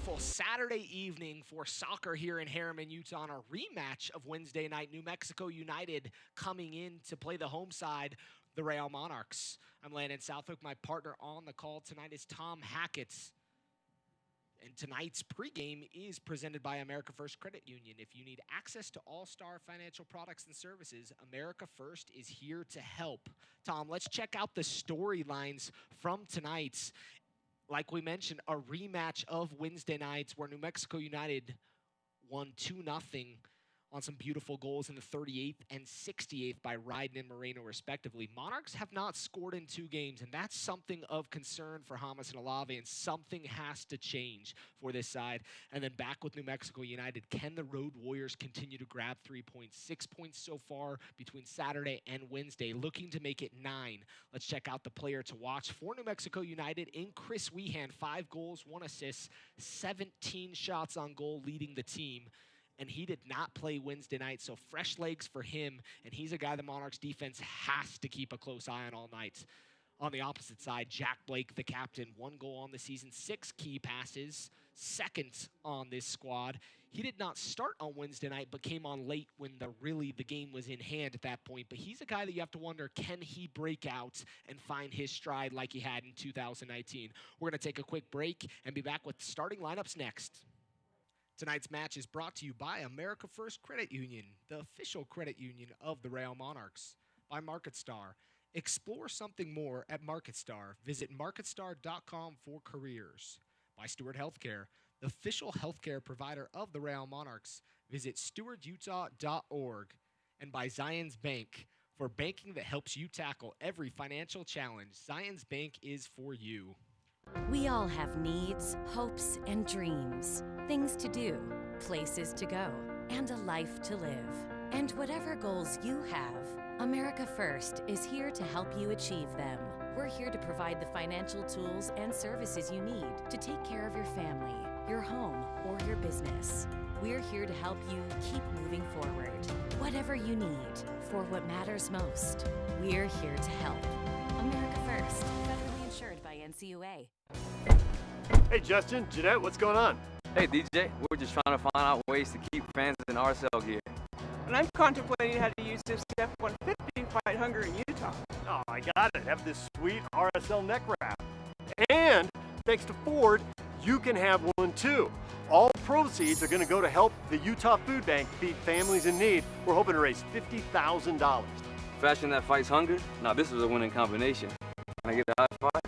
beautiful Saturday evening for soccer here in Harriman, Utah, on a rematch of Wednesday night. New Mexico United coming in to play the home side, the Real Monarchs. I'm Landon Southwick. My partner on the call tonight is Tom Hackett. And tonight's pregame is presented by America First Credit Union. If you need access to all-star financial products and services, America First is here to help. Tom, let's check out the storylines from tonight's. Like we mentioned, a rematch of Wednesday nights where New Mexico United won 2-0 on some beautiful goals in the 38th and 68th by Ryden and Moreno, respectively. Monarchs have not scored in 2 games, and that's something of concern for Hamas and Olave, and something has to change for this side. And then back with New Mexico United, can the Road Warriors continue to grab 3 points? 6 points so far between Saturday and Wednesday, looking to make it 9. Let's check out the player to watch for New Mexico United in Chris Wehan. 5 goals, 1 assist, 17 shots on goal, leading the team. And he did not play Wednesday night, so fresh legs for him, and he's a guy the Monarchs defense has to keep a close eye on all night. On the opposite side, Jack Blake, the captain, 1 goal on the season, 6 key passes, second on this squad. He did not start on Wednesday night, but came on late when the game was in hand at that point. But he's a guy that you have to wonder, can he break out and find his stride like he had in 2019? We're going to take a quick break and be back with starting lineups next. Tonight's match is brought to you by America First Credit Union, the official credit union of the Real Monarchs. By MarketStar. Explore something more at MarketStar. Visit marketstar.com for careers. By Steward Healthcare, the official healthcare provider of the Real Monarchs. Visit stewardutah.org. And by Zions Bank, for banking that helps you tackle every financial challenge. Zions Bank is for you. We all have needs, hopes, and dreams. Things to do, places to go, and a life to live. And whatever goals you have, America First is here to help you achieve them. We're here to provide the financial tools and services you need to take care of your family, your home, or your business. We're here to help you keep moving forward. Whatever you need, for what matters most, we're here to help. America First, federally insured by NCUA. Hey Justin, Jeanette, what's going on? Hey DJ, we're just trying to find out ways to keep fans in RSL gear. And I'm contemplating how to use this F-150 to fight hunger in Utah. Oh, I got it. Have this sweet RSL neck wrap. And thanks to Ford, you can have one too. All proceeds are going to go to help the Utah Food Bank feed families in need. We're hoping to raise $50,000. Fashion that fights hunger? Now this is a winning combination. Can I get a high five?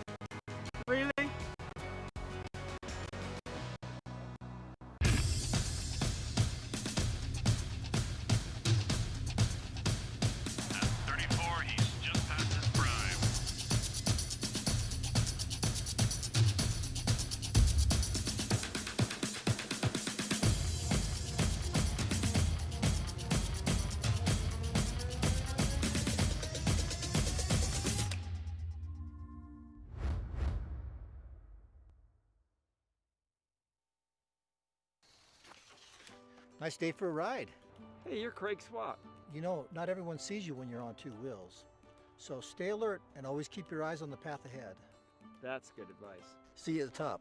Really? Nice day for a ride. Hey, you're Craig Swap. You know, not everyone sees you when you're on 2 wheels. So stay alert and always keep your eyes on the path ahead. That's good advice. See you at the top.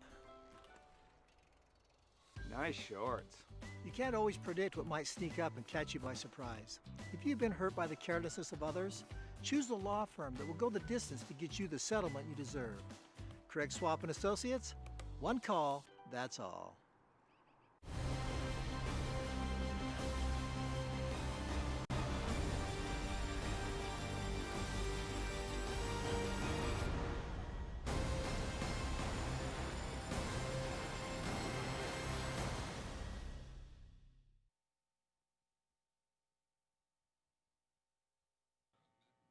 Nice shorts. You can't always predict what might sneak up and catch you by surprise. If you've been hurt by the carelessness of others, choose the law firm that will go the distance to get you the settlement you deserve. Craig Swap and Associates, 1 call, that's all.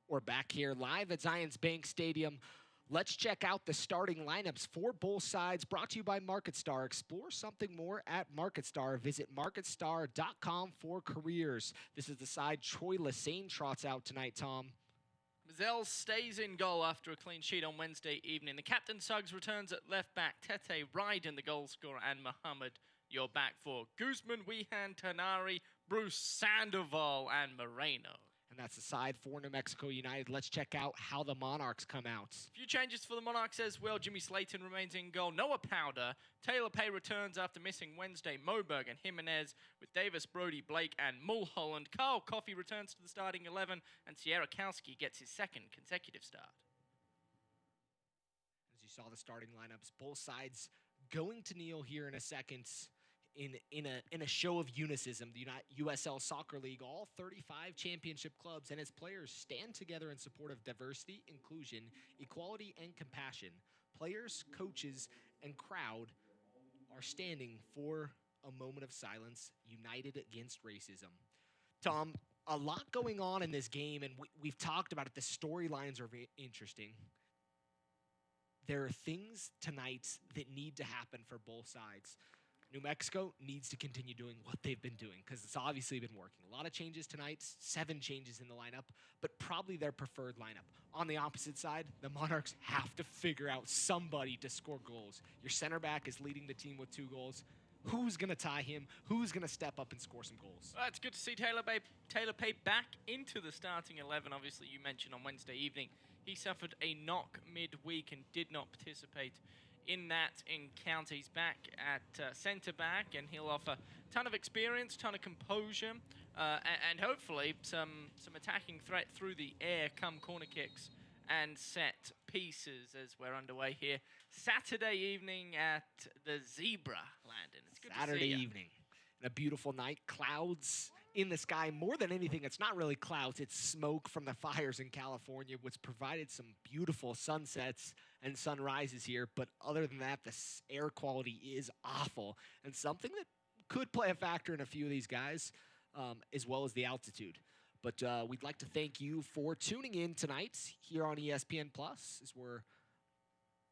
We're back here live at Zions Bank Stadium. Let's check out the starting lineups for both sides, brought to you by MarketStar. Explore something more at MarketStar. Visit marketstar.com for careers. This is the side Troy Lassane trots out tonight, Tom. Mazel stays in goal after a clean sheet on Wednesday evening. The captain Suggs returns at left back. Tete Ryden, the goal scorer, and Muhammad, your back four. Guzman, Wehan, Tanari, Bruce, Sandoval, and Moreno. and that's the side for New Mexico United. Let's check out how the Monarchs come out. A few changes for the Monarchs as well. Jimmy Slayton remains in goal. Noah Powder. Taylor Pay returns after missing Wednesday. Moberg and Jimenez with Davis, Brody, Blake, and Mulholland. Carl Coffey returns to the starting 11, and Sierakowski gets his second consecutive start. As you saw the starting lineups, both sides going to kneel here in a second in a show of unicism. The USL Soccer League, all 35 championship clubs and its players stand together in support of diversity, inclusion, equality, and compassion. Players, coaches, and crowd are standing for a moment of silence, united against racism. Tom, a lot going on in this game, and we've talked about it. The storylines are very interesting. There are things tonight that need to happen for both sides. New Mexico needs to continue doing what they've been doing because it's obviously been working. A lot of changes tonight, 7 changes in the lineup, but probably their preferred lineup. On the opposite side, the Monarchs have to figure out somebody to score goals. Your center back is leading the team with 2 goals. Who's going to tie him? Who's going to step up and score some goals? Well, it's good to see Taylor Pay back into the starting 11. Obviously, you mentioned on Wednesday evening, he suffered a knock midweek and did not participate in that encounter. He's back at centre-back, and he'll offer a ton of experience, ton of composure, and hopefully some attacking threat through the air come corner kicks and set pieces as we're underway here. Saturday evening at the Zebra, Landon. It's good Saturday to see ya. evening. A beautiful night. Clouds in the sky. More than anything, it's not really clouds. It's smoke from the fires in California, which provided some beautiful sunsets and sunrises here. But other than that, the air quality is awful. And something that could play a factor in a few of these guys, as well as the altitude. But we'd like to thank you for tuning in tonight here on ESPN Plus as we're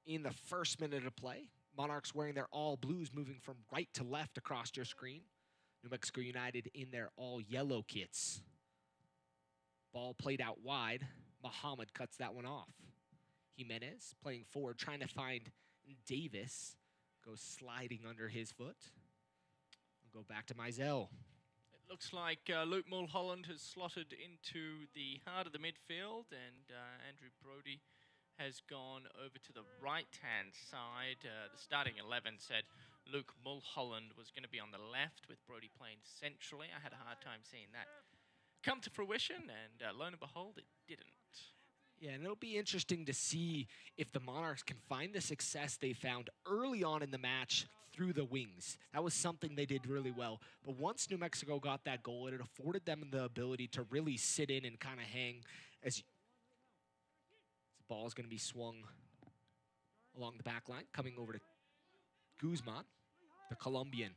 in the first minute of play. Monarchs wearing their all blues, moving from right to left across your screen. New Mexico United in their all yellow kits. Ball played out wide. Muhammad cuts that one off. Jimenez playing forward, trying to find Davis. Goes sliding under his foot. We'll go back to Mizell. It looks like Luke Mulholland has slotted into the heart of the midfield, and Andrew Brody has gone over to the right-hand side. The starting 11 said Luke Mulholland was going to be on the left with Brody playing centrally. I had a hard time seeing that come to fruition, and lo and behold, it didn't. Yeah, and it'll be interesting to see if the Monarchs can find the success they found early on in the match through the wings. That was something they did really well. But once New Mexico got that goal, it afforded them the ability to really sit in and kind of hang as the ball is going to be swung along the back line, coming over to Guzman, the Colombian.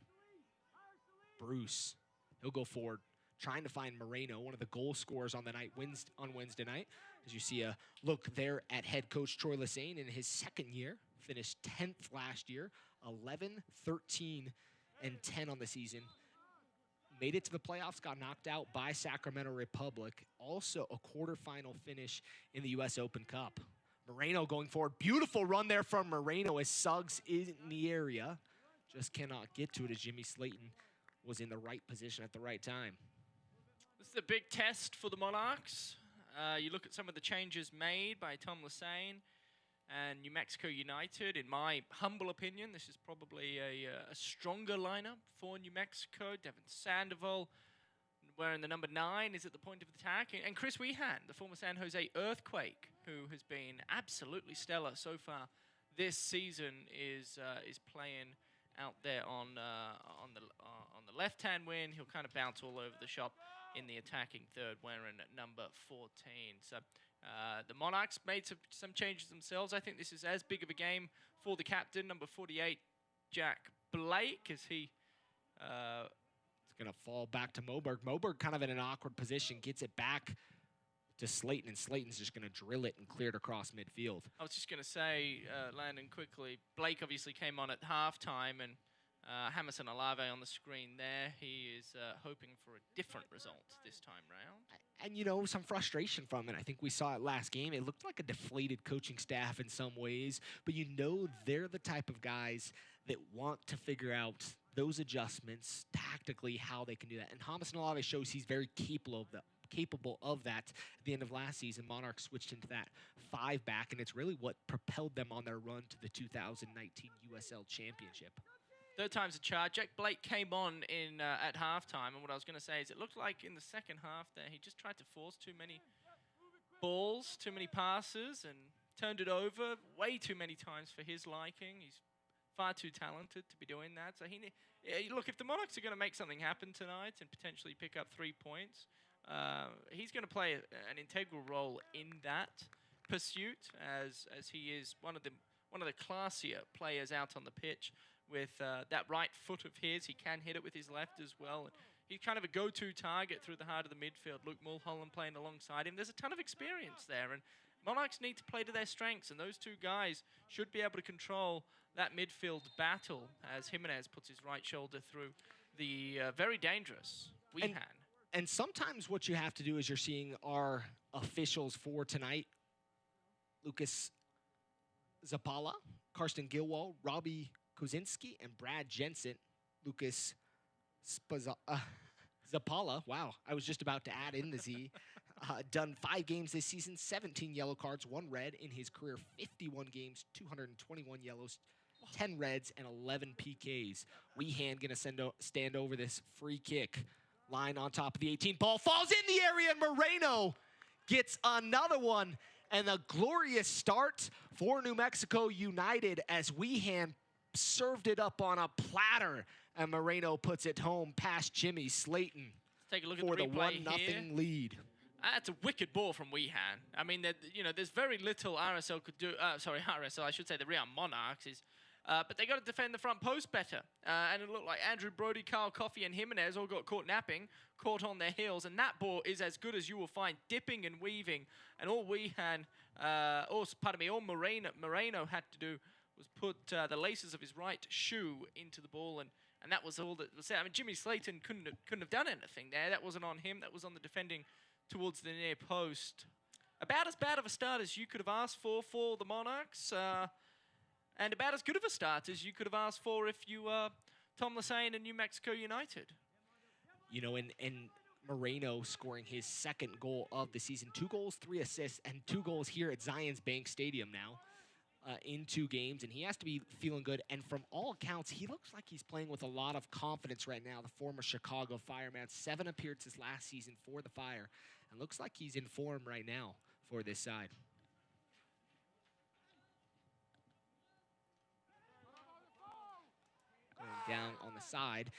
Bruce, he'll go forward, trying to find Moreno, one of the goal scorers on the night on Wednesday night. As you see a look there at head coach Troy Lesane in his second year, finished 10th last year, 11, 13, and 10 on the season. Made it to the playoffs, got knocked out by Sacramento Republic. Also a quarterfinal finish in the U.S. Open Cup. Moreno going forward. Beautiful run there from Moreno as Suggs is in the area. Just cannot get to it as Jimmy Slayton was in the right position at the right time. This is a big test for the Monarchs. You look at some of the changes made by Tom Lesane and New Mexico United. In my humble opinion, this is probably a stronger lineup for New Mexico. Devin Sandoval wearing the number 9 is at the point of attack. And Chris Wehan, the former San Jose Earthquake, who has been absolutely stellar so far this season, is playing out there on the left-hand wing. He'll kind of bounce all over the shop in the attacking third, wearing number 14. So the Monarchs made some changes themselves. I think this is as big of a game for the captain, number 48, Jack Blake, as he... It's going to fall back to Moberg. Moberg kind of in an awkward position, gets it back to Slayton, and Slayton's just going to drill it and clear it across midfield. I was just going to say, Landon, quickly, Blake obviously came on at halftime, and Hammerson Alave on the screen there. He is hoping for a different result this time round. And, you know, some frustration from it. I think we saw it last game. It looked like a deflated coaching staff in some ways, but you know they're the type of guys that want to figure out those adjustments tactically, how they can do that. And Hammerson Alave shows he's very capable of that at the end of last season. Monarchs switched into that 5-back, and it's really what propelled them on their run to the 2019 USL Championship. Third time's a charge. Jack Blake came on in at halftime, and what I was going to say is it looked like in the second half there he just tried to force too many balls, too many passes, and turned it over way too many times for his liking. He's far too talented to be doing that. So look, if the Monarchs are going to make something happen tonight and potentially pick up 3 points, he's going to play an integral role in that pursuit, as he is one of the classier players out on the pitch. With that right foot of his, he can hit it with his left as well. And he's kind of a go-to target through the heart of the midfield. Luke Mulholland playing alongside him. There's a ton of experience there, and Monarchs need to play to their strengths, and those two guys should be able to control that midfield battle as Jimenez puts his right shoulder through the very dangerous Wehan. And sometimes what you have to do is you're seeing our officials for tonight, Lucas Zapala, Karsten Gilwall, Robbie Kozinski, and Brad Jensen. Lucas Zapala, wow, I was just about to add in the Z. Done 5 games this season, 17 yellow cards, 1 red in his career, 51 games, 221 yellows, 10 reds, and 11 PKs. Wehan going to stand over this free kick. Line on top of the 18. Ball falls in the area, and Moreno gets another one. And a glorious start for New Mexico United as Wehan served it up on a platter, and Moreno puts it home past Jimmy Slayton. Let's take a look for at the the replay 1-0 lead. That's a wicked ball from Wehan. I mean, there's very little RSL could do. Sorry, RSL, I should say the Real Monarchs is. But they got to defend the front post better. And it looked like Andrew Brody, Carl Coffey, and Jimenez all got caught napping, caught on their heels. And that ball is as good as you will find, dipping and weaving. And all Wehan, all Moreno had to do was put the laces of his right shoe into the ball, and that was all that was said. I mean, Jimmy Slayton couldn't have done anything there. That wasn't on him. That was on the defending towards the near post. About as bad of a start as you could have asked for the Monarchs, and about as good of a start as you could have asked for if you were Tom Lassane and New Mexico United. You know, and Moreno scoring his 2nd goal of the season. 2 goals, 3 assists, and 2 goals here at Zions Bank Stadium now. In 2 games, and he has to be feeling good. And from all accounts, he looks like he's playing with a lot of confidence right now. The former Chicago Fireman, 7 appearances last season for the Fire, and looks like he's in form right now for this side. Going down on the side,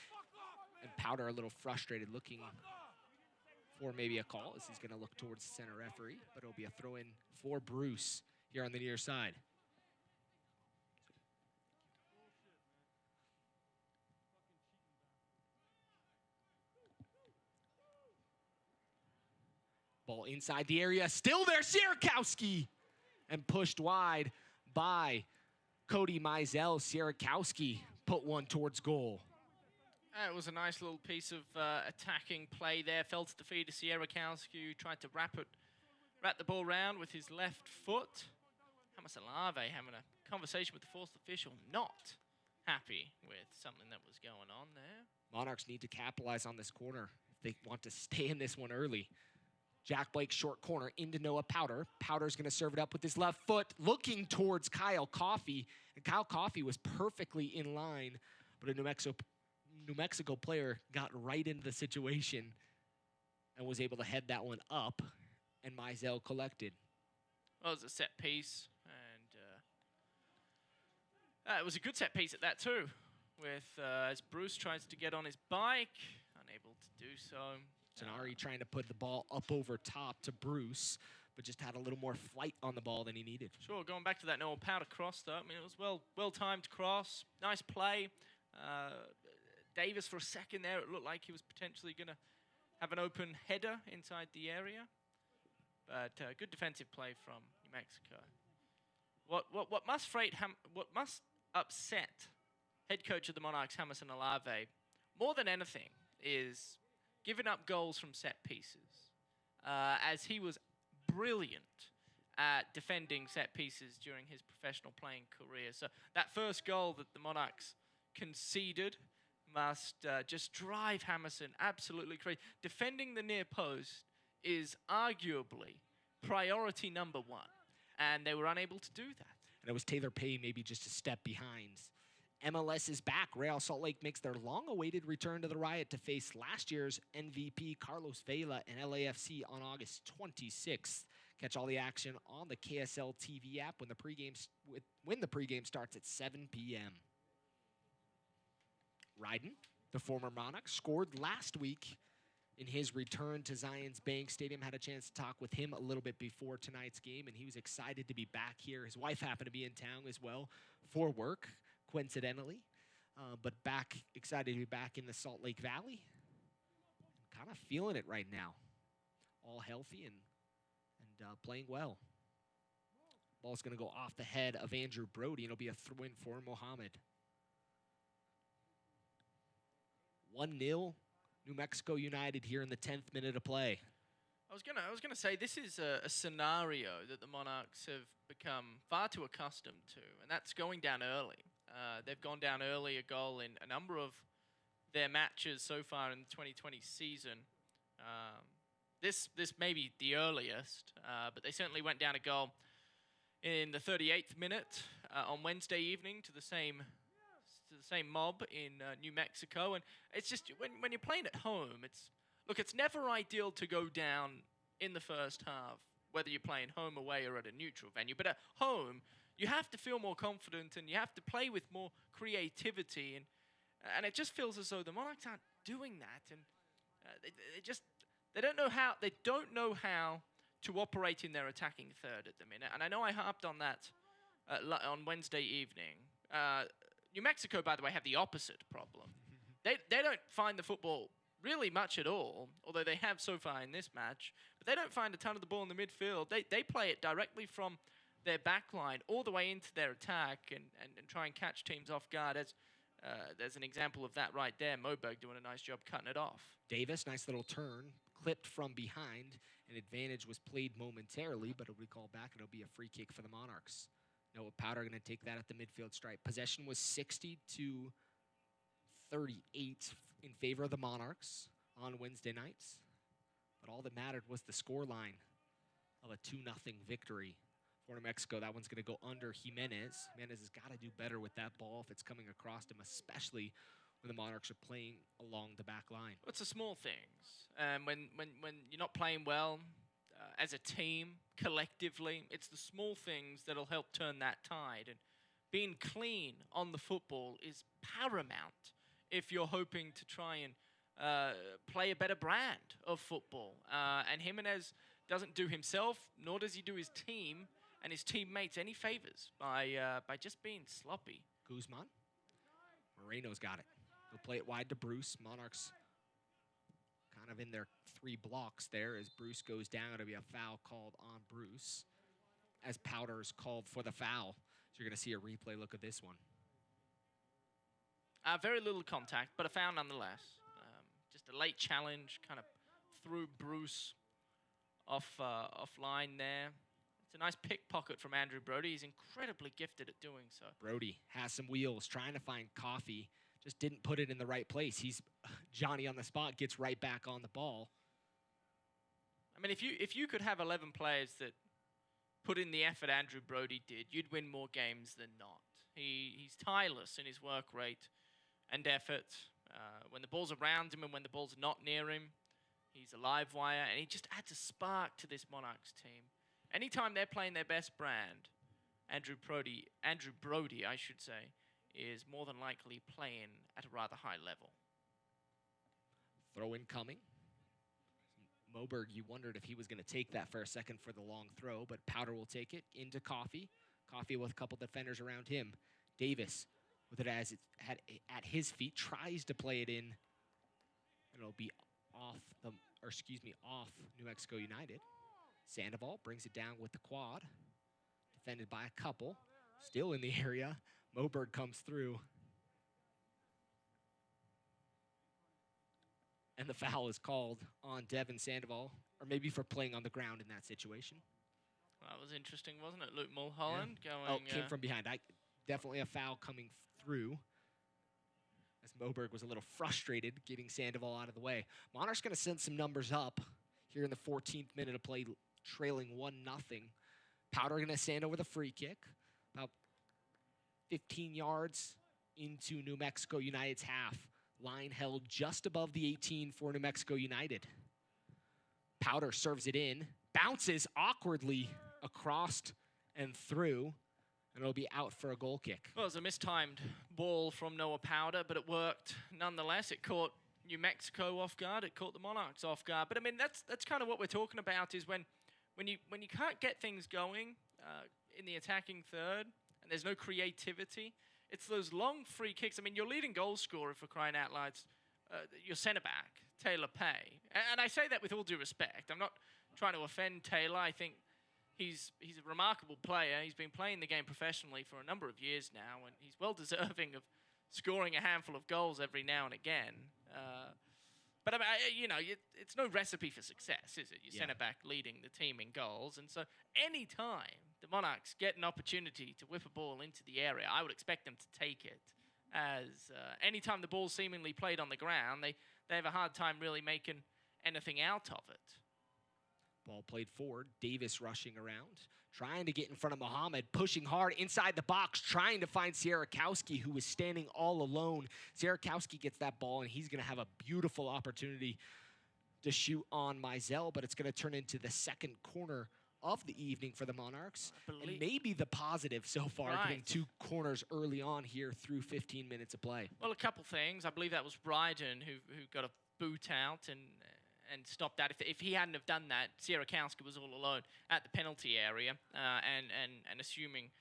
and Powder a little frustrated, looking for maybe a call as he's going to look towards the center referee, but it'll be a throw-in for Bruce here on the near side. Ball inside the area, still there, Sierakowski, and pushed wide by Cody Mizell. Sierakowski put one towards goal. It was a nice little piece of attacking play there. Fell to the feet of Sierakowski, who tried to wrap the ball round with his left foot. Hamas Alave having a conversation with the 4th official, not happy with something that was going on there. Monarchs need to capitalize on this corner if they want to stay in this one early. Jack Blake short corner into Noah Powder. Powder's going to serve it up with his left foot, looking towards Kyle Coffey. And Kyle Coffey was perfectly in line, but a New Mexico player got right into the situation and was able to head that one up, and Mizell collected. Well, it was a set piece, and it was a good set piece at that too, with as Bruce tries to get on his bike, unable to do so. Tenari trying to put the ball up over top to Bruce, but just had a little more flight on the ball than he needed. Sure, going back to that Noah Powder cross, though, I mean, it was well-timed cross, nice play. Davis, for a second there, it looked like he was potentially going to have an open header inside the area. But good defensive play from New Mexico. What must upset head coach of the Monarchs, Jamerson Alave, more than anything, is giving up goals from set pieces, as he was brilliant at defending set pieces during his professional playing career. So that first goal that the Monarchs conceded must just drive Jamerson absolutely crazy. Defending the near post is arguably priority number one, and they were unable to do that. And it was Taylor Pay maybe just a step behind. MLS is back. Real Salt Lake makes their long-awaited return to the Riot to face last year's MVP Carlos Vela and LAFC on August 26th. Catch all the action on the KSL TV app when the pregame starts at 7 p.m. Ryden, the former Monarch, scored last week in his return to Zions Bank Stadium. Had a chance to talk with him a little bit before tonight's game, and he was excited to be back here. His wife happened to be in town as well for work, coincidentally, but excited to be back in the Salt Lake Valley. Kind of feeling it right now. All healthy and playing well. Ball's going to go off the head of Andrew Brody, and it'll be a throw-in for Mohammed. 1-0, New Mexico United here in the 10th minute of play. I was gonna say this is a scenario that the Monarchs have become far too accustomed to, and that's going down early. They've gone down early, a goal in a number of their matches so far in the 2020 season. This may be the earliest, but they certainly went down a goal in the 38th minute on Wednesday evening to the same mob in New Mexico. And it's just when you're playing at home, it's never ideal to go down in the first half, whether you're playing home, away, or at a neutral venue. But at home, you have to feel more confident and you have to play with more creativity. And it just feels as though the Monarchs aren't doing that. And they don't know how to operate in their attacking third at the minute. And I know I harped on that on Wednesday evening. New Mexico, by the way, have the opposite problem. They don't find the football really much at all, although they have so far in this match. But they don't find a ton of the ball in the midfield. They play it directly from their back line all the way into their attack and try and catch teams off guard. There's an example of that right there. Moberg doing a nice job cutting it off. Davis, nice little turn, clipped from behind. An advantage was played momentarily, but it'll be called back. It'll be a free kick for the Monarchs. Noah Powder going to take that at the midfield stripe. Possession was 60-38 in favor of the Monarchs on Wednesday nights. But all that mattered was the scoreline of a 2-0 victory for New Mexico. That one's going to go under Jimenez. Jimenez has got to do better with that ball if it's coming across him, especially when the Monarchs are playing along the back line. Well, it's the small things. When you're not playing well as a team, collectively, it's the small things that'll help turn that tide. And being clean on the football is paramount if you're hoping to try and play a better brand of football. And Jimenez doesn't do himself, nor does he do his team and his teammates any favors by just being sloppy. Guzman. Moreno's got it. He'll play it wide to Bruce. Monarchs kind of in their 3 blocks there as Bruce goes down. It'll be a foul called on Bruce as Powder is called for the foul. So you're going to see a replay look at this one. Very little contact, but a foul nonetheless. Just a late challenge, kind of threw Bruce offline there. It's a nice pickpocket from Andrew Brody. He's incredibly gifted at doing so. Brody has some wheels, trying to find Coffee. Just didn't put it in the right place. He's Johnny on the spot, gets right back on the ball. I mean, if you could have 11 players that put in the effort Andrew Brody did, you'd win more games than not. He's tireless in his work rate and effort. When the ball's around him and when the ball's not near him, he's a live wire, and he just adds a spark to this Monarchs team. Anytime they're playing their best brand, Andrew Brody, I should say, is more than likely playing at a rather high level. Throw in coming. Moberg, you wondered if he was going to take that for a second for the long throw, but Powder will take it into Coffee. Coffee with a couple defenders around him. Davis with it as it's at his feet, tries to play it in, and it'll be off New Mexico United. Sandoval brings it down with the quad, defended by a couple, still in the area. Moberg comes through, and the foul is called on Devin Sandoval, or maybe for playing on the ground in that situation. That was interesting, wasn't it? Luke Mulholland going... came from behind. Definitely a foul coming through, as Moberg was a little frustrated getting Sandoval out of the way. Monarchs going to send some numbers up here in the 14th minute of play, trailing 1-0. Powder going to stand over the free kick, about 15 yards into New Mexico United's half. Line held just above the 18 for New Mexico United. Powder serves it in, bounces awkwardly across and through, and it'll be out for a goal kick. Well, it was a mistimed ball from Noah Powder, but it worked nonetheless. It caught New Mexico off guard. It caught the Monarchs off guard. But I mean, that's kind of what we're talking about, is when you can't get things going in the attacking third, and there's no creativity. It's those long free kicks. I mean, your leading goal scorer, for crying out loud, your centre back, Taylor Pay. And I say that with all due respect. I'm not trying to offend Taylor. I think he's a remarkable player. He's been playing the game professionally for a number of years now, and he's well deserving of scoring a handful of goals every now and again. But I mean, it's no recipe for success, is it? Your centre back leading the team in goals, and so any time the Monarchs get an opportunity to whip a ball into the area, I would expect them to take it. As any time the ball's seemingly played on the ground, they have a hard time really making anything out of it. Ball played forward. Davis rushing around, trying to get in front of Muhammad, pushing hard inside the box, trying to find Sierakowski, who was standing all alone. Sierakowski gets that ball, and he's going to have a beautiful opportunity to shoot on Mizell, but it's going to turn into the second corner of the evening for the Monarchs. And maybe the positive so far, getting 2 corners early on here through 15 minutes of play. Well, a couple things. I believe that was Bryden who got a boot out and stopped that. If he hadn't have done that, Sierakowski was all alone at the penalty area, and assuming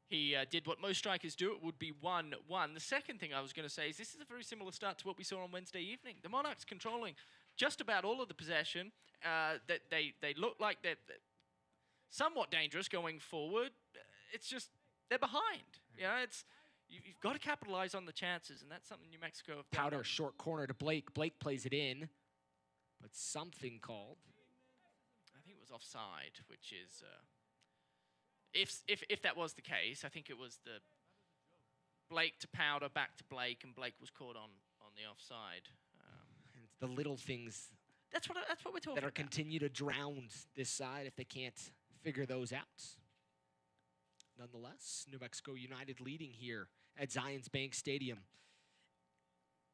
he did what most strikers do, it would be 1-1. The second thing I was going to say is this is a very similar start to what we saw on Wednesday evening. The Monarchs controlling just about all of the possession. That they look like they're somewhat dangerous going forward. It's just they're behind. Yeah, you've got to capitalize on the chances, and that's something New Mexico have done. Powder, short corner to Blake. Blake plays it in, but something called. I think it was offside, which is if that was the case, I think it was the Blake to Powder, back to Blake, and Blake was caught on the offside. And it's the little things. That's what we're talking that are about. continue to drown this side if they can't figure those out. Nonetheless, New Mexico United leading here at Zions Bank Stadium.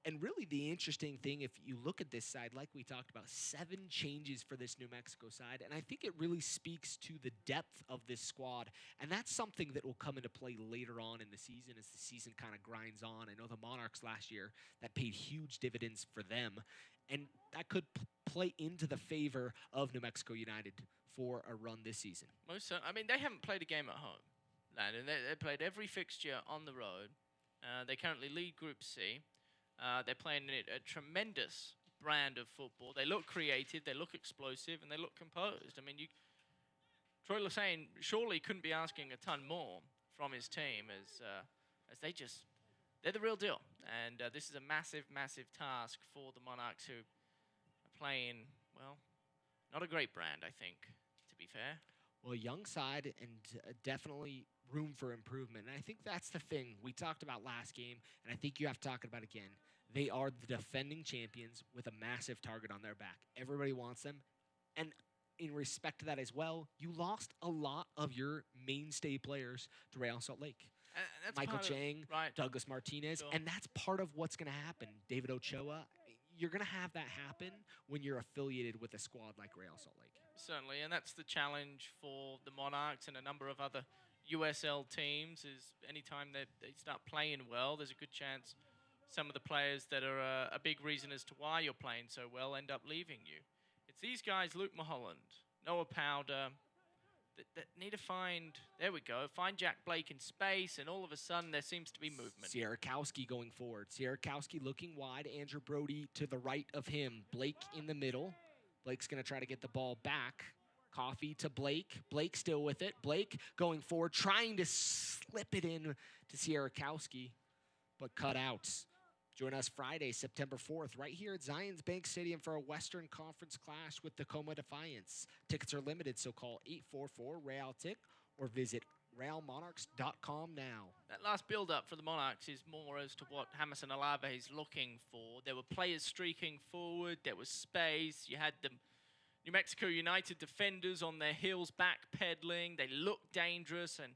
And really the interesting thing, if you look at this side, like we talked about, 7 changes for this New Mexico side. And I think it really speaks to the depth of this squad. And that's something that will come into play later on in the season as the season kind of grinds on. I know the Monarchs last year, that paid huge dividends for them. And that could play into the favor of New Mexico United for a run this season. Most certainly. I mean, they haven't played a game at home, Landon. They played every fixture on the road. They currently lead Group C. They're playing a tremendous brand of football. They look creative, they look explosive, and they look composed. I mean, Troy Lesane surely couldn't be asking a ton more from his team as they're the real deal. And this is a massive, massive task for the Monarchs, who are playing, well, not a great brand, I think, to be fair. Well, young side and definitely room for improvement. And I think that's the thing we talked about last game, and I think you have to talk about again. They are the defending champions with a massive target on their back. Everybody wants them. And in respect to that as well, you lost a lot of your mainstay players to Real Salt Lake. Michael Chang, Douglas Martinez, Sure. And that's part of what's going to happen. David Ochoa, you're going to have that happen when you're affiliated with a squad like Real Salt Lake. Certainly, and that's the challenge for the Monarchs and a number of other USL teams, is anytime they start playing well, there's a good chance some of the players that are a big reason as to why you're playing so well end up leaving you. It's these guys, Luke Mulholland, Noah Powder, that need to find Jack Blake in space, and all of a sudden there seems to be movement. Sierakowski going forward. Sierakowski looking wide. Andrew Brody to the right of him. Blake in the middle. Blake's going to try to get the ball back. Coffee to Blake. Blake still with it. Blake going forward, trying to slip it in to Sierakowski, but cut out. Join us Friday, September 4th, right here at Zions Bank Stadium for a Western Conference clash with Tacoma Defiance. Tickets are limited, so call 844-REAL-TIC or visit realmonarchs.com now. That last build-up for the Monarchs is more as to what Hamilton Alave is looking for. There were players streaking forward. There was space. You had them New Mexico United defenders on their heels backpedaling. They look dangerous, and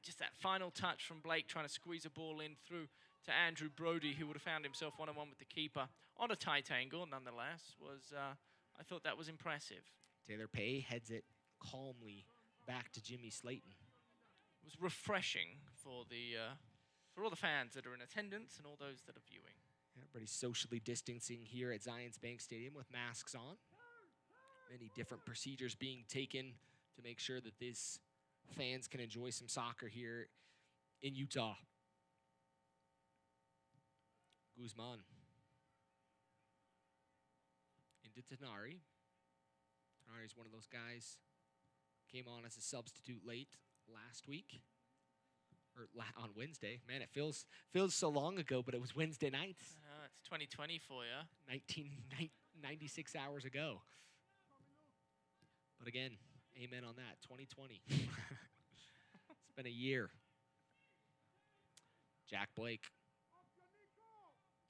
just that final touch from Blake trying to squeeze a ball in through to Andrew Brody, who would have found himself one-on-one with the keeper on a tight angle, nonetheless, was, I thought that was impressive. Taylor Pay heads it calmly back to Jimmy Slayton. It was refreshing for all the fans that are in attendance and all those that are viewing. Everybody's socially distancing here at Zions Bank Stadium with masks on. Many different procedures being taken to make sure that these fans can enjoy some soccer here in Utah. Guzman into Tenari. Tenari is one of those guys, came on as a substitute late last week, or on Wednesday. Man, it feels so long ago, but it was Wednesday night. It's 2020 for you. 96 hours ago. But again, amen on that, 2020. It's been a year. Jack Blake.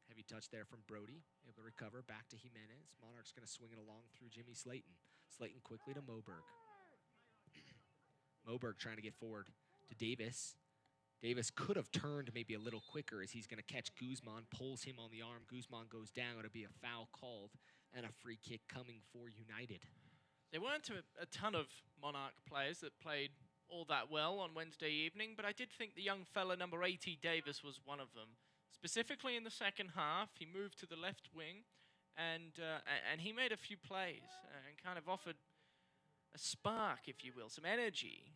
Heavy touch there from Brody. Able to recover back to Jimenez. Monarchs going to swing it along through Jimmy Slayton. Slayton quickly to Moberg. Moberg trying to get forward to Davis. Davis could have turned maybe a little quicker as he's going to catch Guzman, pulls him on the arm. Guzman goes down. It'll be a foul called and a free kick coming for United. There weren't a ton of Monarch players that played all that well on Wednesday evening, but I did think the young fella, number 80, Davis, was one of them. Specifically in the second half, he moved to the left wing, and he made a few plays and kind of offered a spark, if you will, some energy,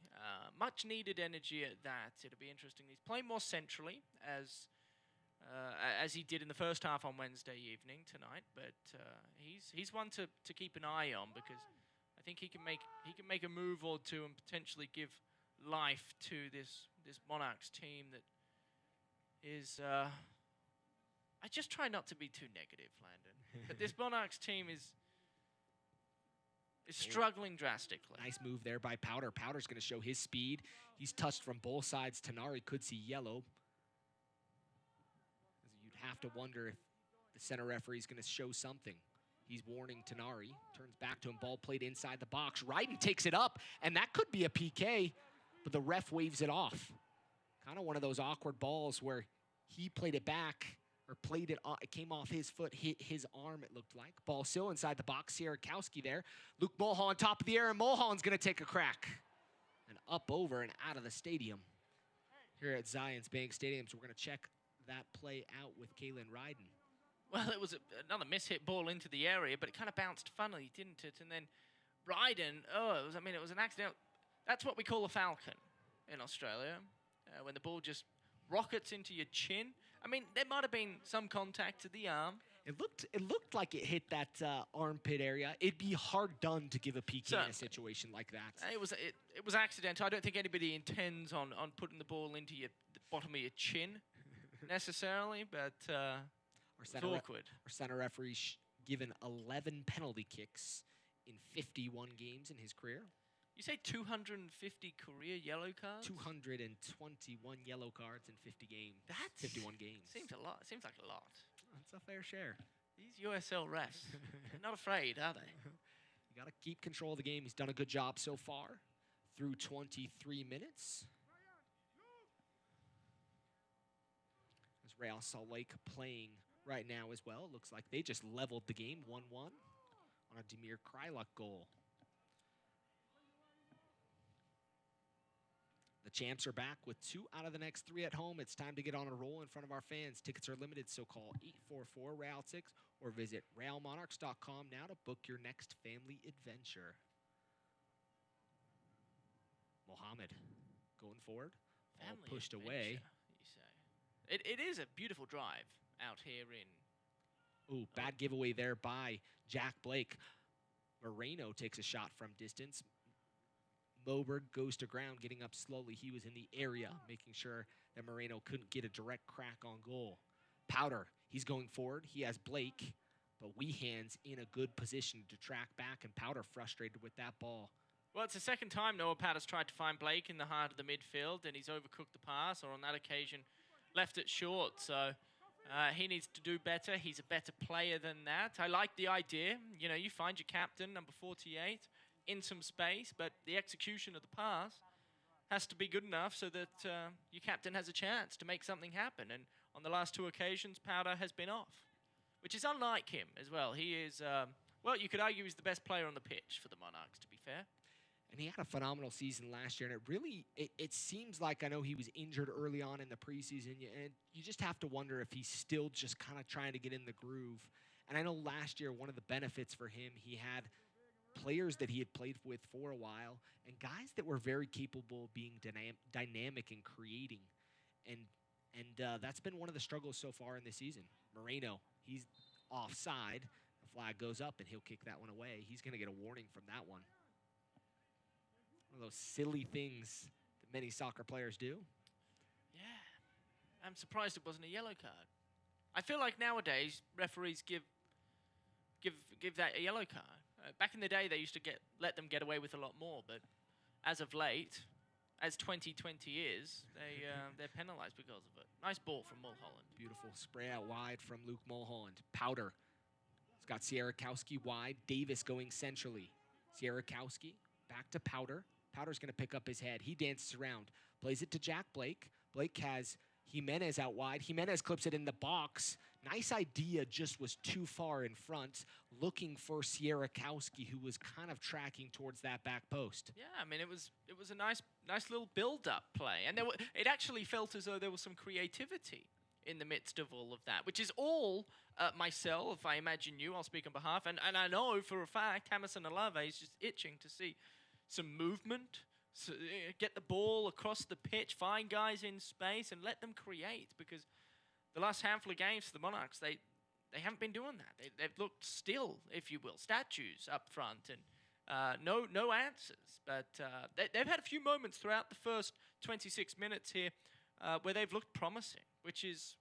much needed energy at that. It'll be interesting. He's playing more centrally as he did in the first half on Wednesday evening tonight, but he's one to keep an eye on, because I think he can make a move or two and potentially give life to this Monarchs team that is. I just try not to be too negative, Landon. But this Monarchs team is struggling drastically. Nice move there by Powder. Powder's going to show his speed. He's touched from both sides. Tenari could see yellow. You'd have to wonder if the center referee is going to show something. He's warning Tenari. Turns back to him. Ball played inside the box. Ryden takes it up, and that could be a PK, but the ref waves it off. Kind of one of those awkward balls where he played it back, or played it, it came off his foot, hit his arm, it looked like. Ball still inside the box. Sierakowski there. Luke Mulholland on top of the air, and Mulholland's going to take a crack. And up, over, and out of the stadium here at Zions Bank Stadium. So we're going to check that play out with Kalen Ryden. Well, it was another mishit ball into the area, but it kind of bounced funnily, didn't it? And then Ryden, it was an accident. That's what we call a falcon in Australia, when the ball just rockets into your chin. I mean, there might have been some contact to the arm. It looked like it hit that armpit area. It'd be hard done to give a PK in a situation like that. It was accidental. I don't think anybody intends on putting the ball into the bottom of your chin necessarily, but it's awkward. Our center referee given 11 penalty kicks in 51 games in his career. You say 250 career yellow cards? 221 yellow cards in 51 games. Seems a lot. It seems like a lot. That's a fair share. These USL refs, they're not afraid, are they? You got to keep control of the game. He's done a good job so far through 23 minutes. As Real Salt Lake playing right now as well. Looks like they just leveled the game 1-1 on a Demir Kryluk goal. The Champs are back with 2 out of the next 3 at home. It's time to get on a roll in front of our fans. Tickets are limited, so call 844-REAL6 or visit realmonarchs.com now to book your next family adventure. Mohammed going forward. All pushed away. You say. It is a beautiful drive out here in... Ooh, bad giveaway there by Jack Blake. Moreno takes a shot from distance. Moberg goes to ground, getting up slowly. He was in the area, making sure that Moreno couldn't get a direct crack on goal. Powder, he's going forward. He has Blake, but Wehan's in a good position to track back, and Powder frustrated with that ball. Well, it's the second time Noah Powder's tried to find Blake in the heart of the midfield, and he's overcooked the pass, or on that occasion, left it short. So He needs to do better. He's a better player than that. I like the idea. You know, you find your captain, number 48, in some space, but the execution of the pass has to be good enough so that your captain has a chance to make something happen. And on the last 2 occasions, Powder has been off, which is unlike him as well. He is, well, you could argue he's the best player on the pitch for the Monarchs, to be fair. And he had a phenomenal season last year, and it seems like, I know he was injured early on in the preseason, and you just have to wonder if he's still just kind of trying to get in the groove. And I know last year, one of the benefits for him, he had players that he had played with for a while, and guys that were very capable of being dynamic and creating. And that's been one of the struggles so far in this season. Moreno, he's offside. The flag goes up, and he'll kick that one away. He's going to get a warning from that one. One of those silly things that many soccer players do. Yeah. I'm surprised it wasn't a yellow card. I feel like nowadays referees give that a yellow card. Back in the day, they used to let them get away with a lot more, but as of late, as 2020 is, they're penalized because of it. Nice ball from Mulholland. Beautiful spray out wide from Luke Mulholland. Powder. He's got Sierakowski wide. Davis going centrally. Sierakowski back to Powder. Powder's going to pick up his head. He dances around. Plays it to Jack Blake. Blake has Jimenez out wide. Jimenez clips it in the box. Nice idea, just was too far in front, looking for Sierakowski, who was kind of tracking towards that back post. Yeah, I mean, it was a nice little build-up play. And it actually felt as though there was some creativity in the midst of all of that, which is all myself, I imagine you, I'll speak on behalf, and I know for a fact Hammerson Alave is just itching to see some movement, so, get the ball across the pitch, find guys in space, and let them create. Because the last handful of games for the Monarchs, they haven't been doing that. They've looked still, if you will, statues up front, and no answers. But they've had a few moments throughout the first 26 minutes here where they've looked promising, which is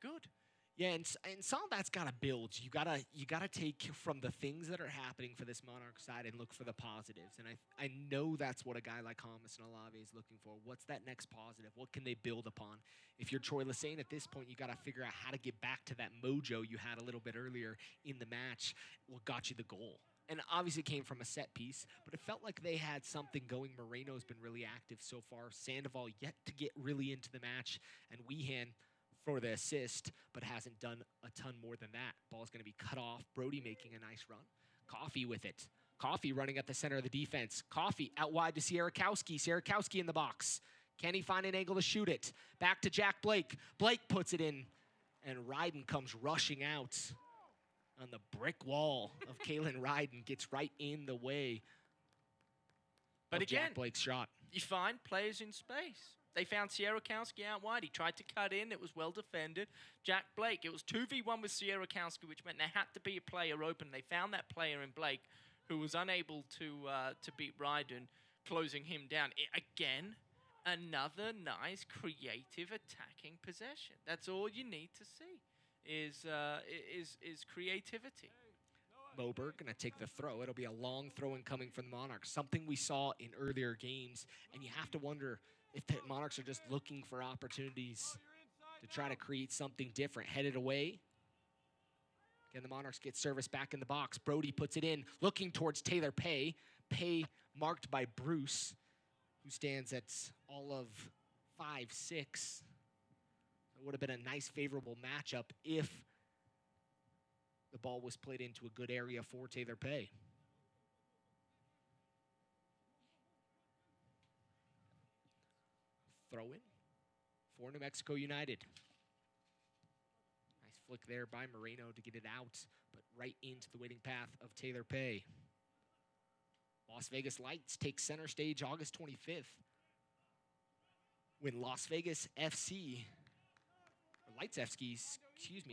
good. Yeah, and some of that's got to build. You gotta take from the things that are happening for this Monarch side and look for the positives. And I know that's what a guy like Hammerson Alave is looking for. What's that next positive? What can they build upon? If you're Troy Lesesne at this point, you got to figure out how to get back to that mojo you had a little bit earlier in the match. What got you the goal? And obviously it came from a set piece, but it felt like they had something going. Moreno's been really active so far. Sandoval yet to get really into the match, and Wehan for the assist, but hasn't done a ton more than that. Ball's going to be cut off. Brody making a nice run. Coffee with it. Coffee running at the center of the defense. Coffee out wide to Sierakowski. Sierakowski in the box. Can he find an angle to shoot it? Back to Jack Blake. Blake puts it in, and Ryden comes rushing out on the brick wall of Kalen Ryden. Gets right in the way but of again, Jack Blake's shot. You find players in space. They found Sierakowski out wide. He tried to cut in. It was well defended. Jack Blake, it was 2v1 with Sierakowski, which meant there had to be a player open. They found that player in Blake, who was unable to beat Ryden, closing him down. Again, another nice, creative, attacking possession. That's all you need to see is creativity. Moberg going to take the throw. It'll be a long throw in coming from the Monarchs, something we saw in earlier games, and you have to wonder if the Monarchs are just looking for opportunities to try to create something different. Headed away. Again, the Monarchs get service back in the box. Brody puts it in, looking towards Taylor Pay. Pay marked by Bruce, who stands at all of 5'6". It would have been a nice, favorable matchup if the ball was played into a good area for Taylor Pay. Throw in for New Mexico United. Nice flick there by Moreno to get it out, but right into the waiting path of Taylor Pay. Las Vegas Lights take center stage August 25th when Las Vegas FC, or Lights FC,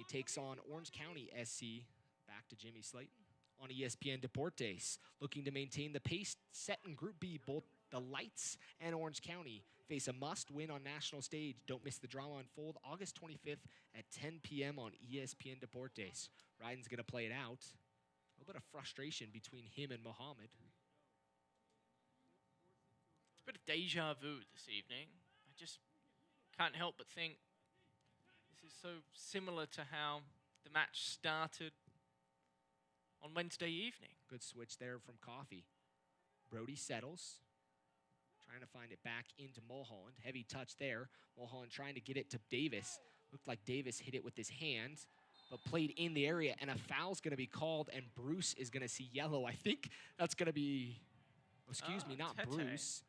takes on Orange County SC. Back to Jimmy Slayton on ESPN Deportes. Looking to maintain the pace set in Group B, both the Lights and Orange County face a must-win on national stage. Don't miss the drama unfold August 25th at 10 p.m. on ESPN Deportes. Ryden's going to play it out. A little bit of frustration between him and Mohammed. It's a bit of deja vu this evening. I just can't help but think This is so similar to how the match started on Wednesday evening. Good switch there from Coffee. Brody settles, trying to find it back into Mulholland. Heavy touch there. Mulholland trying to get it to Davis. Looked like Davis hit it with his hand, but played in the area, and a foul's going to be called, and Bruce is going to see yellow. I think that's going to be, excuse me, not Tete. Bruce.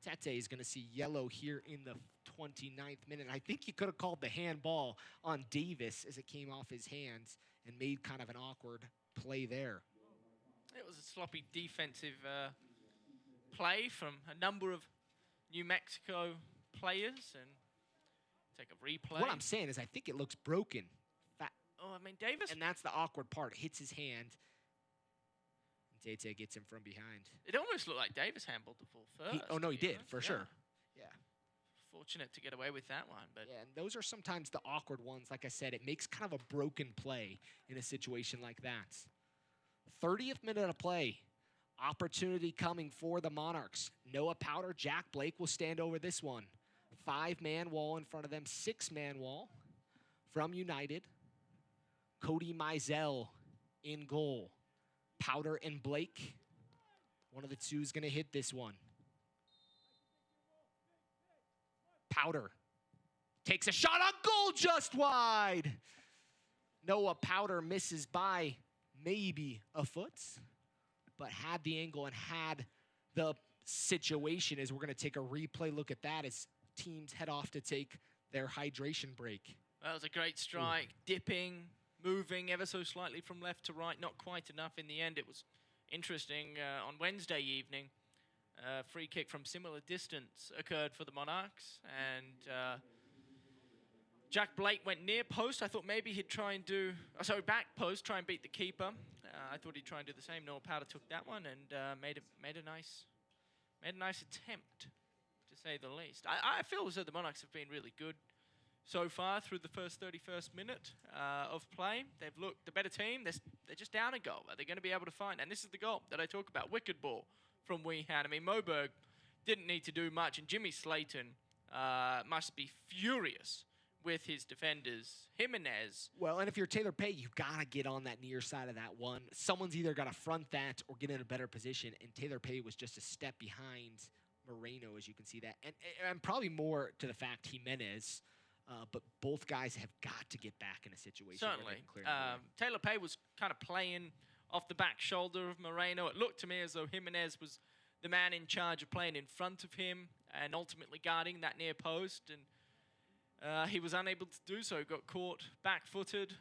Tete is going to see yellow here in the 29th minute. I think he could have called the handball on Davis as it came off his hands and made kind of an awkward play there. It was a sloppy defensive play from a number of New Mexico players, and take a replay. What I'm saying is I think it looks broken. Oh, I mean, Davis. And that's the awkward part. It hits his hand. And Tete gets him from behind. It almost looked like Davis handled the ball first. Oh, no, he did, for sure. Yeah. Fortunate to get away with that one. But yeah, and those are sometimes the awkward ones. Like I said, it makes kind of a broken play in a situation like that. 30th minute of play. Opportunity coming for the Monarchs. Noah Powder, Jack Blake will stand over this one. 5-man wall in front of them, 6-man wall from United. Cody Mizell in goal. Powder and Blake. One of the two is going to hit this one. Powder takes a shot on goal just wide. Noah Powder misses by maybe a foot, but had the angle and had the situation. As we're going to take a replay look at that as teams head off to take their hydration break. That was a great strike. Ooh. Dipping, moving ever so slightly from left to right, not quite enough in the end. It was interesting. On Wednesday evening, a free kick from similar distance occurred for the Monarchs, and Jack Blake went near post. I thought maybe he'd try and do, back post, try and beat the keeper. I thought he'd try and do the same. Noah Powder took that one and made a nice attempt, to say the least. I feel as though the Monarchs have been really good so far through the first 31st minute of play. They've looked the better team. They're just down a goal. Are they going to be able to find? And this is the goal that I talk about. Wicked ball from Wehan. I mean, Moberg didn't need to do much, and Jimmy Slayton must be furious with his defenders. Jimenez. Well, and if you're Taylor Pay, you've got to get on that near side of that one. Someone's either got to front that or get in a better position, and Taylor Pay was just a step behind Moreno, as you can see that. And probably more to the fact Jimenez, but both guys have got to get back in a situation. Certainly. Taylor Pay was kind of playing off the back shoulder of Moreno. It looked to me as though Jimenez was the man in charge of playing in front of him and ultimately guarding that near post. And he was unable to do so. Got caught back-footed.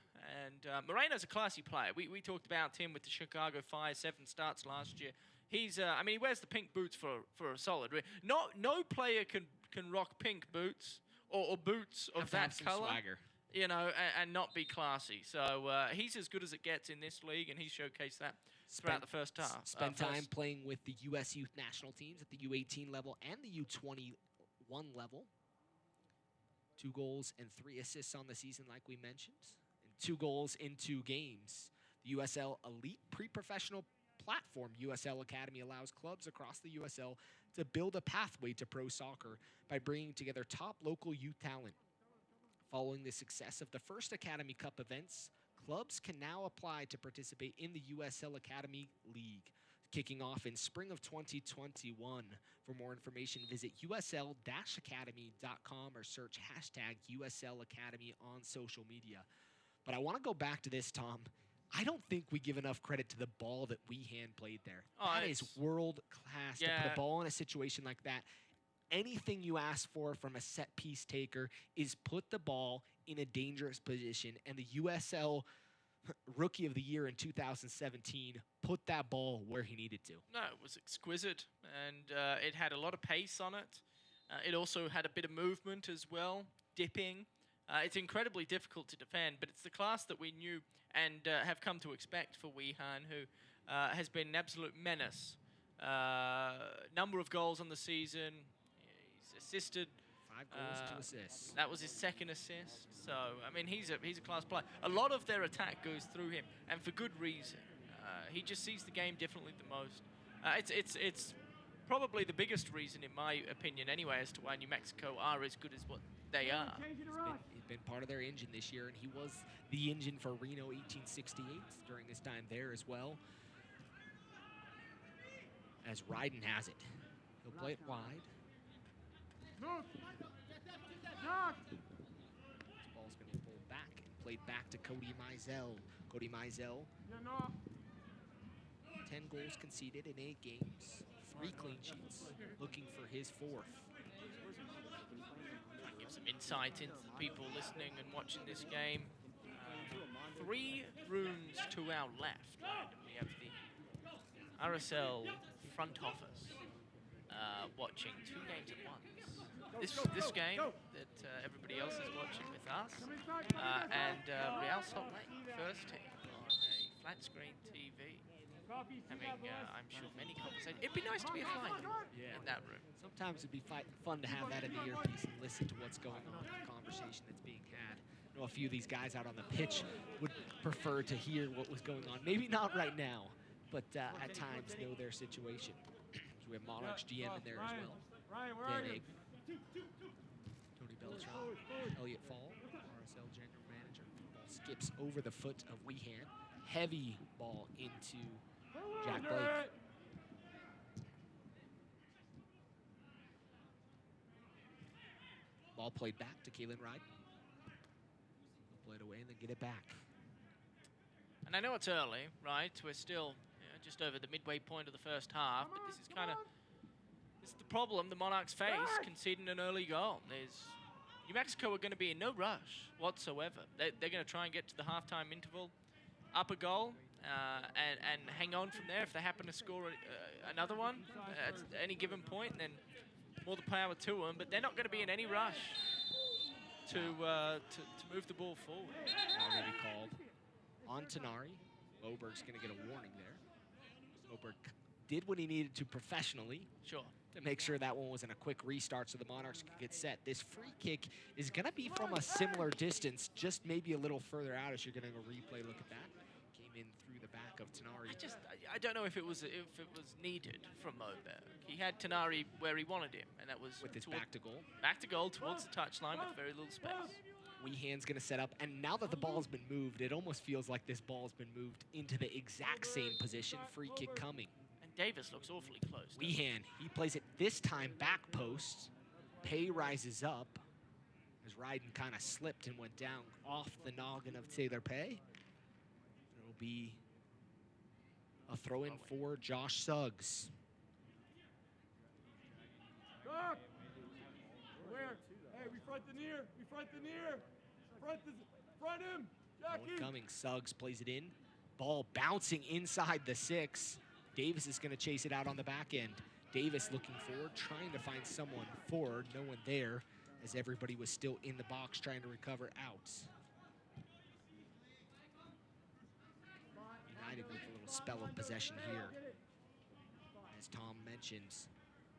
And Moreno's a classy player. We talked about him with the Chicago Fire, 7 starts last year. He's, I mean, he wears the pink boots for a solid. No player can rock pink boots or boots of that color, swagger, you know, and not be classy. So he's as good as it gets in this league, and he showcased that throughout the first half. Spent time playing with the U.S. youth national teams at the U18 level and the U21 level. 2 goals and 3 assists on the season, like we mentioned, and 2 goals in 2 games. The USL Elite Pre-Professional Platform USL Academy allows clubs across the USL to build a pathway to pro soccer by bringing together top local youth talent. Following the success of the first Academy Cup events, clubs can now apply to participate in the USL Academy League, kicking off in spring of 2021. For more information, visit usl-academy.com or search #USL Academy on social media. But I want to go back to this, Tom. I don't think we give enough credit to the ball that Wehan played there. That is world class to put a ball in a situation like that. Anything you ask for from a set piece taker is put the ball in a dangerous position, and the USL Rookie of the Year in 2017 put that ball where he needed to. No, it was exquisite, and it had a lot of pace on it. It also had a bit of movement as well, dipping. It's incredibly difficult to defend, but it's the class that we knew and have come to expect for Wehan, who has been an absolute menace. Number of goals on the season. He's assisted. 5 goals, 2 assists. That was his 2nd assist. So, I mean, he's a class player. A lot of their attack goes through him, and for good reason. He just sees the game differently than most. It's probably the biggest reason, in my opinion anyway, as to why New Mexico are as good as what they are. He's been part of their engine this year, and he was the engine for Reno 1868 during his time there as well. As Ryden has it. He'll play it wide. This ball's going to be pulled back and played back to Cody Mizell. Cody Mizell, 10 goals conceded in 8 games, 3 clean sheets, looking for his 4th. Try and give some insight into the people listening and watching this game. 3 rooms to our left. Right? We have the RSL front office watching 2 games at once. This game that everybody else is watching with us, and Real Salt Lake first team on a flat screen TV, having I'm sure many conversations. It'd be nice to be a final in that room. Sometimes it'd be fun to have that in the earpiece and listen to what's going on, the conversation that's being had. I know a few of these guys out on the pitch would prefer to hear what was going on. Maybe not right now, but at times know their situation. So we have Monarchs GM in there as well. Dan Egg, Tony Beltran, Elliot Fall, RSL General Manager. Ball skips over the foot of Wehan. Heavy ball into Jack Blake. Ball played back to Kalen Ryden. Play it away and then get it back. And I know it's early, right? We're still just over the midway point of the first half, but this is the problem the Monarchs face, conceding an early goal. New Mexico are going to be in no rush whatsoever. They're going to try and get to the halftime interval, up a goal, and hang on from there. If they happen to score another one at any given point, then more the power to them. But they're not going to be in any rush to move the ball forward. Now going to be called on Tenari. Moberg's going to get a warning there. Moberg did what he needed to professionally. Sure. To make sure that one wasn't a quick restart so the Monarchs could get set. This free kick is going to be from a similar distance, just maybe a little further out as you're getting a replay look at that. Came in through the back of Tenari. I don't know if it was needed from Moberg. He had Tenari where he wanted him, and that was with his back to goal. Back to goal towards the touchline with very little space. Wehan's going to set up, and now that the ball's been moved, it almost feels like this ball's been moved into the exact same position. Free kick coming. Davis looks awfully close. Wehan, he plays it this time back post. Pay rises up as Ryden kind of slipped and went down off the noggin of Taylor Pay. It'll be a throw-in for Josh Suggs. Where? Hey, we front the near. We front the near. Front him. Jackie. Coming, Suggs plays it in. Ball bouncing inside the 6. Davis is going to chase it out on the back end. Davis looking forward, trying to find someone forward. No one there, as everybody was still in the box trying to recover out. United with a little spell of possession here. As Tom mentions,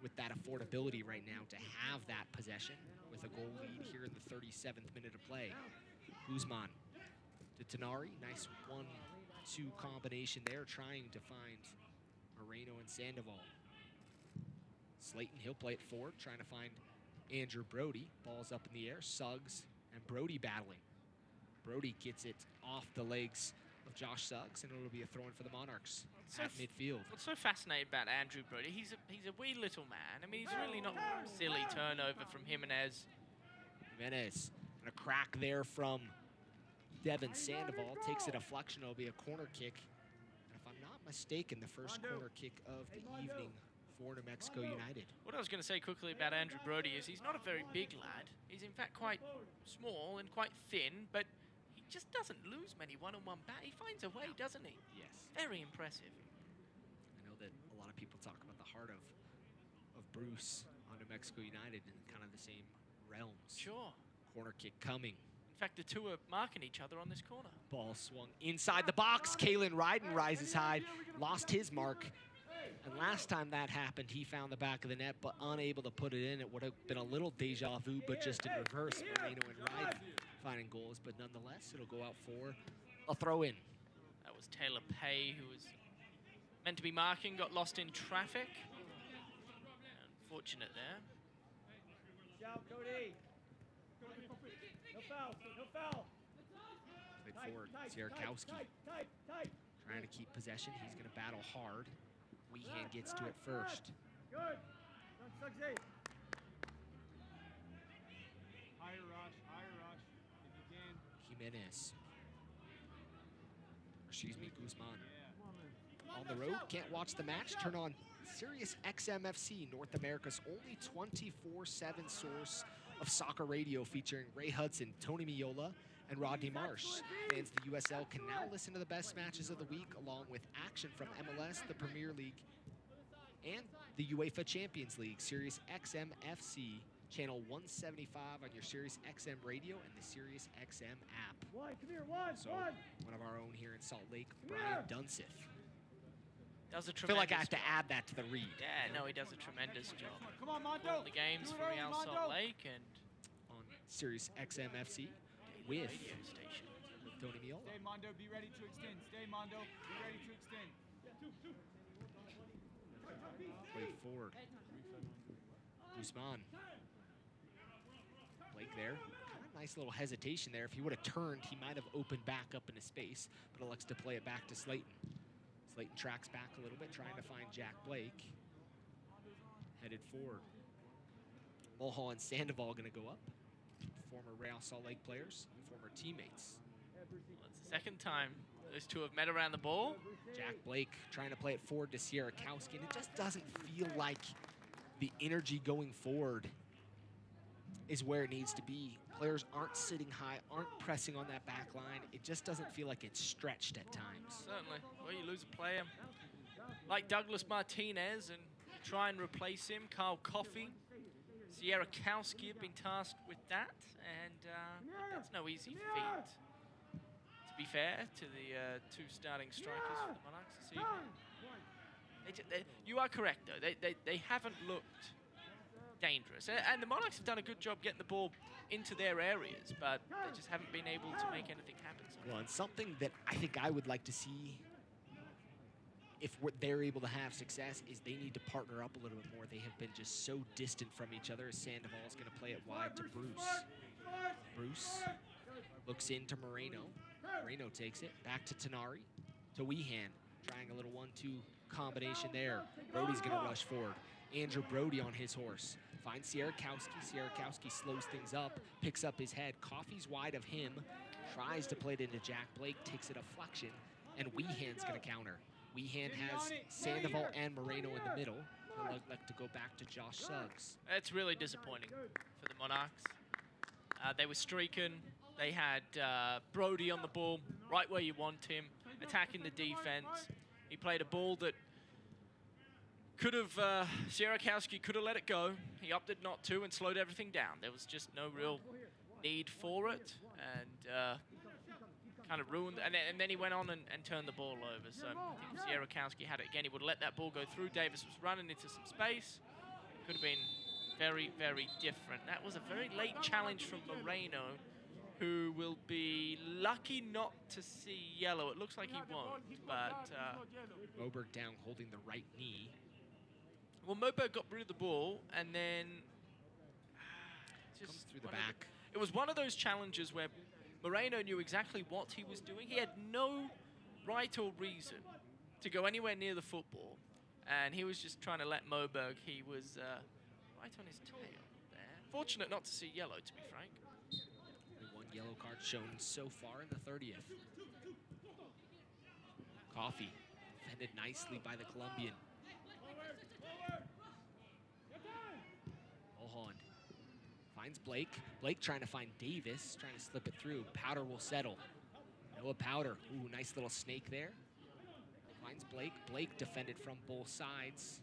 with that affordability right now to have that possession with a goal lead here in the 37th minute of play. Guzman to Tenari. Nice 1-2 combination there, trying to find Moreno and Sandoval. Slayton, he'll play it forward, trying to find Andrew Brody. Ball's up in the air. Suggs and Brody battling. Brody gets it off the legs of Josh Suggs, and it'll be a throw-in for the Monarchs at midfield. What's so fascinating about Andrew Brody, he's a wee little man. I mean, he's really not silly turnover from Jimenez. Jimenez, and a crack there from Devin Sandoval. Takes a deflection. It'll be a corner kick. And if I'm not mistaken, the first corner kick of the evening for New Mexico United. What I was going to say quickly about Andrew Brody is he's not a very big lad. He's in fact quite small and quite thin, but he just doesn't lose many one-on-one He finds a way, doesn't he? Yes. Very impressive. I know that a lot of people talk about the heart of Bruce on New Mexico United in kind of the same realms. Sure. Corner kick coming. In fact, the two are marking each other on this corner. Ball swung inside the box. Kalen Ryden rises high, lost his mark. And last time that happened, he found the back of the net, but unable to put it in. It would have been a little deja vu, but just in reverse. Moreno and Ryden finding goals, but nonetheless, it'll go out for a throw-in. That was Taylor Pay, who was meant to be marking, got lost in traffic. Unfortunate there. Shout, Cody. No foul. No foul. Played forward. Sierakowski trying to keep possession. He's going to battle hard. Wehan gets to it first. Good. Higher rush. If you can. Jimenez. Excuse me, Guzman. On the road, can't watch the match. Turn on Sirius XMFC, North America's only 24/7 source of soccer radio, featuring Ray Hudson, Tony Miola, and Rodney Marsh. Fans of the USL can now listen to the best matches of the week, along with action from MLS, the Premier League, and the UEFA Champions League. Sirius XMFC, channel 175 on your Sirius XM radio and the Sirius XM app. So, one of our own here in Salt Lake, Brian Dunseth. Does a I feel like I have tremendous to add that to the read. Yeah, no, he does a tremendous job. Come on, Mondo. Calling the games for Real Salt Lake and On Sirius XMFC with radio station. Tony Miola. Stay, Mondo. Be ready to extend. Stay, Mondo. Be ready to extend. Played forward. Guzman. Blake there. Kind of nice little hesitation there. If he would have turned, he might have opened back up into space, but elects to play it back to Slayton. Slayton tracks back a little bit, trying to find Jack Blake. Headed forward. Mulhall and Sandoval going to go up. Former Real Salt Lake players, former teammates. Well, it's the second time those two have met around the ball. Jack Blake trying to play it forward to Sierakowski, and it just doesn't feel like the energy going forward is where it needs to be. Players aren't sitting high, aren't pressing on that back line. It just doesn't feel like it's stretched at times. Certainly. Well, you lose a player like Douglas Martinez and try and replace him. Carl Coffey, Sierakowski have been tasked with that, and that's no easy feat. To be fair to the two starting strikers for the Monarchs this evening. You are correct, though. They haven't looked dangerous. And the Monarchs have done a good job getting the ball into their areas, but they just haven't been able to make anything happen. Well, and something that I think I would like to see if they're able to have success is they need to partner up a little bit more. They have been just so distant from each other. Sandoval is going to play it wide to Bruce. Bruce looks into Moreno. Moreno takes it back to Tenari, to Wehan, trying a little 1-2 combination there. Brody's going to rush forward. Andrew Brody on his horse. Finds Sierakowski. Sierakowski slows things up, picks up his head. Coffey's wide of him. Tries to play it into Jack Blake, takes a deflection, and Wehan's going to counter. Wehan has Sandoval and Moreno in the middle. He'll elect to go back to Josh Suggs. It's really disappointing for the Monarchs. They were streaking. They had Brody on the ball, right where you want him, attacking the defense. He played a ball that could have, Sierakowski could have let it go. He opted not to and slowed everything down. There was just no real need for it, and kind of ruined, and then he went on and turned the ball over. So I think if Sierakowski had it again, he would have let that ball go through. Davis was running into some space. It could have been very, very different. That was a very late challenge from Moreno, who will be lucky not to see yellow. It looks like he won't, but Moberg down, holding the right knee. Well, Moberg got rid of the ball, and then Comes through the back. It was one of those challenges where Moreno knew exactly what he was doing. He had no right or reason to go anywhere near the football, and he was just trying to let Moberg. He was right on his tail there. Fortunate not to see yellow, to be frank. Only one yellow card shown so far in the 30th. Coffey defended nicely by the Colombian. Mulholland finds Blake. Blake trying to find Davis, trying to slip it through. Powder will settle. Noah Powder. Ooh, nice little snake there. Finds Blake. Blake defended from both sides.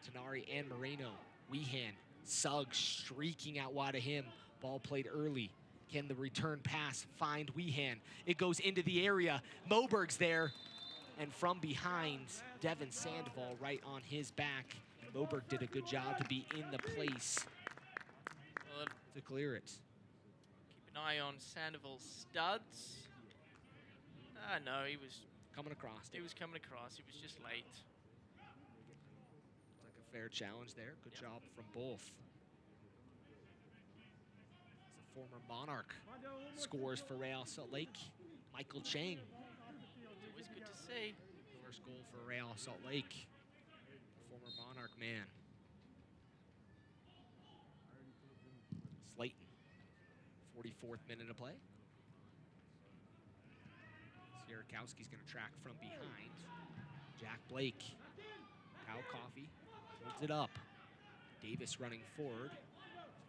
Tenari and Moreno. Wehan. Suggs streaking out wide of him. Ball played early. Can the return pass find Wehan? It goes into the area. Moberg's there. And from behind, Devin Sandoval right on his back. And Moberg did a good job to be in the place to clear it. Keep an eye on Sandoval's studs. No, he was coming across. He was coming across. He was just late. Like a Fair challenge there. Good job from both. As a former Monarch scores for Real Salt Lake, Michael Chang. It's always good to see. First goal for Real Salt Lake, former Monarch man. Slayton, 44th minute of play. Sierakowski's going to track from behind. Jack Blake, Kyle Coffey holds it up. Davis running forward.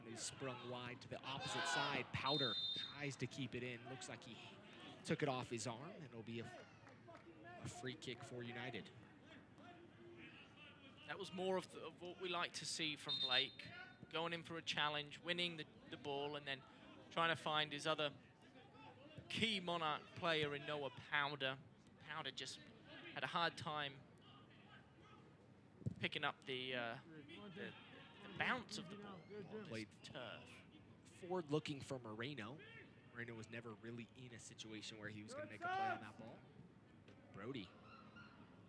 He's sprung wide to the opposite side. Powder tries to keep it in. Looks like he took it off his arm, and it'll be a free kick for United. That was more of what we like to see from Blake. Going in for a challenge, winning the ball, and then trying to find his other key Monarch player in Noah Powder. Powder just had a hard time picking up the bounce of the ball. Played turf. Forward looking for Moreno. Moreno was never really in a situation where he was going to make a play on that ball. Brody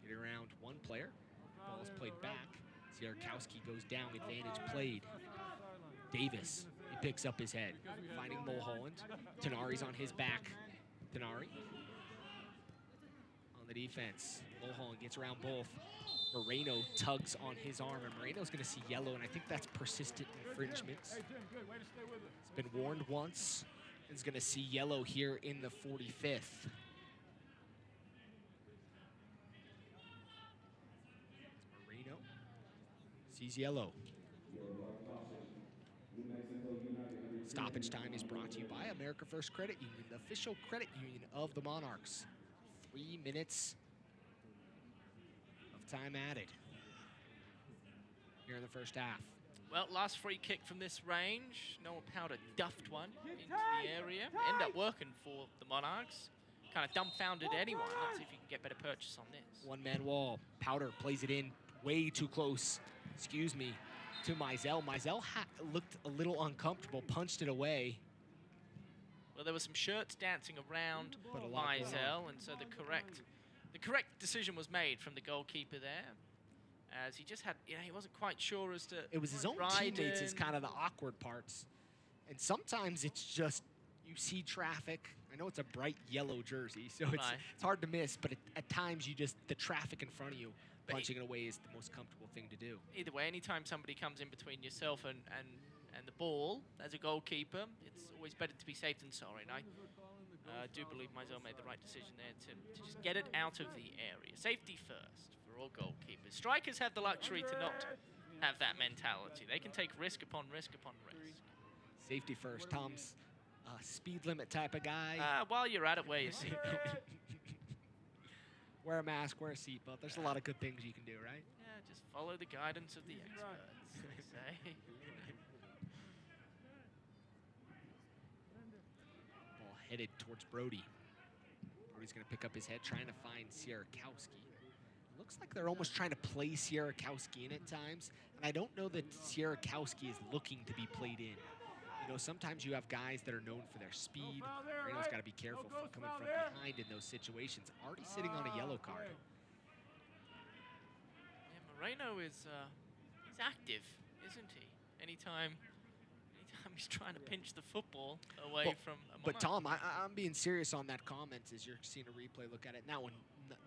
getting around one player. Ball is played back. Sierakowski goes down, advantage played. Davis, he picks up his head, finding Mulholland. Tenari's on his back. Tenari on the defense. Mulholland gets around both. Moreno tugs on his arm, and Moreno's going to see yellow, and I think that's persistent infringements. He's been warned once. He's going to see yellow here in the 45th. Moreno sees yellow. Stoppage time is brought to you by America First Credit Union, the official credit union of the Monarchs. 3 minutes of time added here in the first half. Well, last free kick from this range. Noah Powder duffed one into the area. End up working for the Monarchs. Kind of dumbfounded anyone. Let's see if you can get better purchase on this. One-man wall. Powder plays it in way too close, to Mizell. Mizell looked a little uncomfortable, punched it away. Well, there were some shirts dancing around Mizell, and so the correct decision was made from the goalkeeper there, as he just had, he wasn't quite sure as to. It was his own teammates is kind of the awkward parts, and sometimes it's just you see traffic. I know it's a bright yellow jersey, so it's hard to miss, but at times the traffic in front of you. Punching it away is the most comfortable thing to do. Either way, anytime somebody comes in between yourself and the ball, as a goalkeeper, it's always better to be safe than sorry. And I do believe Mizell made the right decision there to just get it out of the area. Safety first for all goalkeepers. Strikers have the luxury to not have that mentality. They can take risk upon risk upon risk. Safety first. Tom's speed limit type of guy. While you're at it, wear your seatbelt. Wear a mask, wear a seatbelt. There's a lot of good things you can do, right? Yeah, just follow the guidance of the experts, they say. Ball headed towards Brody. Brody's going to pick up his head, trying to find Sierakowski. Looks like they're almost trying to play Sierakowski in at times, and I don't know that Sierakowski is looking to be played in. Sometimes you have guys that are known for their speed. Moreno's got to be careful for coming from behind in those situations. Already sitting on a yellow card. Yeah, Moreno is he's active, isn't he? Anytime he's trying to pinch the football away from a But Tom, I'm being serious on that comment as you're seeing a replay. Look at it. That one,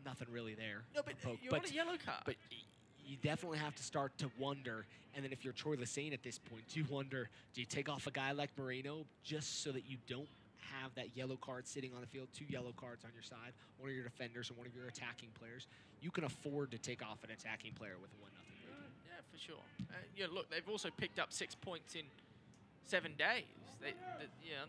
nothing really there. No, but you're on a yellow card. But you definitely have to start to wonder, and then if you're Troy Lesane at this point, you wonder, do you take off a guy like Moreno just so that you don't have that yellow card sitting on the field, 2 yellow cards on your side, one of your defenders and one of your attacking players? You can afford to take off an attacking player with a 1-0 lead. Yeah, for sure. Look, they've also picked up 6 points in 7 days.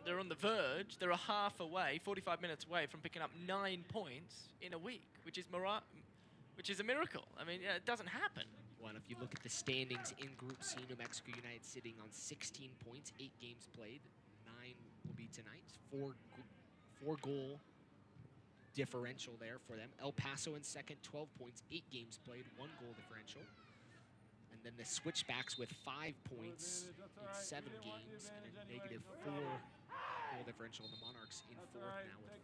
They're on the verge. They're a half away, 45 minutes away from picking up 9 points in a week, which is a miracle. I mean, it doesn't happen. Well, if you look at the standings in Group C, New Mexico United sitting on 16 points, 8 games played. 9 will be tonight. 4 goal differential there for them. El Paso in second, 12 points, 8 games played, 1 goal differential. And then the Switchbacks with 5 points in 7 games and a negative 4 goal differential. The Monarchs in fourth now with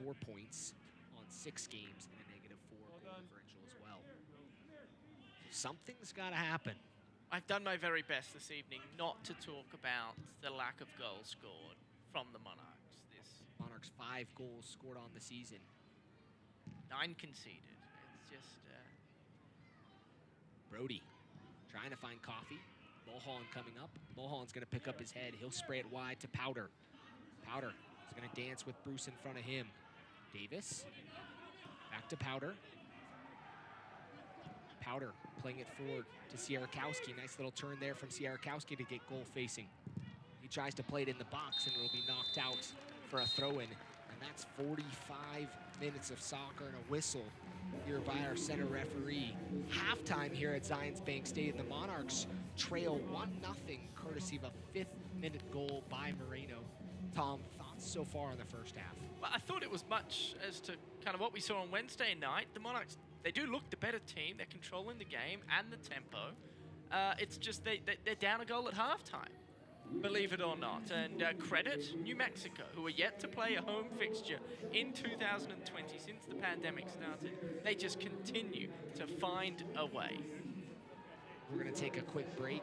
4 points on 6 games and a negative 4 goal differential as well. So Something's got to happen. I've done my very best this evening not to talk about the lack of goals scored from the Monarchs. Monarchs 5 goals scored on the season. 9 conceded. It's just... Brody trying to find Coffee. Mulholland coming up. Mulholland's going to pick up his head. He'll spray it wide to Powder. Powder is going to dance with Bruce in front of him. Davis. Back to Powder. Powder playing it forward to Sierakowski. Nice little turn there from Sierakowski to get goal facing. He tries to play it in the box and it'll be knocked out for a throw-in. And that's 45 minutes of soccer and a whistle here by our center referee. Halftime here at Zions Bank Stadium. The Monarchs trail 1-0 courtesy of a 5th-minute goal by Moreno. Tom, thoughts so far in the first half? Well, I thought it was much as to kind of what we saw on Wednesday night. The Monarchs, they do look the better team. They're controlling the game and the tempo. It's just they're down a goal at halftime, believe it or not. And credit New Mexico, who are yet to play a home fixture in 2020 since the pandemic started. They just continue to find a way. We're going to take a quick break.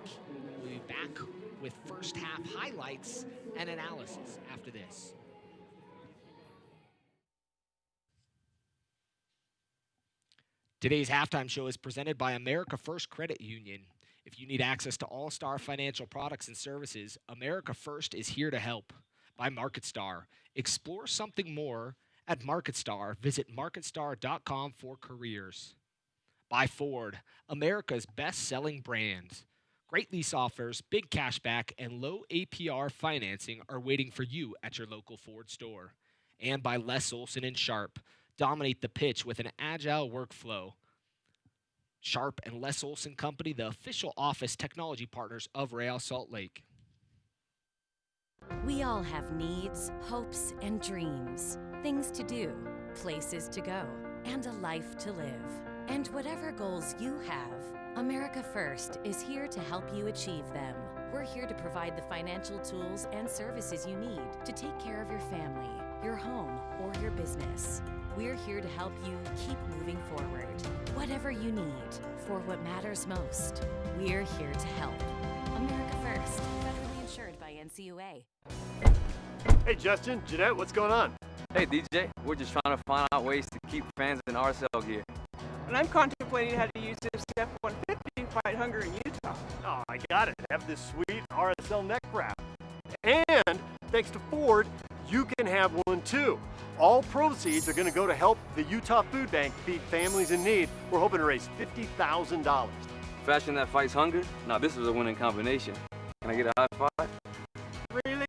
We'll be back with first half highlights and analysis after this. Today's halftime show is presented by America First Credit Union. If you need access to all-star financial products and services, America First is here to help. By MarketStar. Explore something more at MarketStar. Visit marketstar.com for careers. By Ford, America's best-selling brand. Great lease offers, big cashback, and low APR financing are waiting for you at your local Ford store. And by Les Olson and Sharp. Dominate the pitch with an agile workflow. Sharp and Les Olson Company, the official office technology partners of Real Salt Lake. We all have needs, hopes, and dreams. Things to do, places to go, and a life to live. And whatever goals you have, America First is here to help you achieve them. We're here to provide the financial tools and services you need to take care of your family, your home, or your business. We're here to help you keep moving forward. Whatever you need for what matters most, we're here to help. America First, federally insured by NCUA. Hey, Justin, Jeanette, what's going on? Hey, DJ, we're just trying to find out ways to keep fans in RSL gear. And I'm contemplating how to use this F-150 to fight hunger in Utah. Oh, I got it. Have this sweet RSL neck wrap. And thanks to Ford, you can have one too. All proceeds are going to go to help the Utah Food Bank feed families in need. We're hoping to raise $50,000. Fashion that fights hunger? Now this is a winning combination. Can I get a high five? Really?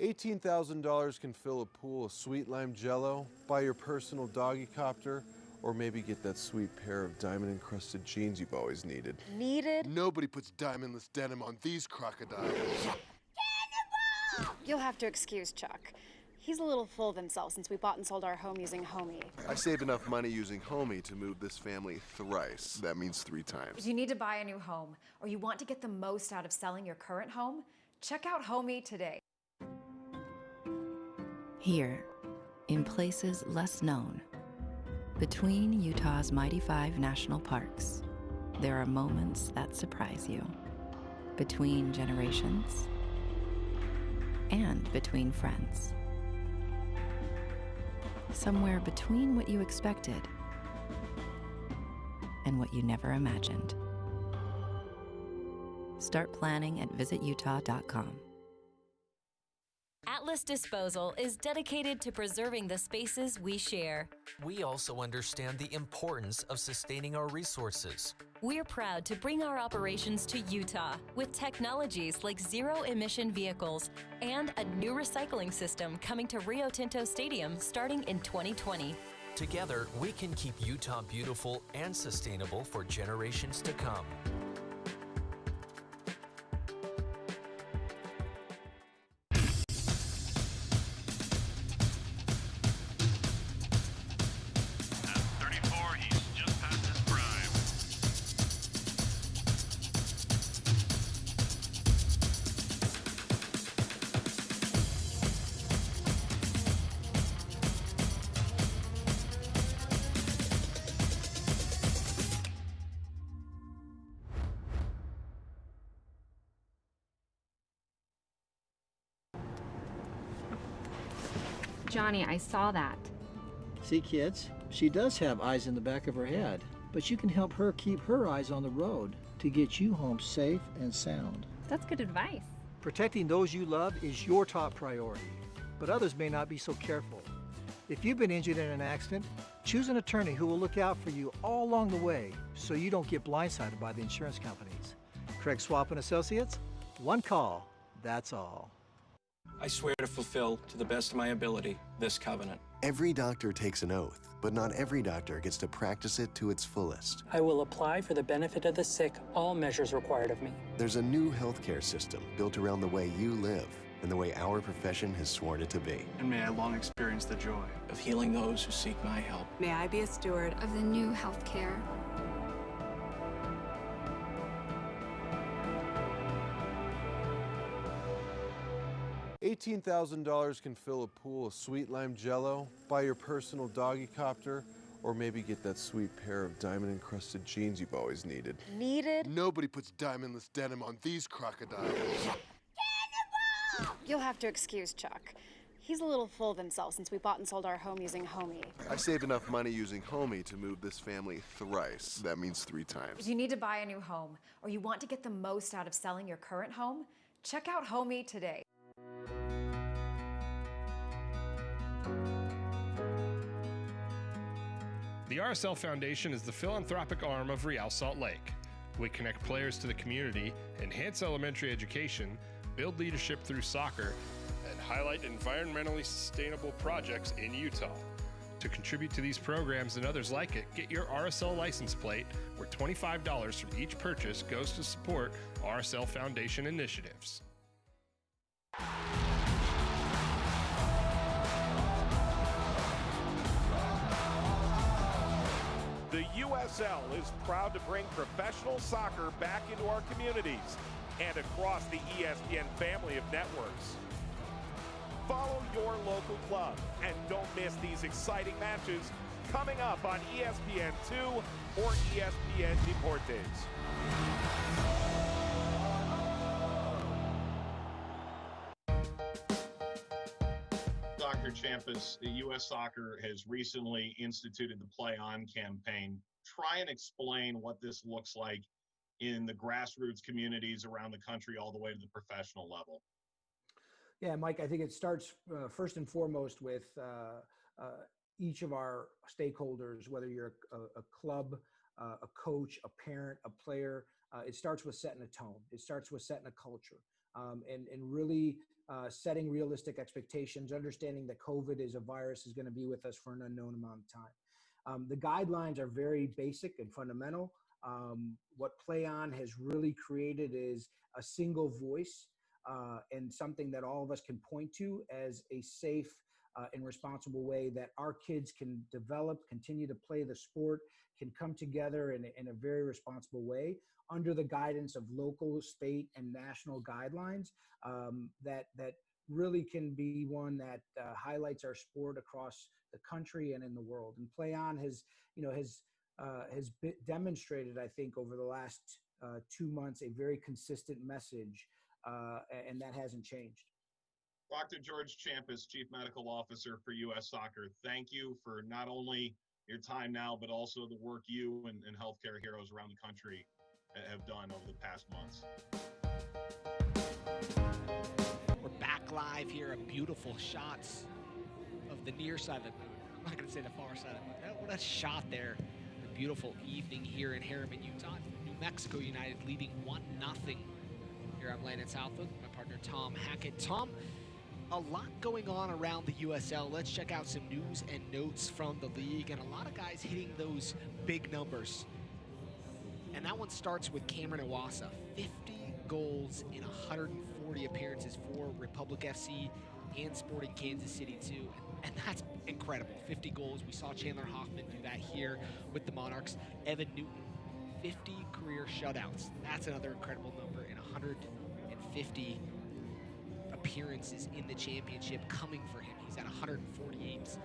$18,000 can fill a pool of sweet lime jello, buy your personal doggy copter, or maybe get that sweet pair of diamond-encrusted jeans you've always needed. Needed? Nobody puts diamondless denim on these crocodiles. You'll have to excuse Chuck. He's a little full of himself since we bought and sold our home using Homey. I saved enough money using Homey to move this family thrice. That means 3 times. If you need to buy a new home, or you want to get the most out of selling your current home, check out Homey today. Here, in places less known, between Utah's mighty 5 national parks, there are moments that surprise you. Between generations and between friends. Somewhere between what you expected and what you never imagined. Start planning at visitutah.com. Atlas Disposal is dedicated to preserving the spaces we share. We also understand the importance of sustaining our resources. We're proud to bring our operations to Utah with technologies like zero-emission vehicles and a new recycling system coming to Rio Tinto Stadium starting in 2020. Together, we can keep Utah beautiful and sustainable for generations to come. Johnny, I saw that. See, kids, she does have eyes in the back of her head, but you can help her keep her eyes on the road to get you home safe and sound. That's good advice. Protecting those you love is your top priority, but others may not be so careful. If you've been injured in an accident, choose an attorney who will look out for you all along the way so you don't get blindsided by the insurance companies. Craig Swap and Associates, one call, that's all. I swear to fulfill, to the best of my ability, this covenant. Every doctor takes an oath, but not every doctor gets to practice it to its fullest. I will apply for the benefit of the sick all measures required of me. There's a new healthcare system built around the way you live and the way our profession has sworn it to be. And may I long experience the joy of healing those who seek my help. May I be a steward of the new healthcare. $18,000 can fill a pool of sweet lime jello, buy your personal doggy copter, or maybe get that sweet pair of diamond-encrusted jeans you've always needed. Needed? Nobody puts diamondless denim on these crocodiles. You'll have to excuse Chuck. He's a little full of himself since we bought and sold our home using Homey. I saved enough money using Homey to move this family thrice. That means 3 times. If you need to buy a new home or you want to get the most out of selling your current home, check out Homey today. The RSL Foundation is the philanthropic arm of Real Salt Lake. We connect players to the community, enhance elementary education, build leadership through soccer, and highlight environmentally sustainable projects in Utah. To contribute to these programs and others like it, get your RSL license plate, where $25 from each purchase goes to support RSL Foundation initiatives. The USL is proud to bring professional soccer back into our communities and across the ESPN family of networks. Follow your local club and don't miss these exciting matches coming up on ESPN2 or ESPN Deportes. Dr. Champus, the U.S. Soccer has recently instituted the Play On campaign. Try and explain what this looks like in the grassroots communities around the country all the way to the professional level. Yeah, Mike, I think it starts first and foremost with each of our stakeholders, whether you're a club, a coach, a parent, a player. It starts with setting a tone. It starts with setting a culture and really setting realistic expectations, understanding that COVID is a virus is going to be with us for an unknown amount of time. The guidelines are very basic and fundamental. What Play On has really created is a single voice and something that all of us can point to as a safe and responsible way that our kids can develop, continue to play the sport, can come together in a very responsible way under the guidance of local, state, and national guidelines that really can be one that highlights our sport across the country and in the world. And Play On has demonstrated, I think, over the last 2 months, a very consistent message, and that hasn't changed. Dr. George Champus, Chief Medical Officer for U.S. Soccer, thank you for not only your time now, but also the work you and healthcare heroes around the country have done over the past months. We're back live here at beautiful shots of the near side of the moon. I'm not going to say the far side of the moon. What a shot there. A beautiful evening here in Harriman, Utah. New Mexico United leading 1-0 here. I'm Landon Southwood, my partner Tom Hackett. Tom, a lot going on around the USL. Let's check out some news and notes from the league, and a lot of guys hitting those big numbers. And that one starts with Cameron Iwasa, 50 goals in 140 appearances for Republic FC and Sporting Kansas City too. And that's incredible, 50 goals. We saw Chandler Hoffman do that here with the Monarchs. Evan Newton, 50 career shutouts. That's another incredible number in 150 appearances in the championship coming for him. He's at 148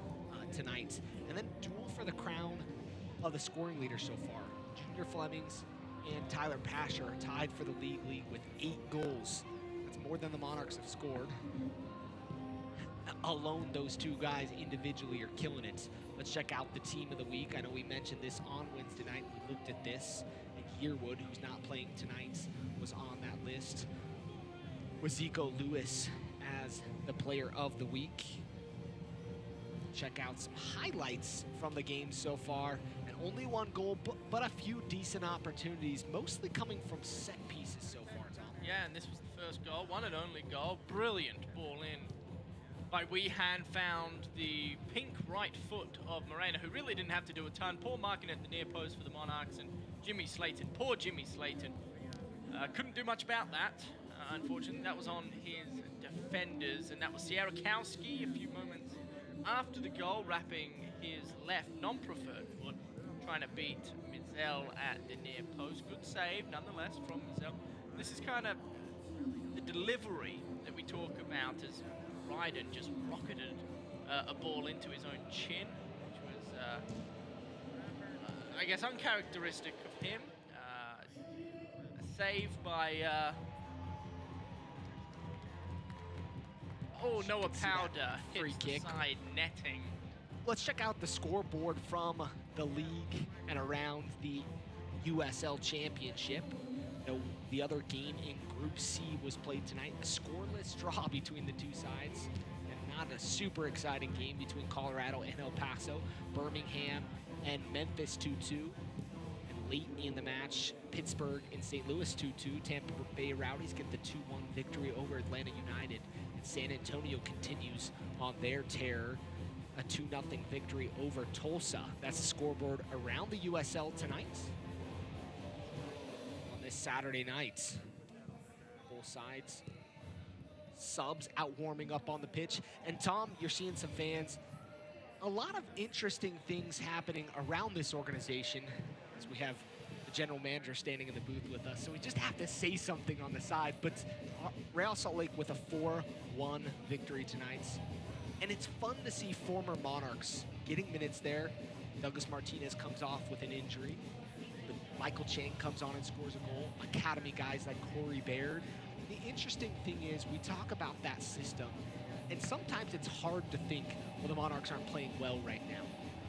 tonight. And then duel for the crown of the scoring leader so far. Junior Flemings and Tyler Pasher are tied for the league lead with 8 goals. That's more than the Monarchs have scored. alone, those two guys individually are killing it. Let's check out the team of the week. I know we mentioned this on Wednesday night. We looked at this, and Yearwood, who's not playing tonight, was on that list. Waziko Lewis as the player of the week. Check out some highlights from the game so far. And only one goal, but a few decent opportunities, mostly coming from set pieces so far, Tom. Yeah, and this was the first goal, one and only goal. Brilliant ball in by Wehan, found the pink right foot of Moreno, who really didn't have to do a ton. Poor marking at the near post for the Monarchs, and Jimmy Slayton, poor Jimmy Slayton, couldn't do much about that. Unfortunately, that was on his defenders, and that was Sierakowski a few moments after the goal, wrapping his left non-preferred foot, trying to beat Mizell at the near post. Good save, nonetheless, from Mizell. This is kind of the delivery that we talk about as Ryden just rocketed a ball into his own chin, which was, I guess, uncharacteristic of him. A save by... Noah Powder hits the side netting. Let's check out the scoreboard from the league and around the USL Championship. The other game in Group C was played tonight. A scoreless draw between the two sides. And not a super exciting game between Colorado and El Paso. Birmingham and Memphis 2-2. And late in the match, Pittsburgh and St. Louis 2-2. Tampa Bay Rowdies get the 2-1 victory over Atlanta United. And San Antonio continues on their tear. A 2-0 victory over Tulsa. That's the scoreboard around the USL tonight. On this Saturday night, both sides, subs out warming up on the pitch. And Tom, you're seeing some fans. A lot of interesting things happening around this organization, as we have the general manager standing in the booth with us, so we just have to say something on the side. But Real Salt Lake with a 4-1 victory tonight. And it's fun to see former Monarchs getting minutes there. Douglas Martinez comes off with an injury. But Michael Chang comes on and scores a goal. Academy guys like Corey Baird. The interesting thing is we talk about that system, and sometimes it's hard to think, well, the Monarchs aren't playing well right now.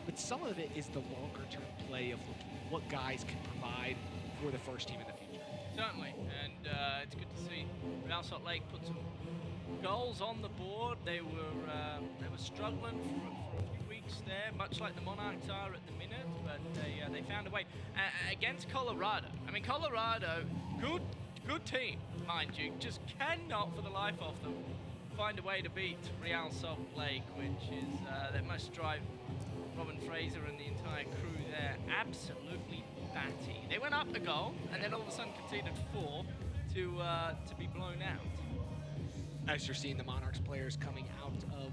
But some of it is the longer-term play of looking at what guys can provide for the first team in the future. Certainly, and it's good to see Real Salt Lake put some goals on the board. They were struggling for a few weeks there, much like the Monarchs are at the minute, but they found a way against Colorado. I mean, Colorado, good team, mind you, just cannot for the life of them find a way to beat Real Salt Lake, which is that must drive Robin Fraser and the entire crew there absolutely batty. They went up a goal and then all of a sudden conceded 4 to be blown out. As you're seeing the Monarchs players coming out of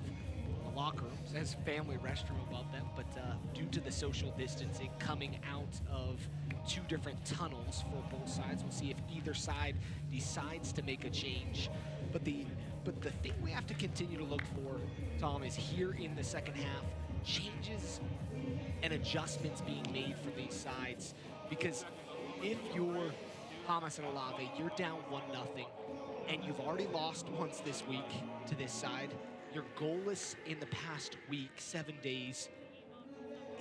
the locker rooms, there's a family restroom above them, but due to the social distancing, coming out of 2 different tunnels for both sides. We'll see if either side decides to make a change. But the thing we have to continue to look for, Tom, is here in the second half, changes and adjustments being made for these sides. Because if you're Hamas and Olave, you're down 1-0, and you've already lost once this week to this side. You're goalless in the past week, 7 days.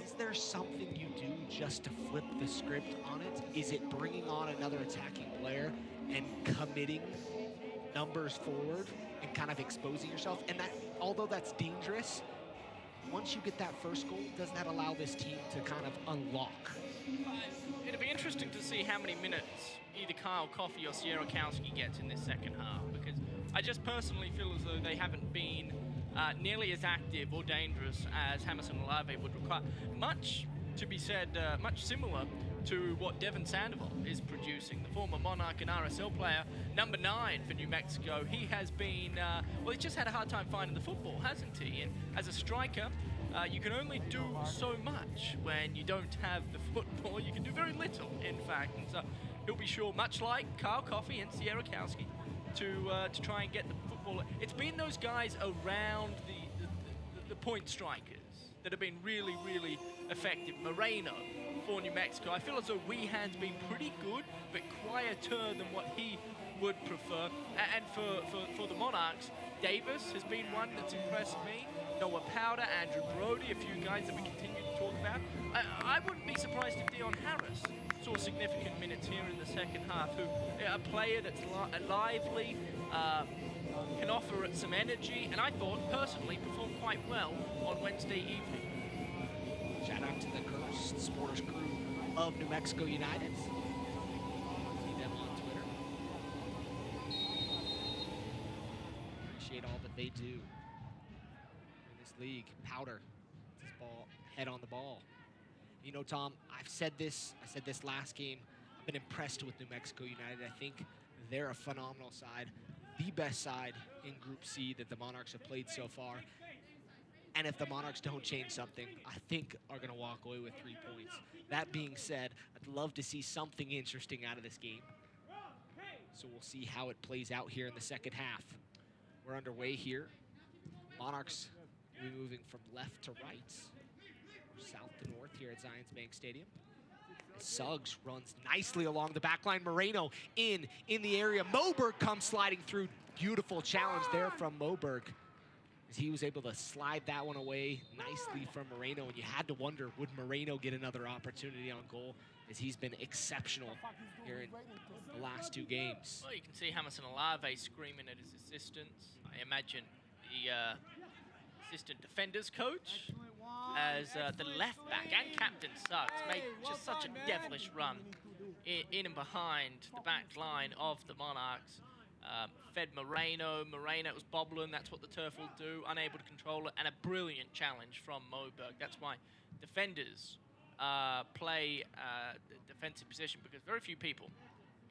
Is there something you do just to flip the script on it? Is it bringing on another attacking player and committing numbers forward and kind of exposing yourself? And that, although that's dangerous, once you get that first goal, doesn't that allow this team to kind of unlock? It'll be interesting to see how many minutes either Kyle Coffey or Sierakowski gets in this second half, because I just personally feel as though they haven't been nearly as active or dangerous as Hamas and Olave would require. Much to be said, much similar to what Devin Sandoval is producing, the former Monarch and RSL player, number 9 for New Mexico. He has been, well, he's just had a hard time finding the football, hasn't he? And as a striker, you can only do so much when you don't have the football. You can do very little, in fact. And so he'll be sure, much like Kyle Coffey and Sierakowski, to try and get the football. It's been those guys around the point strikers that have been really, really effective. Moreno for New Mexico. I feel as though Wehan's been pretty good, but quieter than what he would prefer. And for the Monarchs, Davis has been one that's impressed me. Noah Powder, Andrew Brody, a few guys that we continue to talk about. I wouldn't be surprised if Dion Harris saw significant minutes here in the second half, a player that's lively, can offer some energy, and I thought, personally, performed quite well on Wednesday evening. Shout out to the Cursed Sporters crew of New Mexico United. See them on Twitter. Appreciate all that they do in this league. Powder, his ball, head on the ball. You know, Tom, I said this last game. I've been impressed with New Mexico United. I think they're a phenomenal side, the best side in Group C that the Monarchs have played so far. And if the Monarchs don't change something, I think are going to walk away with 3 points. That being said, I'd love to see something interesting out of this game. So we'll see how it plays out here in the second half. We're underway here. Monarchs will be moving from left to right, south to north here at Zions Bank Stadium. Suggs runs nicely along the back line. Moreno in the area. Moberg comes sliding through. Beautiful challenge there from Moberg, as he was able to slide that one away nicely from Moreno. And you had to wonder, would Moreno get another opportunity on goal, as he's been exceptional here in the last 2 games. Well, you can see Hamilton Olave screaming at his assistants. I imagine the assistant defenders coach, as the left back and captain Suggs made just such a devilish run in and behind the back line of the Monarchs. Fed Moreno was bobbling, that's what the turf will do, unable to control it, and a brilliant challenge from Moberg. That's why defenders play defensive position, because very few people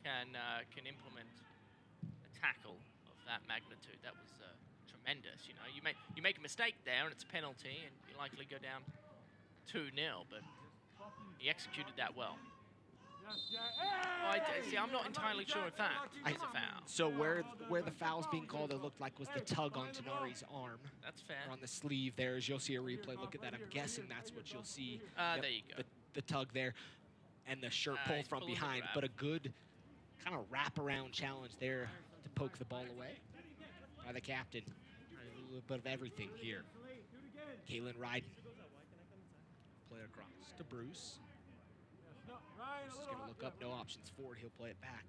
can implement a tackle of that magnitude. That was tremendous. You know, you make a mistake there and it's a penalty, and you likely go down 2-0, but he executed that well. I'm not entirely sure if that is a foul. So where the foul's being called, it looked like was the tug on Tenari's arm. That's fair. Or on the sleeve there, as you'll see a replay. Look at that. I'm guessing that's what you'll see. There you go. The tug there, and the shirt pull from behind. But a good kind of wraparound challenge there to poke the ball away by the captain. A little bit of everything here. Kalen Ryden. Play it across to Bruce. Bruce is going to look up, no options forward. He'll play it back.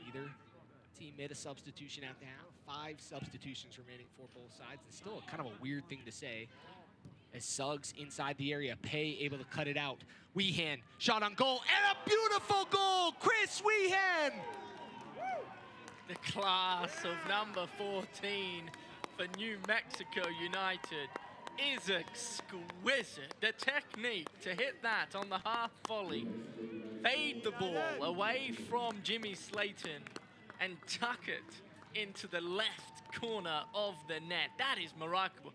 Either team made a substitution at the half. 5 substitutions remaining for both sides. It's still kind of a weird thing to say, as Suggs inside the area. Pay able to cut it out. Wehan, shot on goal, and a beautiful goal! Chris Wehan! The class of number 14 for New Mexico United is exquisite. The technique to hit that on the half volley, fade the ball away from Jimmy Slayton, and tuck it into the left corner of the net. That is remarkable.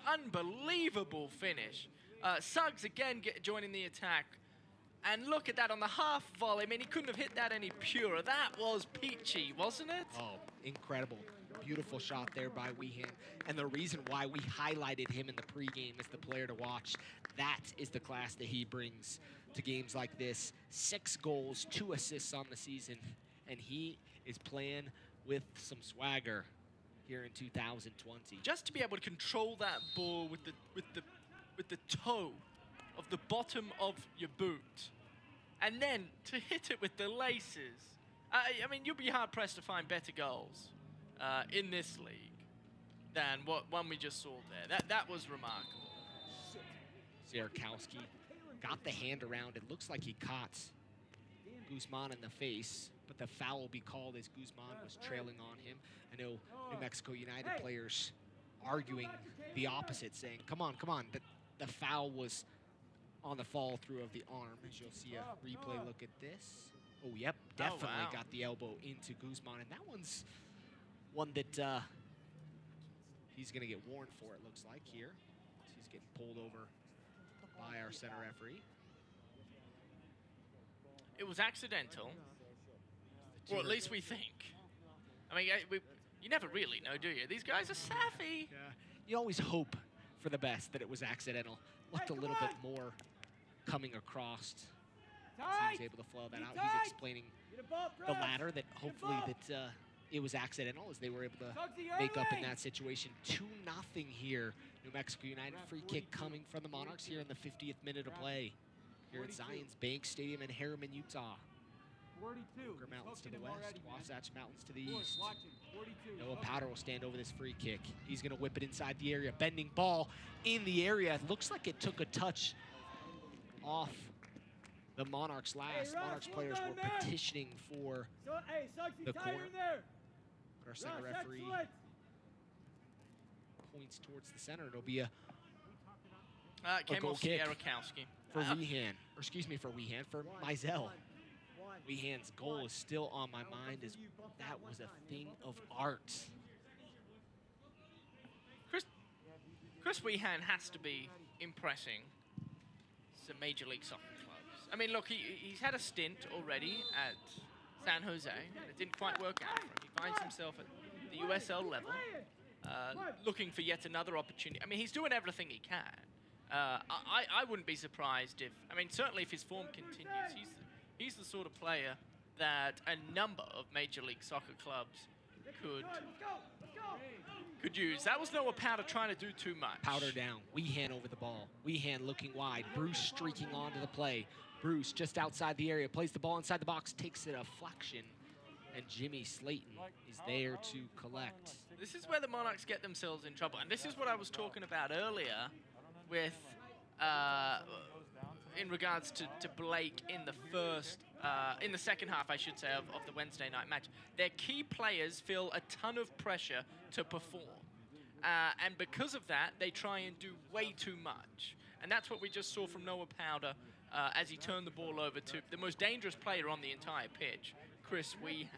Unbelievable finish. Suggs again joining the attack. And look at that on the half volley. I mean, he couldn't have hit that any purer. That was peachy, wasn't it? Oh, incredible. Beautiful shot there by Wehan. And the reason why we highlighted him in the pregame as the player to watch, that is the class that he brings to games like this. 6 goals, 2 assists on the season, and he is playing with some swagger here in 2020. Just to be able to control that ball with the toe of the bottom of your boot, and then to hit it with the laces. I mean, you'll be hard-pressed to find better goals in this league than one we just saw there. That was remarkable. Sierakowski got the hand around. It looks like he caught Guzman in the face, but the foul will be called as Guzman was trailing on him. I know New Mexico United players arguing the opposite, saying, come on. The foul was on the fall through of the arm, as you'll see a replay look at this. Oh, yep, definitely got the elbow into Guzman, and that one's one that he's going to get warned for, it looks like, here. He's getting pulled over by our center referee. It was accidental, or at least we think. I mean, you never really know, do you? These guys are savvy. Yeah. You always hope for the best, that it was accidental. Looked a little bit more coming across He was able to flow that out. He's explaining the latter, that hopefully that it was accidental, as they were able to make up in that situation. 2-0 here. New Mexico United free kick coming from the Monarchs here in the 50th minute of play here at Zions Bank Stadium in Harriman, Utah. 42. Booker Mountains to the west, Wasatch Mountains to the east. Noah Powder will stand over this free kick. He's going to whip it inside the area. Bending ball in the area. It looks like it took a touch off the Monarchs last. Monarchs players were petitioning for the corner. But our center referee points towards the center. It'll be a goal kick Sierakowski. for Wehan, or excuse me, for Mizell. Wehan's goal is still on my mind, as that was a thing of art. Chris Wehan has to be impressing some Major League Soccer clubs. I mean, look, he's had a stint already at San Jose, and it didn't quite work out for him. He finds himself at the USL level, looking for yet another opportunity. I mean, he's doing everything he can. I wouldn't be surprised if, I mean, certainly if his form continues, he's the sort of player that a number of Major League Soccer clubs could use. That was Noah Powder trying to do too much. Powder down. Wehan over the ball. Wehan looking wide. Bruce streaking onto the play. Bruce just outside the area. Plays the ball inside the box. Takes it a flexion. And Jimmy Slayton is there to collect. This is where the Monarchs get themselves in trouble. And this is what I was talking about earlier with in regards to Blake in the second half, I should say, of the Wednesday night match. Their key players feel a ton of pressure to perform. And because of that, they try and do way too much. And that's what we just saw from Noah Powder as he turned the ball over to the most dangerous player on the entire pitch, Chris Wehan.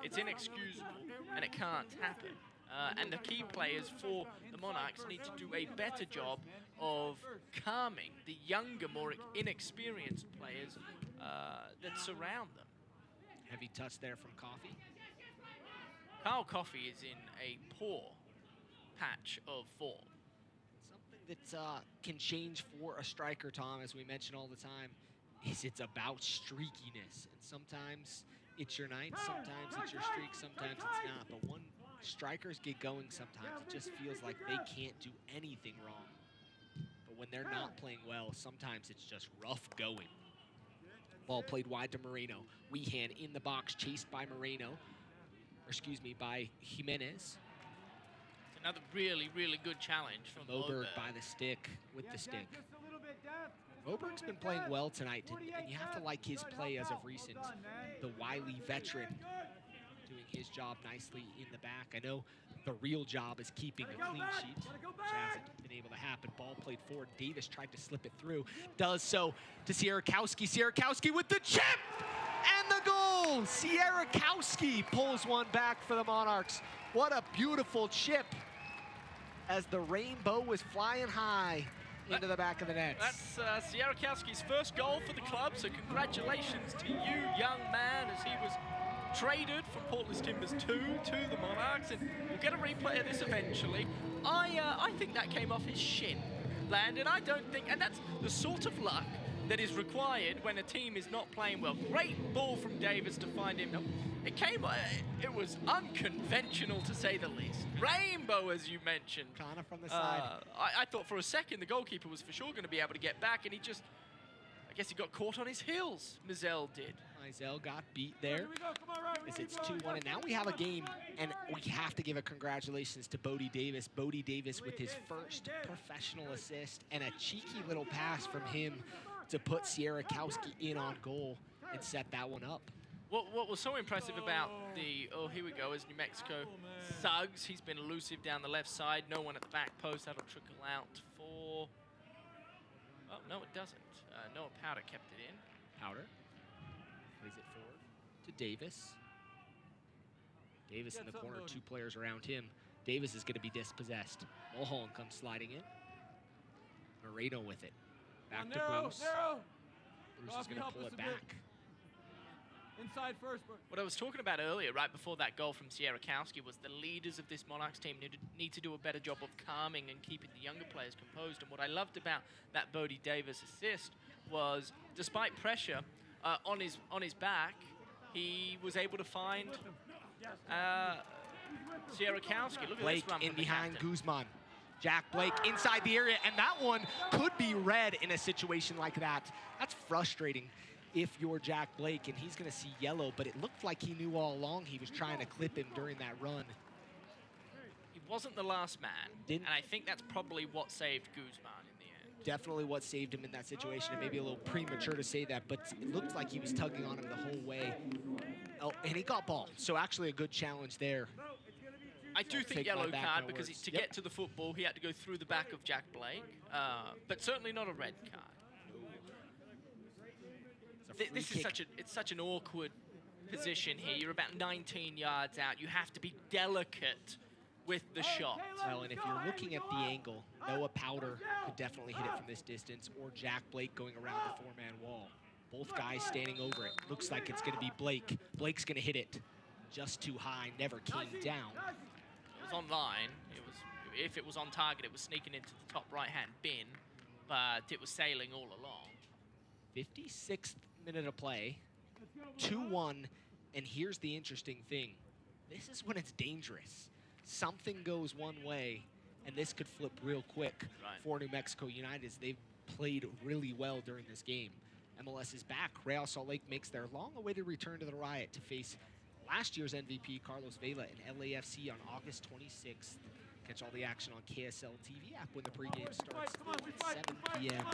It's inexcusable, and it can't happen. And the key players for the Monarchs need to do a better job of calming the younger, more inexperienced players that surround them. Heavy touch there from Coffey. Kyle Coffey is in a poor patch of form. Something that can change for a striker, Tom, as we mention all the time, is it's about streakiness. And sometimes it's your night, sometimes it's your streak, sometimes it's not. But when strikers get going, sometimes it just feels like they can't do anything wrong. But when they're not playing well, sometimes it's just rough going. Ball played wide to Moreno. Wehan in the box, chased by Moreno. Or excuse me, by Jimenez. Another really, really good challenge from Moberg by the stick, with the stick. Moberg's been playing well tonight, and you have to like his play as of recent. The wily veteran doing his job nicely in the back. I know the real job is keeping a clean sheet, which hasn't been able to happen. Ball played forward. Davis tried to slip it through. Does so to Sierakowski. Sierakowski with the chip! And the goal! Sierakowski pulls one back for the Monarchs. What a beautiful chip as the rainbow was flying high into the back of the net. That's Sierakowski's first goal for the club, so congratulations to you, young man, as he was traded from Portland Timbers 2 to the Monarchs, and we'll get a replay of this eventually. I think that came off his shin, Landon. I don't think, and that's the sort of luck that is required when a team is not playing well. Great ball from Davis to find him. It was unconventional to say the least. Rainbow, as you mentioned. Kind of from the side. I thought for a second the goalkeeper was for sure going to be able to get back, and I guess he got caught on his heels. Mizell did. Mizell got beat there. As it's 2-1, and now we have a game, and we have to give a congratulations to Bodie Davis. Bodie Davis with his first professional assist, and a cheeky little pass from him to put Sierakowski in on goal and set that one up. What was so impressive about here we go, is New Mexico Suggs. He's been elusive down the left side. No one at the back post. That'll trickle out for... Oh, no, it doesn't. Noah Powder kept it in. Powder plays it forward to Davis. Davis in the corner, two players around him. Davis is going to be dispossessed. Mulholland comes sliding in. Moreno with it. Back to Bruce. Bruce is going to pull it back. Inside first. What I was talking about earlier, right before that goal from Sierakowski, was the leaders of this Monarchs team need to do a better job of calming and keeping the younger players composed. And what I loved about that Bodie Davis assist was, despite pressure on his back, he was able to find Sierakowski. Look at Blake this run in from the behind captain. Guzman. Jack Blake inside the area, and that one could be red in a situation like that. That's frustrating if you're Jack Blake, and he's gonna see yellow, but it looked like he knew all along he was trying to clip him during that run. He wasn't the last man, and I think that's probably what saved Guzman in the end. Definitely what saved him in that situation, and maybe a little premature to say that, but it looked like he was tugging on him the whole way. Oh, and he got ball, so actually a good challenge there. I do think Take yellow my back, card no because words. to Yep. get to the football, he had to go through the back of Jack Blake, but certainly not a red card. This is such an awkward position here. You're about 19 yards out. You have to be delicate with the shot. Well, and if you're looking at the angle, Noah Powder could definitely hit it from this distance, or Jack Blake going around the four-man wall. Both guys standing over it. Looks like it's going to be Blake. Blake's going to hit it just too high, never came down. It was online. If it was on target, it was sneaking into the top right-hand bin, but it was sailing all along. 56th minute of play, 2-1, and here's the interesting thing. This is when it's dangerous. Something goes one way, and this could flip real quick for New Mexico United, as they've played really well during this game. MLS is back. Real Salt Lake makes their long-awaited return to the Riot to face last year's MVP, Carlos Vela, and LAFC on August 26th. Catch all the action on KSL TV app when the pregame starts at 7 p.m.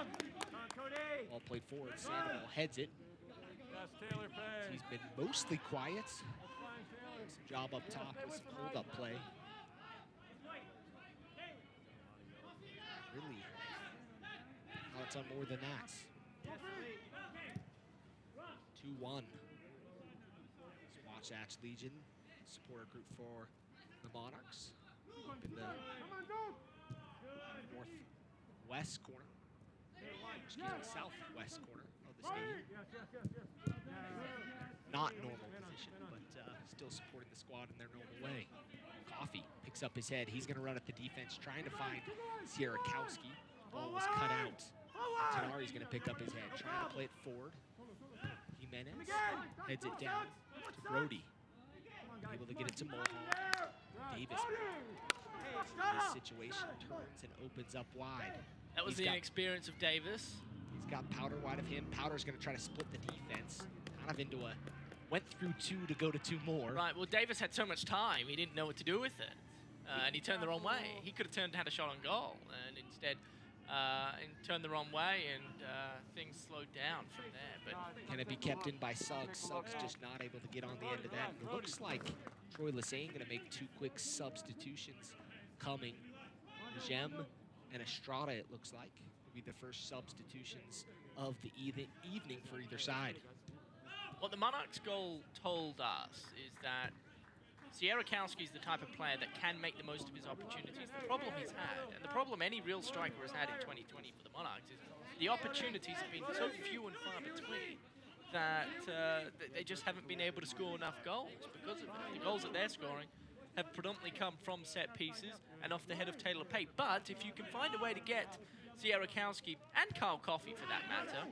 Ball played forward. Sandoval heads it. He's been mostly quiet. Some job up top with some hold-up play. Really, now it's on more than that. 2-1. Wasatch Legion, supporter group for the Monarchs. Up in the northwest corner, excuse me, southwest corner of the stadium. Not normal position, but still supporting the squad in their normal way. Coffey picks up his head. He's going to run at the defense, trying to find Sierakowski. Ball was cut out. Tenari's going to pick up his head, trying to play it forward. Jimenez heads it down to Brody. Able to get it to Mulholland. Davis, in this situation, turns and opens up wide. That was the inexperience of Davis. He's got Powder wide of him. Powder's going to try to split the defense. Kind of into a, went through two to go to two more. Right, well, Davis had so much time, he didn't know what to do with it. And he turned the wrong way. He could have had a shot on goal, and instead turned the wrong way, and things slowed down from there. But can it be kept in by Suggs? Suggs just not able to get on the end of that. It looks like Troy Lesane going to make two quick substitutions coming. Gem and Estrada, it looks like, will be the first substitutions of the evening for either side. What the Monarchs goal told us is that Sierakowski is the type of player that can make the most of his opportunities. The problem he's had, and the problem any real striker has had in 2020 for the Monarchs, is the opportunities have been so few and far between that they just haven't been able to score enough goals because of it. The goals that they're scoring have predominantly come from set pieces and off the head of Taylor Pate. But if you can find a way to get Sierakowski and Kyle Coffey, for that matter,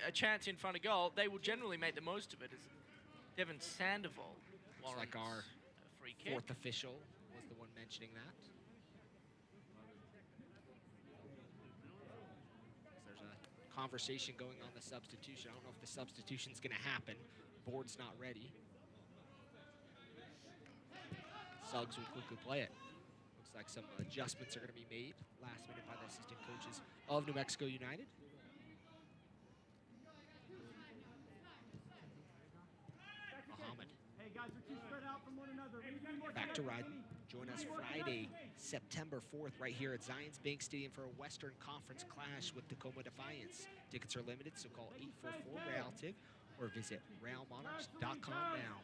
a chance in front of goal, they will generally make the most of it. As Devin Sandoval Looks like our free kick. fourth official was the one mentioning that. There's a conversation going on the substitution. I don't know if the substitution's going to happen. Board's not ready. Suggs will quickly play it. Looks like some adjustments are going to be made last minute by the assistant coaches of New Mexico United. Back to Ride. Join us Friday, September 4th, right here at Zions Bank Stadium for a Western Conference clash with Tacoma Defiance. Tickets are limited, so call 844-REAL-TIG or visit realmonarchs.com now.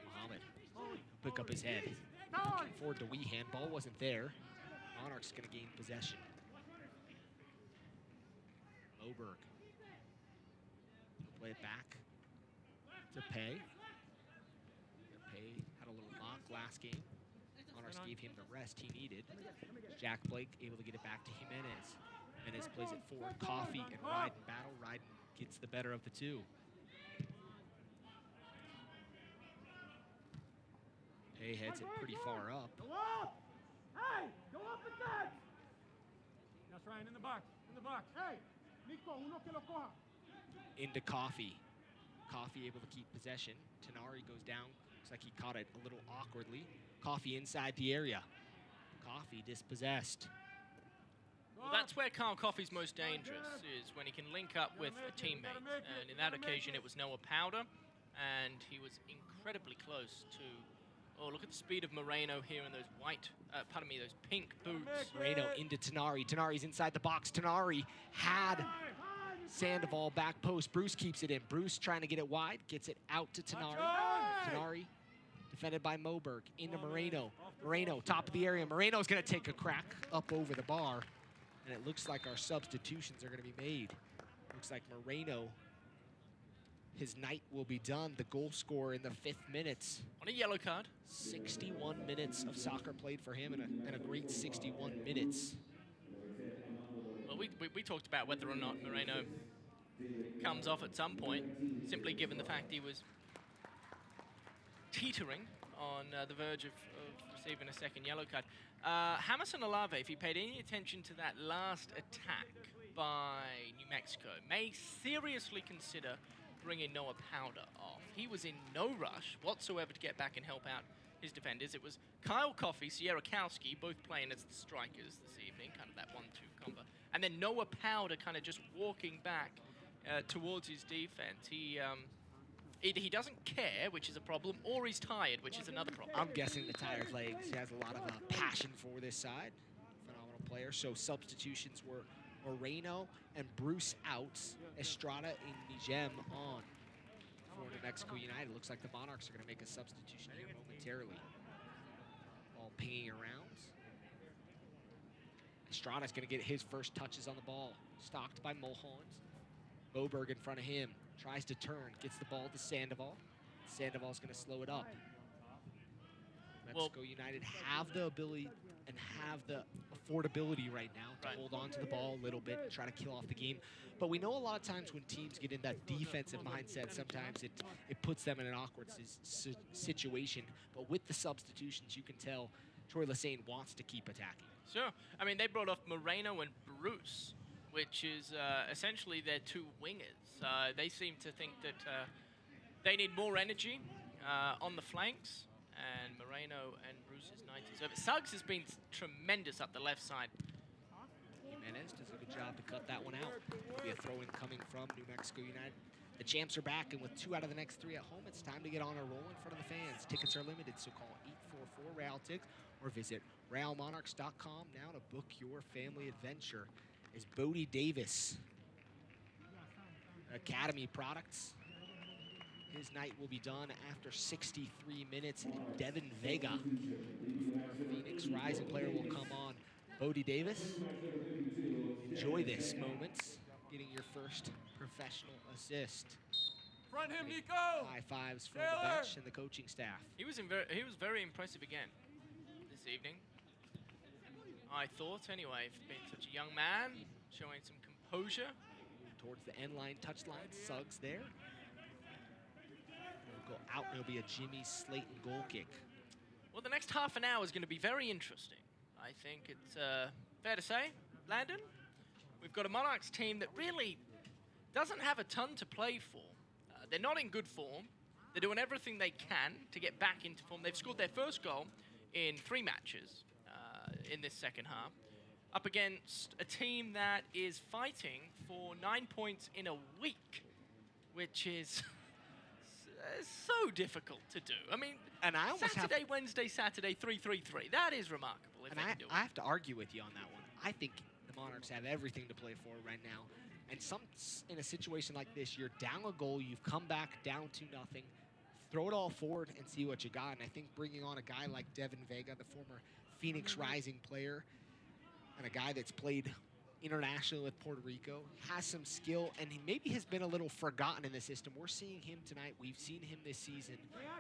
Muhammad will pick up his head. Looking forward to Wehan. Ball wasn't there. Monarchs going to gain possession. Moberg. He'll play it back to Pay. Pay had a little knock last game on Monarchs gave him the rest he needed. Jack Blake able to get it back to Jimenez. Jimenez plays it forward. Coffee and Ryden battle. Ryden gets the better of the two. Pay heads it pretty far up. Go up! Hey! Go up and that! That's Ryan in the box. In the box. Hey! Nico, uno que lo coja. Into Coffee. Coffee able to keep possession. Tenari goes down. Looks like he caught it a little awkwardly. Coffee inside the area. Coffee dispossessed. Well, that's where Kyle Coffey's most dangerous, is when he can link up with a teammate. And in that occasion, it was Noah Powder, and he was incredibly close to... Oh, look at the speed of Moreno here in those those pink boots. Moreno into Tenari. Tenari's inside the box. Tenari had Sandoval back post. Bruce keeps it in. Bruce trying to get it wide. Gets it out to Tenari. Tenari defended by Moberg. Into Moreno. Moreno, top of the area. Moreno's going to take a crack up over the bar. And it looks like our substitutions are going to be made. Looks like Moreno, his night will be done. The goal scorer in the 5th minute. On a yellow card. 61 minutes of soccer played for him, and a great 61 minutes. Well, we talked about whether or not Moreno comes off at some point, simply given the fact he was teetering on the verge of receiving a second yellow card. Jamerson Olave, if he paid any attention to that last attack by New Mexico, may seriously consider bringing Noah Powder off. He was in no rush whatsoever to get back and help out his defenders. It was Kyle Coffey, Sierakowski, both playing as the strikers this evening, kind of that 1-2 combo. And then Noah Powder kind of just walking back towards his defense. Either he doesn't care, which is a problem, or he's tired, which is another problem. I'm guessing the tired legs. He has a lot of passion for this side. Phenomenal player. So substitutions were Moreno and Bruce out. Estrada and Nijem on for New Mexico United. Looks like the Monarchs are going to make a substitution here momentarily. Ball pinging around. Estrada's going to get his first touches on the ball. Stalked by Mulholland. Moberg in front of him. Tries to turn. Gets the ball to Sandoval. Sandoval's going to slow it up. Mexico United have the ability and have the affordability right now to hold on to the ball a little bit and try to kill off the game. But we know a lot of times when teams get in that defensive mindset, sometimes it puts them in an awkward situation. But with the substitutions, you can tell Troy Lesane wants to keep attacking. Sure. I mean, they brought off Moreno and Bruce, which is essentially their two wingers. They seem to think that they need more energy on the flanks, and Moreno and Bruce is 90. So Suggs has been tremendous up the left side. Jimenez does a good job to cut that one out. It'll be a throw-in coming from New Mexico United. The champs are back, and with 2 out of the next 3 at home, it's time to get on a roll in front of the fans. Tickets are limited, so call 844-REAL-TICKS or visit realmonarchs.com now to book your family adventure. Is Bodie Davis, Academy products. His night will be done after 63 minutes. And Devin Vega, former Phoenix Rising player, will come on. Bodie Davis, enjoy this moment, getting your first professional assist. Front him, Nico! High fives from the bench and the coaching staff. He was very impressive again this evening. I thought, anyway, for being such a young man, showing some composure. Towards the end line, touchline, Suggs there. It'll go out, and it'll be a Jimmy Slayton goal kick. Well, the next half an hour is going to be very interesting. I think it's fair to say, Landon, we've got a Monarchs team that really doesn't have a ton to play for. They're not in good form. They're doing everything they can to get back into form. They've scored their first goal in 3 matches in this second half, up against a team that is fighting for 9 points in a week, which is so difficult to do. I mean, and I Saturday, Wednesday, Saturday, 3-3-3. That is remarkable. If they can do it. I have to argue with you on that one. I think the Monarchs have everything to play for right now. And in a situation like this, you're down a goal, you've come back down 2-0. Throw it all forward and see what you got. And I think bringing on a guy like Devin Vega, the former Phoenix Rising player, and a guy that's played internationally with Puerto Rico, has some skill, and he maybe has been a little forgotten in the system. We're seeing him tonight. We've seen him this season.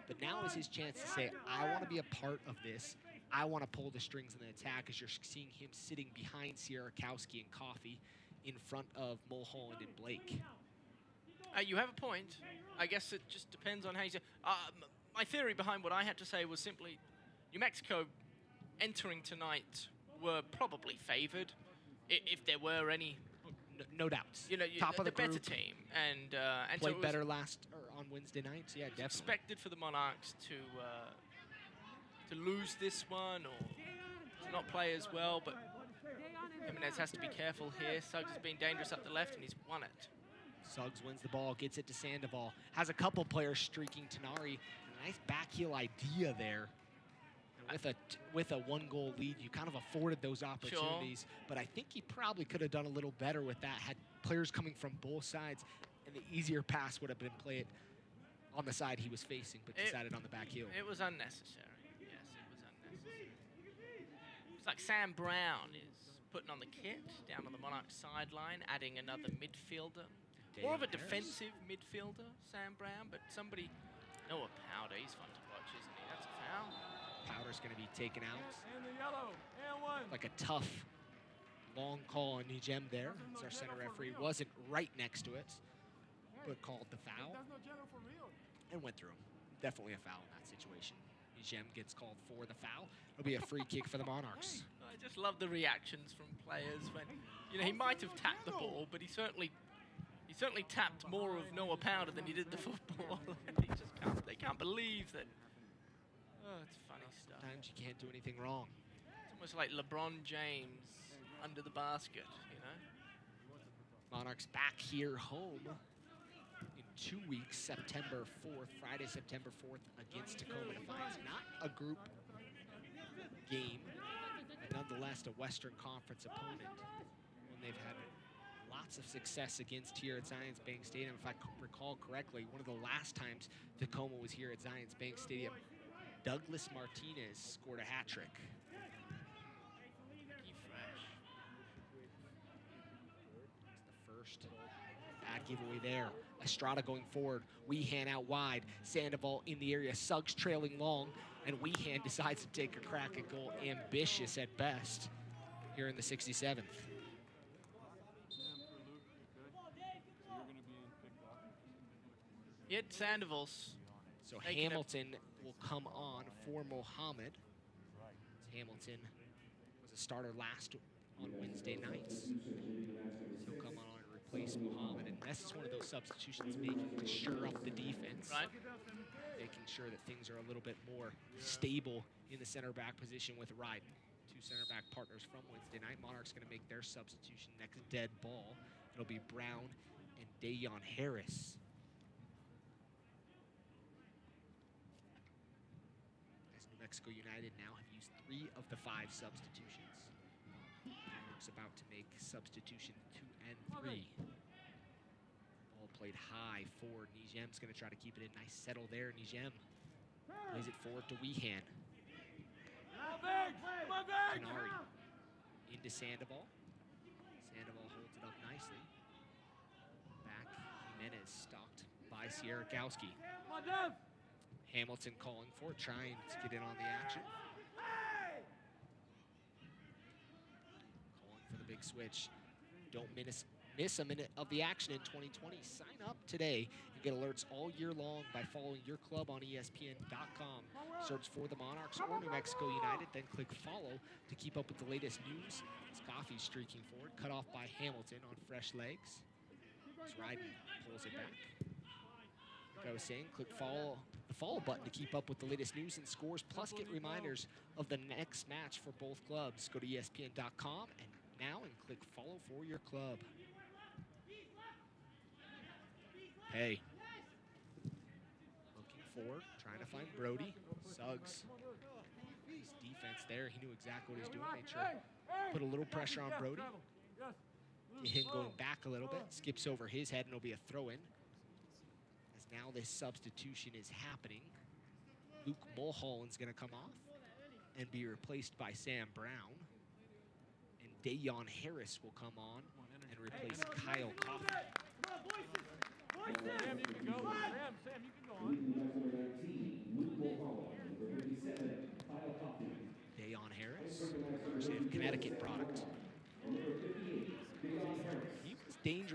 But now is his chance to say, I want to be a part of this. I want to pull the strings in the attack, as you're seeing him sitting behind Sierakowski and Coffey in front of Mulholland and Blake. You have a point. I guess it just depends on how you say. My theory behind what I had to say was simply New Mexico entering tonight were probably favored, if there were any. No doubts. You know, top of the better group, team, and played so better on Wednesday nights. Yeah, definitely. Expected for the Monarchs to lose this one or to not play as well, but Jimenez has to be careful here. Suggs has been dangerous up the left, and he's won it. Suggs wins the ball, gets it to Sandoval. Has a couple players streaking. Tenari, a nice back heel idea there. And with a one-goal lead, you kind of afforded those opportunities. Sure. But I think he probably could have done a little better with that. Had players coming from both sides, and the easier pass would have been played on the side he was facing, but decided on the back heel. It was unnecessary. Yes, it was unnecessary. It's like Sam Brown is putting on the kit down on the Monarchs sideline, adding another midfielder. More of a defensive midfielder, Sam Brown, but somebody... Noah Powder, he's fun to watch, isn't he? That's a foul. Powder's going to be taken out. And the yellow, and one. Like a tough, long call on Nijem there. As our center referee wasn't right next to it, but called the foul. And went through him. Definitely a foul in that situation. Nijem gets called for the foul. It'll be a free kick for the Monarchs. I just love the reactions from players when, you know, he might have tapped the ball, but he certainly tapped more of Noah Powder than he did the football. And they can't believe that. Oh, it's funny stuff. Sometimes you can't do anything wrong. It's almost like LeBron James under the basket, you know? Monarchs back here home in 2 weeks, September 4th, Friday, September 4th, against Tacoma Defiance. Not a group game, but nonetheless a Western Conference opponent. When they've had lots of success against here at Zions Bank Stadium. If I recall correctly, one of the last times Tacoma was here at Zions Bank Stadium, Douglas Martinez scored a hat trick. It's the first bad giveaway there. Estrada going forward. Wehan out wide. Sandoval in the area. Suggs trailing long. And Wehan decides to take a crack at goal. Ambitious at best here in the 67th. Hit Sandoval's. So Hamilton will come on for Mohammed. Hamilton was a starter last on Wednesday nights. He'll come on and replace Mohammed. And this is one of those substitutions making to shore up the defense. Right. Making sure that things are a little bit more stable in the center back position with Ryden. Two center back partners from Wednesday night. Monarchs going to make their substitution next dead ball. It'll be Brown and Dayon Harris. Mexico United now have used 3 of the 5 substitutions. Monarchs about to make substitution 2 and 3. Ball played high for Nijem's going to try to keep it in. Nice settle there. Nijem plays it forward to Wehan. Canari into Sandoval. Sandoval holds it up nicely. Back, Jimenez stalked by Sierakowski. Hamilton calling for it, trying to get in on the action. Calling for the big switch. Don't miss a minute of the action in 2020. Sign up today and get alerts all year long by following your club on ESPN.com. Search for the Monarchs or New Mexico United, then click follow to keep up with the latest news. As Coffey streaking forward, cut off by Hamilton on fresh legs. As Ryden pulls it back. Like I was saying, click the follow button to keep up with the latest news and scores, plus get reminders of the next match for both clubs. Go to ESPN.com and click follow for your club. Hey. Looking forward, trying to find Brody. Suggs. Nice defense there. He knew exactly what he was doing. Made sure to put a little pressure on Brody. Get him going back a little bit. Skips over his head and it'll be a throw-in. Now this substitution is happening. Luke Mulholland's going to come off and be replaced by Sam Brown. And Dayon Harris will come on and replace Kyle Coffey. Sam, you can go. Sam, you can go on.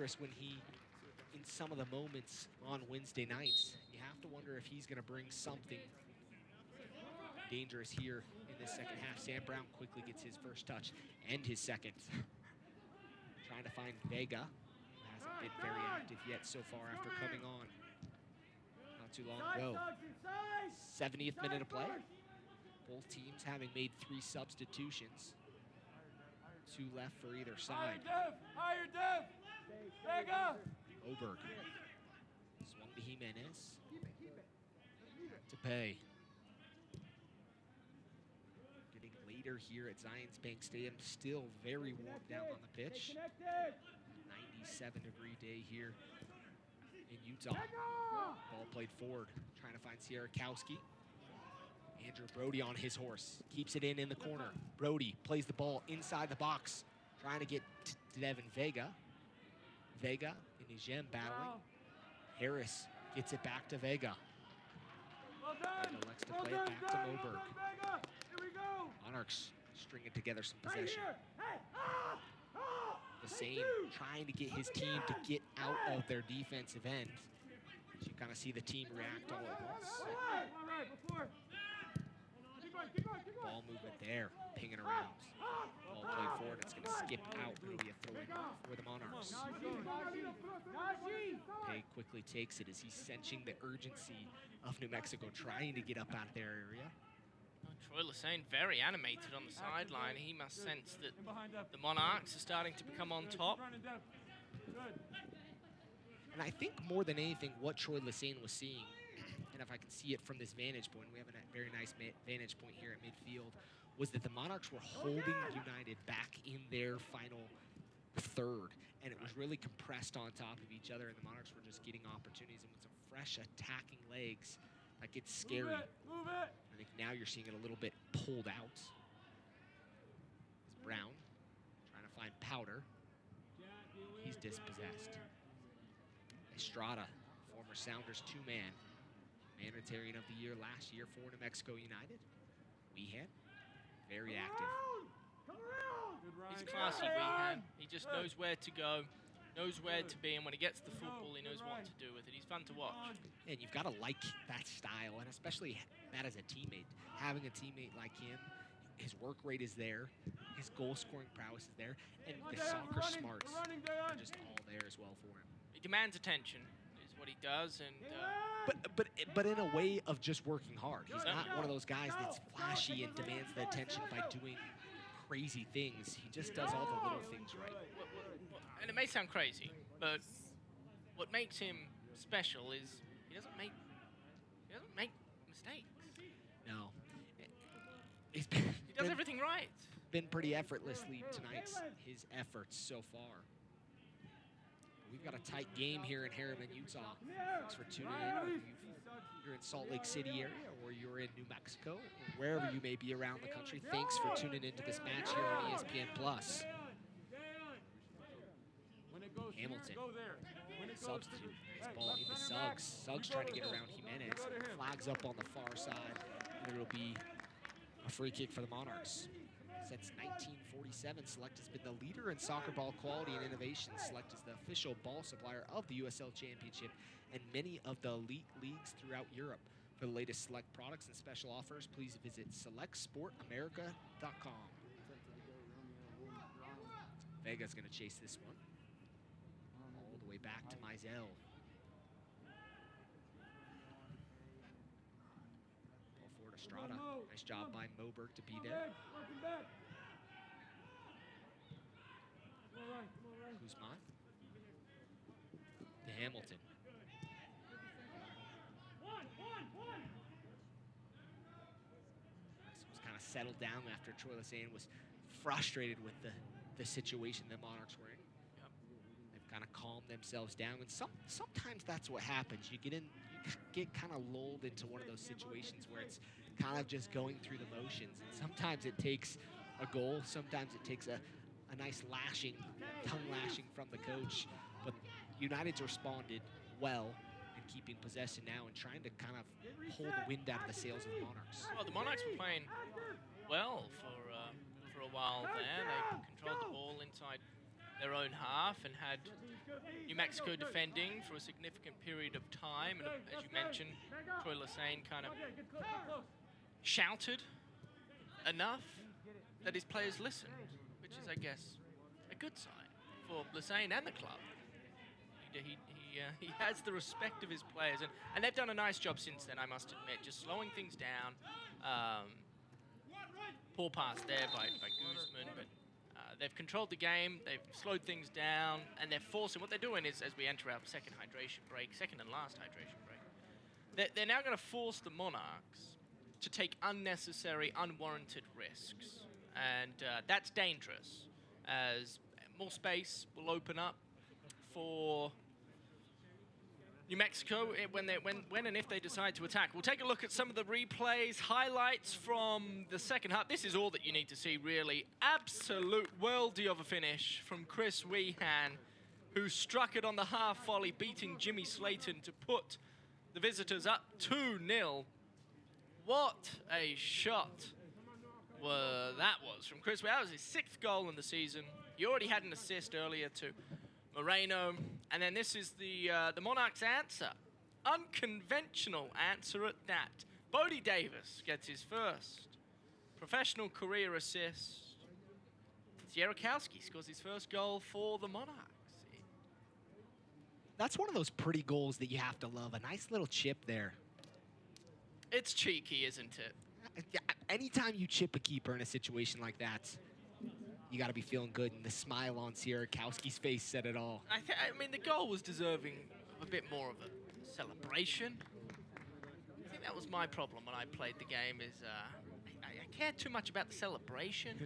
dangerous when he, in some of the moments on Wednesday nights, you have to wonder if he's going to bring something dangerous here in this second half. Sam Brown quickly gets his first touch and his second. Trying to find Vega, who hasn't been very active yet so far after coming on not too long ago. 70th minute of play. Both teams having made 3 substitutions. 2 left for either side. Higher def! Vega! Oberg. Swung to Jimenez. To Pay. Getting later here at Zions Bank Stadium. Still very warm down on the pitch. 97-degree day here in Utah. Ball played forward. Trying to find Sierakowski. Andrew Brody on his horse. Keeps it in the corner. Brody plays the ball inside the box. Trying to get to Devin Vega. Vega and Nijem battling. Harris gets it back to Vega. Vega elects to play it back to Moberg. Monarchs stringing together some possession. Lassane trying to get his team to get out of their defensive end. So you kind of see the team react all at once. Ball movement there, pinging around. Ball played forward, it's going to skip out. It'll be a throw-in for the Monarchs. Pay quickly takes it as he's sensing the urgency of New Mexico trying to get up out of their area. Troy Lassane very animated on the sideline. He must sense that the Monarchs are starting to become on top. And I think more than anything, what Troy Lassane was seeing, and if I can see it from this vantage point, we have a very nice vantage point here at midfield, was that the Monarchs were holding United back in their final third, and it was really compressed on top of each other, and the Monarchs were just getting opportunities, and with some fresh attacking legs, that gets scary. Move it. I think now you're seeing it a little bit pulled out. It's Brown trying to find Powder. He's dispossessed. Estrada, former Sounders 2-man. Humanitarian of the Year last year for New Mexico United. Wehan, very active. He's classy, Wehan. He just knows where to go, knows where to be, and when he gets the football, he knows what to do with it. He's fun to watch. And you've got to like that style, and especially that as a teammate. Having a teammate like him, his work rate is there, his goal-scoring prowess is there, and the soccer smarts are just all there as well for him. He demands attention, is what he does, and but in a way of just working hard. He's not one of those guys that's flashy and demands the attention by doing crazy things. He just does all the little things right. And it may sound crazy, but what makes him special is he doesn't make mistakes. No. He does everything right. Been pretty effortlessly tonight, his efforts so far. We've got a tight game here in Harriman, Utah. Thanks for tuning in. You're in Salt Lake City area, or you're in New Mexico, or wherever you may be around the country. Thanks for tuning into this match here on ESPN+. Hamilton, substitute. Nice ball into Suggs. Suggs trying to get around Jimenez. Flags up on the far side. And it'll be a free kick for the Monarchs. Since 1947, Select has been the leader in soccer ball quality and innovation. Select is the official ball supplier of the USL Championship and many of the elite leagues throughout Europe. For the latest Select products and special offers, please visit selectsportamerica.com. Vega's going to chase this one. All the way back to Mizell. Ball forward to Estrada. Nice job by Moberg to be there. Guzman to Hamilton. Was kind of settled down after Troy Lassane was frustrated with the situation the Monarchs were in. They've kind of calmed themselves down, and sometimes that's what happens. You get kind of lulled into one of those situations where it's kind of just going through the motions, and sometimes it takes a goal, sometimes it takes a nice lashing, tongue lashing from the coach, but United's responded well in keeping possession now and trying to kind of hold the wind out of the sails of the Monarchs. Well, the Monarchs were playing well for a while there. They controlled the ball inside their own half and had New Mexico defending for a significant period of time. And as you mentioned, Troy Lesane kind of shouted enough that his players listened, which is, I guess, a good sign for Lesane and the club. He has the respect of his players, and they've done a nice job since then, I must admit, just slowing things down. Poor pass there by Guzman, but they've controlled the game, they've slowed things down, and they're forcing. What they're doing is, as we enter our second and last hydration break, they're now going to force the Monarchs to take unnecessary, unwarranted risks, and that's dangerous, as more space will open up for New Mexico when and if they decide to attack. We'll take a look at some of the replays, highlights from the second half. This is all that you need to see, really. Absolute worldie of a finish from Chris Wehan, who struck it on the half volley, beating Jimmy Slayton to put the visitors up 2-0. What a shot that was from Chris Wehan. That was his 6th goal in the season. He already had an assist earlier to Moreno, and then this is the Monarchs' answer. Unconventional answer at that. Bodie Davis gets his first professional career assist. Sierakowski scores his first goal for the Monarchs. That's one of those pretty goals that you have to love. A nice little chip there. It's cheeky, isn't it? Anytime you chip a keeper in a situation like that, you got to be feeling good, and the smile on Sierakowski's face said it all. I mean, the goal was deserving of a bit more of a celebration. I think that was my problem when I played the game, is I cared too much about the celebration.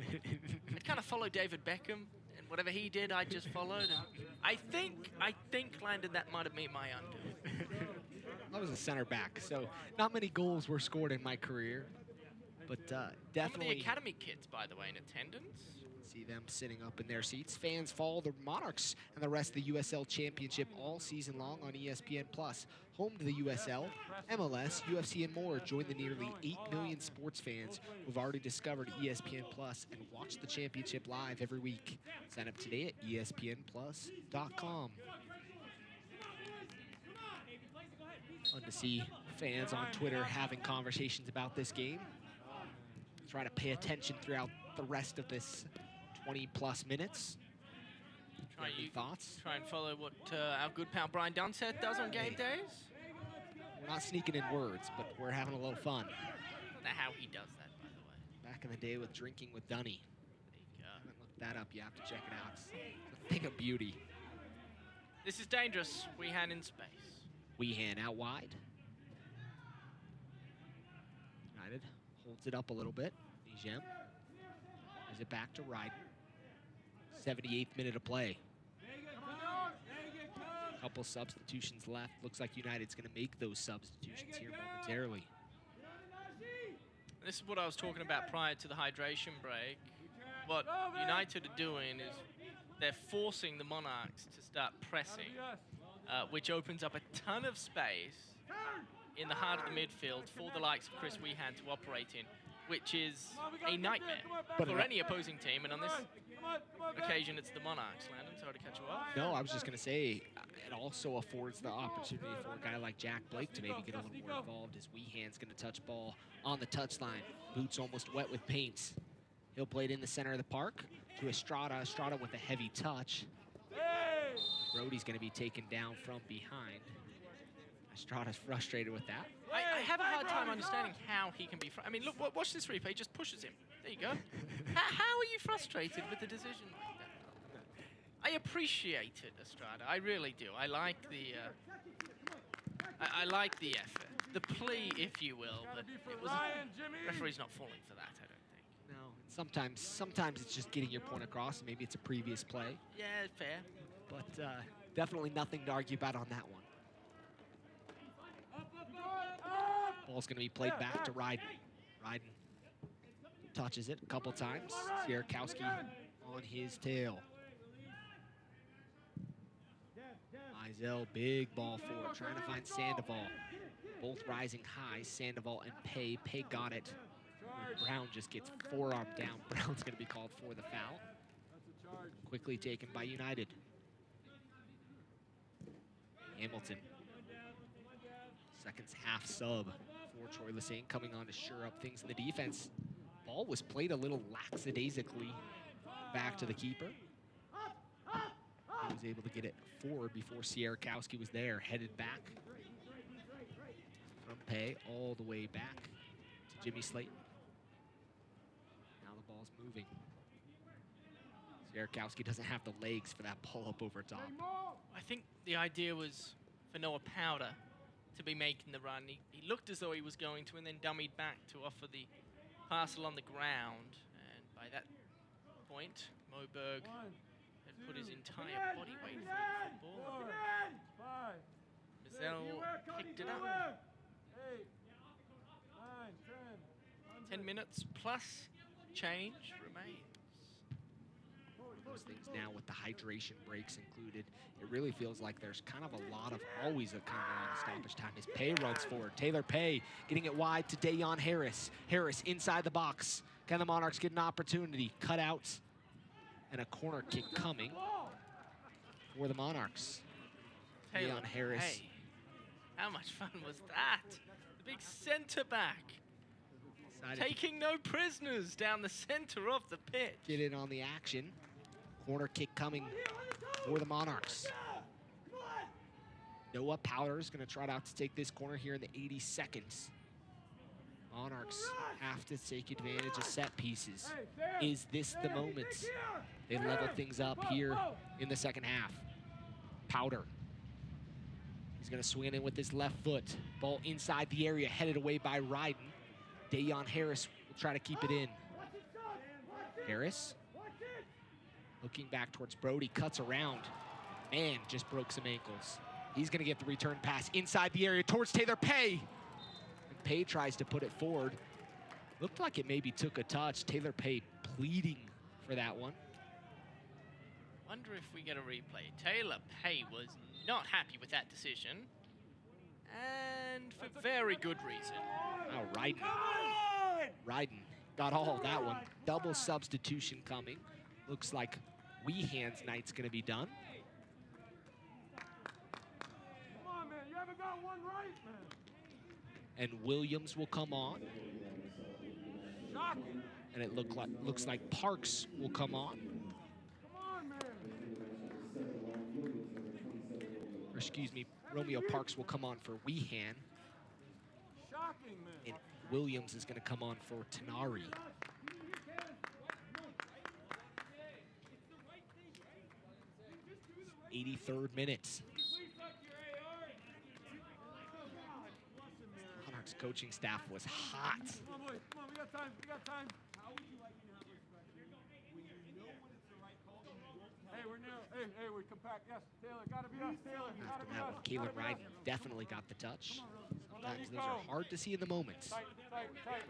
I'd kind of follow David Beckham, and whatever he did, I just followed. And I think, Landon, that might have been my undoing. I was a center back, so not many goals were scored in my career, but definitely. Some of the academy kids, by the way, in attendance. See them sitting up in their seats. Fans follow the Monarchs and the rest of the USL Championship all season long on ESPN+. Home to the USL, MLS, UFC, and more. Join the nearly 8 million sports fans who've already discovered ESPN+ and watch the championship live every week. Sign up today at espnplus.com. Fun to see fans on Twitter having conversations about this game. Try to pay attention throughout the rest of this 20-plus minutes. Thoughts? Try and follow what our good pal Brian Dunseth does on game days. We're not sneaking in words, but we're having a little fun. I don't know how he does that, by the way. Back in the day with Drinking with Dunny. There you go. I haven't looked that up. You have to check it out. It's a thing of beauty. This is dangerous. Wehan in space. Wehan out wide. United holds it up a little bit. Nijem. Is it back to Ryden? 78th minute of play. Couple substitutions left. Looks like United's going to make those substitutions here momentarily. This is what I was talking about prior to the hydration break. What United are doing is they're forcing the Monarchs to start pressing, which opens up a ton of space in the heart of the midfield for the likes of Chris Wehan to operate in, which is a nightmare for any opposing team. And on this occasion, it's the Monarchs. Landon, sorry to cut you off. No, I was just going to say, it also affords the opportunity for a guy like Jack Blake to maybe get a little more involved, as Wehan's going to touch ball on the touchline. Boots almost wet with paint. He'll play it in the center of the park to Estrada. Estrada with a heavy touch. Brody's going to be taken down from behind. Estrada's frustrated with that. I have a hard time understanding how he can be. I mean, look, watch this replay. He just pushes him. There you go. How are you frustrated with the decision like that? I appreciate it, Estrada. I really do. I like the. I like the effort, the plea, if you will. But it was. Referee's not falling for that, I don't think. No. Sometimes it's just getting your point across. Maybe it's a previous play. Yeah, fair. But definitely nothing to argue about on that one. Ball's going to be played back to Ryden. Ryden touches it a couple times. Sierakowski on his tail. Mizell, big ball forward, trying to find Sandoval. Both rising high, Sandoval and Pay. Pay got it. Brown just gets forearm down. Brown's going to be called for the foul. quickly taken by United. Hamilton. Seconds half sub for Troy Lesane coming on to shore up things in the defense. Ball was played a little lackadaisically back to the keeper. He was able to get it forward before Sierakowski was there, headed back from Pay all the way back to Jimmy Slayton. Now the ball's moving. Sierakowski doesn't have the legs for that ball up over top. I think the idea was for Noah Powder to be making the run. He looked as though he was going to, and then dummied back to offer the parcel on the ground. And by that point, Moberg had put his entire body weight through the ball. Mazel picked it up. 10 minutes plus change remains. Those things now with the hydration breaks included, it really feels like there's kind of a lot of always a kind of a lot of stoppage time as Pay runs forward. Taylor Pay getting it wide to Dayon Harris. Harris inside the box. Can the Monarchs get an opportunity? Cutouts and a corner kick coming for the Monarchs. Dayon Harris. Hey, how much fun was that? The big center back. Taking no prisoners down the center of the pitch. Get in on the action. Corner kick coming for the Monarchs. Noah Powder is going to try out to take this corner here in the 82nd. Monarchs have to take advantage of set pieces. Is this the moment? They level things up here in the second half. Powder. He's going to swing in with his left foot. Ball inside the area, headed away by Ryden. Dayon Harris will try to keep it in. Harris. Looking back towards Brody, cuts around. Man, just broke some ankles. He's gonna get the return pass inside the area towards Taylor Pay. And Pay tries to put it forward. Looked like it maybe took a touch. Taylor Pay pleading for that one. Wonder if we get a replay. Taylor Pay was not happy with that decision. And for very good reason. Oh, Ryden got all of that one. Double substitution coming. Looks like Wehan's night's gonna be done. Come on, man, you haven't got one right, man. And Williams will come on. Shocking. And it looks like Parks will come on. Come on, man. Or excuse me, Romeo Parks will come on for Wehan. Shocking, man. And Williams is gonna come on for Tanari. 83rd minute. Monarchs coaching staff was hot. Come on, boys. Come on, we got time. We got time. How would you like me to have respect when you know when it's the right call and you won't tell? Hey, we're now. Hey, we're compact. Yes, Taylor. Gotta be us, Taylor. Gotta be us. Caleb Ryden definitely got the touch. Sometimes those are hard to see in the moments.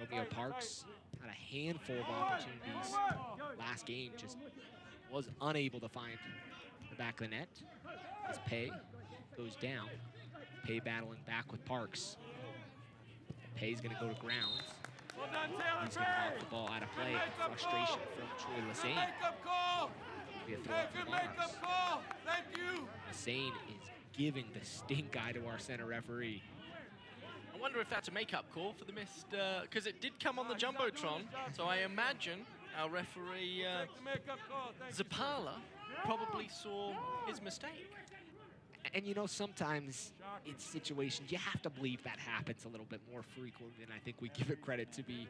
Romeo Parks had a handful of opportunities last game, just was unable to find the back of the net. As Pay goes down. Pay battling back with Parks. Pay's gonna go to grounds. Well done, Taylor. He's gonna knock the ball out of play. Frustration from Troy Lesane. Makeup call. Be a throw Hey, for good the Monarchs. makeup call. Thank you. Lesane is giving the stink eye to our center referee. I wonder if that's a makeup call for the missed, because it did come on the Jumbotron, so I imagine our referee, Zapala, probably saw his mistake. And you know, sometimes in situations, you have to believe that happens a little bit more frequently than I think we give it credit to be.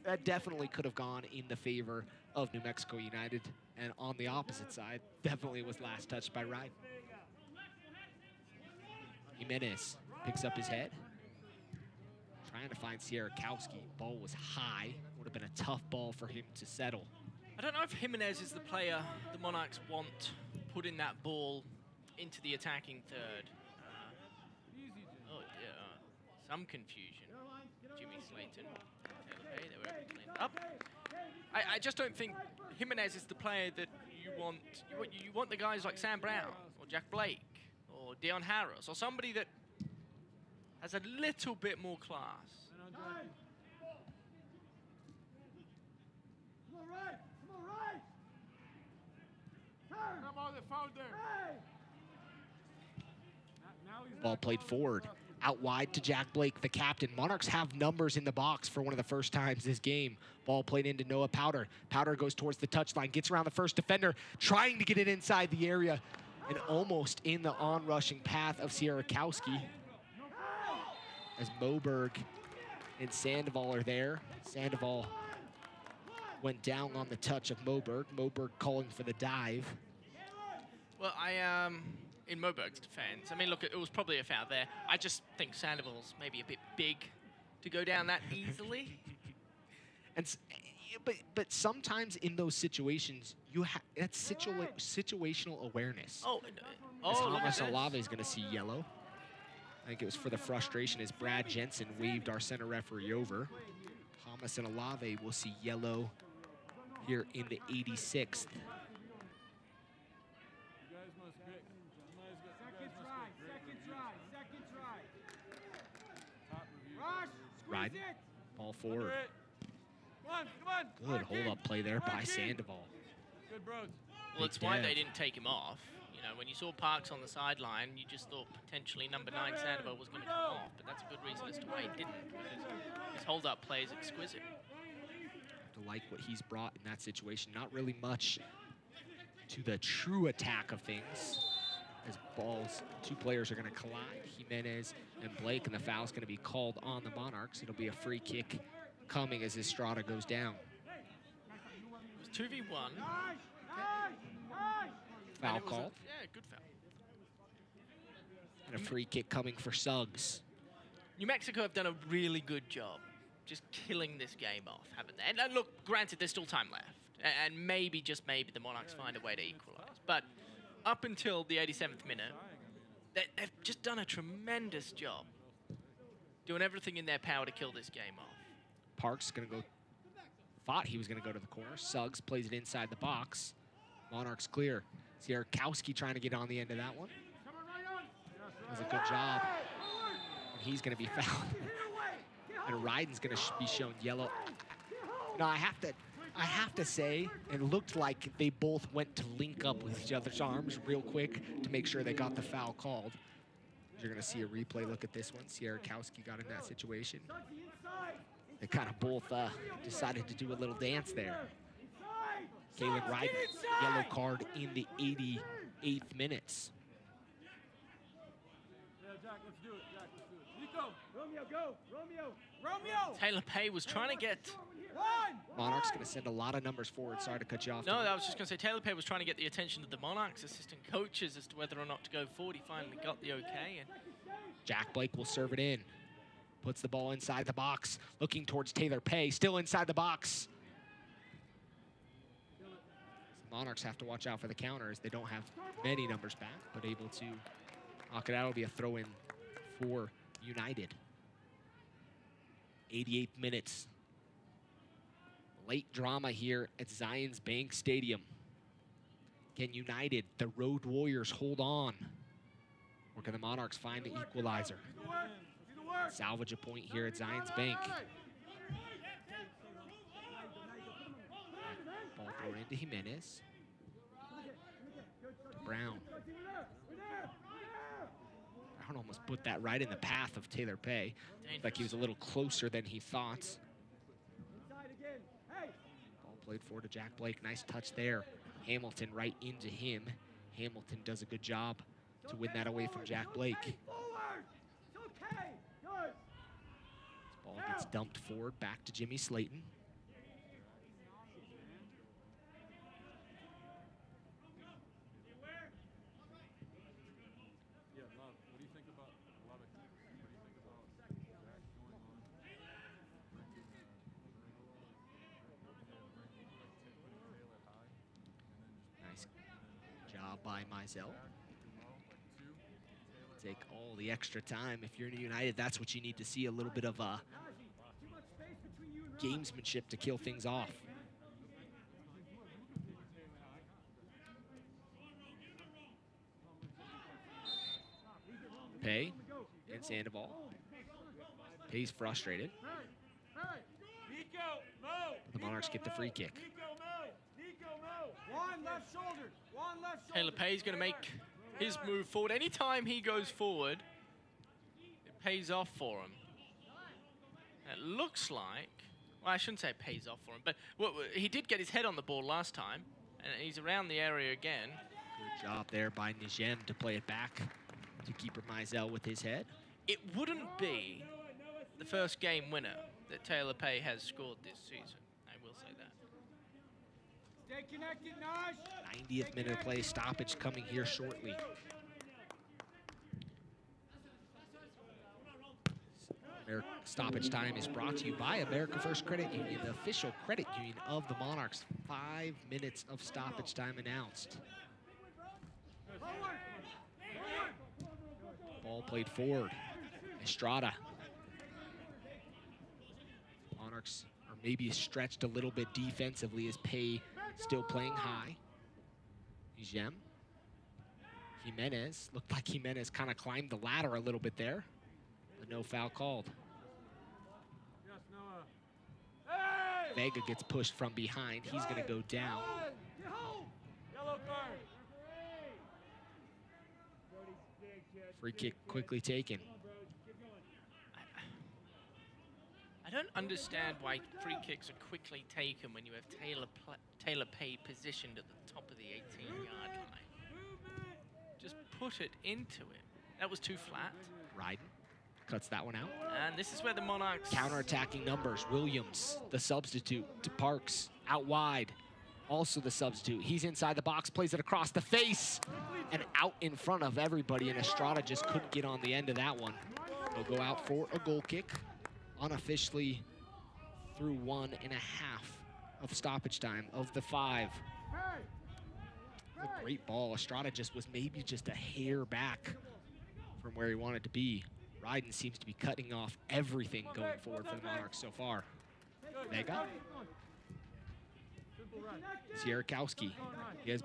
That definitely could have gone in the favor of New Mexico United. And on the opposite side, definitely was last touched by Ryden. Jimenez picks up his head. Trying to find Sierakowski. Ball was high. Would have been a tough ball for him to settle. I don't know if Jimenez is the player the Monarchs want putting that ball into the attacking third. Oh dear, some confusion. Jimmy Slayton, Taylor Pay, they were able to clean it up. I just don't think Jimenez is the player that you want. You want the guys like Sam Brown or Jack Blake or Dayon Harris or somebody that has a little bit more class. Ball played forward. Out wide to Jack Blake, the captain. Monarchs have numbers in the box for one of the first times this game. Ball played into Noah Powder. Powder goes towards the touchline, gets around the first defender, trying to get it inside the area, and almost in the on-rushing path of Sierakowski. As Moberg and Sandoval are there. Sandoval went down on the touch of Moberg. Moberg calling for the dive. Well, in Moberg's defense, I mean, look, it was probably a foul there. I just think Sandoval's maybe a bit big to go down that easily. But sometimes in those situations, that's situational awareness. Thomas Olave is going to see yellow. I think it was for the frustration as Brad Jensen waved our center referee over. Thomas and Olave will see yellow here in the 86th. Ride, ball forward. Good hold-up play there by Sandoval. Well, it's why they didn't take him off. You know, when you saw Parks on the sideline, you just thought potentially number 9 Sandoval was going to come off, but that's a good reason as to why he didn't, because his hold-up play is exquisite. To like what he's brought in that situation. Not really much to the true attack of things. As balls, 2 players are going to collide, Jimenez and Blake, and the foul's going to be called on the Monarchs. It'll be a free kick coming as Estrada goes down. It was 2v1. Foul called. Yeah, good foul. And a free kick coming for Suggs. New Mexico have done a really good job just killing this game off, haven't they? And look, granted, there's still time left. And maybe, just maybe, the Monarchs find a way to equalize. But up until the 87th minute, they've just done a tremendous job doing everything in their power to kill this game off. Parks going to go, thought he was going to go to the corner. Suggs plays it inside the box. Monarchs clear. Sierakowski trying to get on the end of that one. Does a good job. And he's going to be fouled. And Ryden's going to be shown yellow. No, I have to say, it looked like they both went to link up with each other's arms real quick to make sure they got the foul called. You're going to see a replay look at this one. Sierakowski got in that situation. They kind of both decided to do a little dance there. Kalen Ryden, yellow card in the 88th minutes. Taylor Pay was trying to get... Monarchs going to send a lot of numbers forward. Sorry to cut you off. No, I was just going to say, Taylor Pay was trying to get the attention of the Monarchs assistant coaches as to whether or not to go forward. He finally got the okay. And Jack Blake will serve it in. Puts the ball inside the box. Looking towards Taylor Pay. Still inside the box. Monarchs have to watch out for the counter as they don't have many numbers back, but able to knock it out. It'll be a throw-in for United. 88th minutes. Late drama here at Zions Bank Stadium. Can United, the Road Warriors, hold on? Or can the Monarchs find the equalizer? Salvage a point here at Zions Bank. Ball thrown into Jimenez. To Brown. Brown almost put that right in the path of Taylor Pay. Like he was a little closer than he thought. Ball played forward to Jack Blake. Nice touch there. Hamilton right into him. Hamilton does a good job to win that away from Jack Blake. This ball gets dumped forward back to Jimmy Slayton. Nice job by Mizell. Take all the extra time. If you're in United, that's what you need to see, a little bit of gamesmanship to kill things off. Pay and Sandoval. Pay's frustrated. The Monarchs get the free kick. One left shoulder. One left shoulder. Taylor Pay's going to make his move forward. Anytime he goes forward, it pays off for him. It looks like, well, I shouldn't say it pays off for him, but he did get his head on the ball last time, and he's around the area again. Good job there by Nijem to play it back to keeper Mizell with his head. It wouldn't be the first game winner that Taylor Pay has scored this season. I will say that. Stay connected, Naj. 90th minute of play, stoppage coming here shortly. Stoppage time is brought to you by America First Credit Union, the official credit union of the Monarchs. 5 minutes of stoppage time announced. Ball played forward. Estrada. Monarchs are maybe stretched a little bit defensively as Pay still playing high. Nijem. Jimenez. Looked like Jimenez kind of climbed the ladder a little bit there. But no foul called. Vega gets pushed from behind. He's going to go down. Yellow card. Free kick quickly taken. I don't understand why free kicks are quickly taken when you have Taylor Pay positioned at the top of the 18-yard line. Just put it into it. That was too flat. Ryden cuts that one out. And this is where the Monarchs... Counter-attacking numbers. Williams, the substitute, to Parks, out wide. Also the substitute. He's inside the box, plays it across the face, and out in front of everybody, and Estrada just couldn't get on the end of that one. They'll go out for a goal kick, unofficially through 1.5 of stoppage time of the 5. A great ball. Estrada just was maybe just a hair back from where he wanted to be. Ryden seems to be cutting off everything going forward for the Monarchs so far. Vega. Sierakowski. He has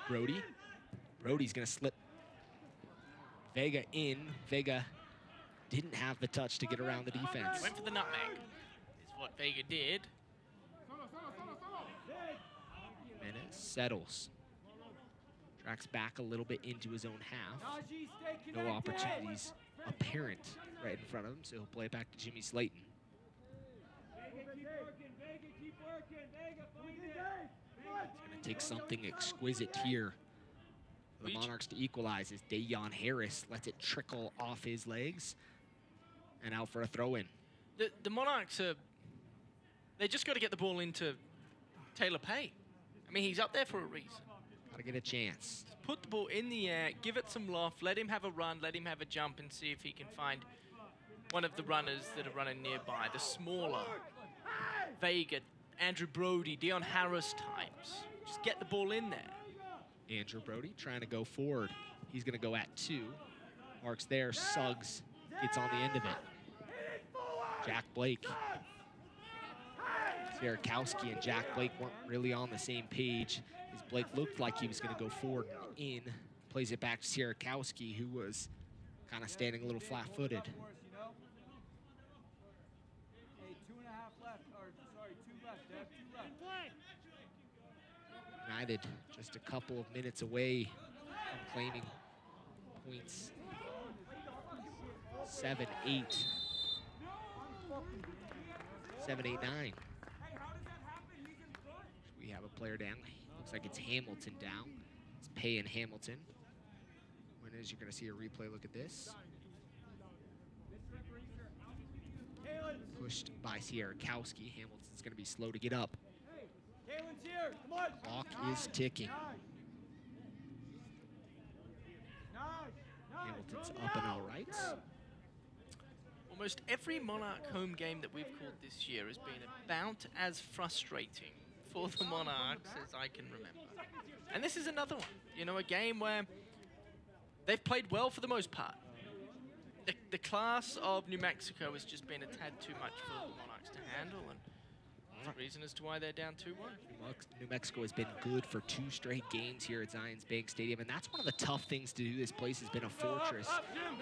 Brody. Brody's going to slip Vega in. Vega didn't have the touch to get around the defense. Went for the nutmeg, is what Vega did. Jimenez settles. Tracks back a little bit into his own half. No opportunities apparent right in front of him, so he'll play it back to Jimmy Slayton. It's going to take something exquisite here for the Monarchs to equalize as Dayon Harris lets it trickle off his legs and out for a throw-in. The Monarchs are... They just got to get the ball into Taylor Pay. I mean, he's up there for a reason. Got to get a chance. Put the ball in the air, give it some loft, let him have a run, let him have a jump, and see if he can find one of the runners that are running nearby. The smaller Vega, Andrew Brody, Dion Harris types. Just get the ball in there. Andrew Brody trying to go forward. He's going to go at 2. Marks there. Suggs gets on the end of it. Jack Blake. Sierakowski and Jack Blake weren't really on the same page. As Blake looked like he was going to go forward and in. Plays it back to Sierakowski, who was kind of standing a little flat-footed. United just a couple of minutes away from claiming points. 7-8. 7-8-9. We have a player down. Looks like it's Hamilton down. It's Pay and Hamilton. When is you're going to see a replay look at this. Pushed by Sierakowski. Hamilton's going to be slow to get up. Clock is ticking. Hamilton's up and all right. Almost every Monarch home game that we've called this year has been about as frustrating for the Monarchs as I can remember. And this is another one. You know, a game where they've played well for the most part. The class of New Mexico has just been a tad too much for the Monarchs to handle, and that's the reason as to why they're down 2-1. New Mexico has been good for 2 straight games here at Zions Bank Stadium, and that's one of the tough things to do. This place has been a fortress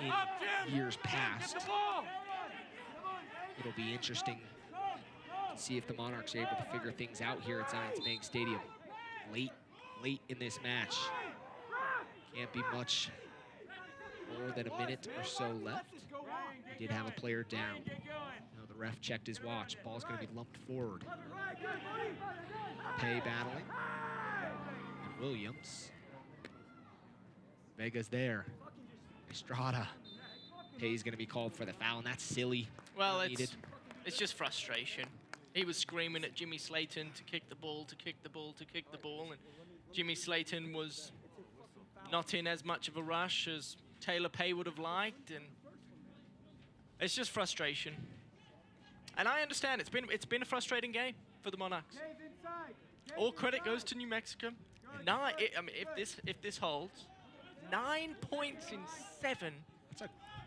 in years past. It'll be interesting to see if the Monarchs are able to figure things out here at Zions Bank Stadium. late in this match. Can't be much more than a minute or so left. We did have a player down. Now the ref checked his watch. Ball's going to be lumped forward. Pay battling. And Williams. Vega's there. Estrada. Pay's going to be called for the foul, and that's silly. Well, it's just frustration. He was screaming at Jimmy Slayton to kick the ball, to kick the ball, to kick the ball, and Jimmy Slayton was not in as much of a rush as Taylor Pay would have liked, and it's just frustration. And I understand it's been a frustrating game for the Monarchs. All credit goes to New Mexico. If this holds, 9 points in 7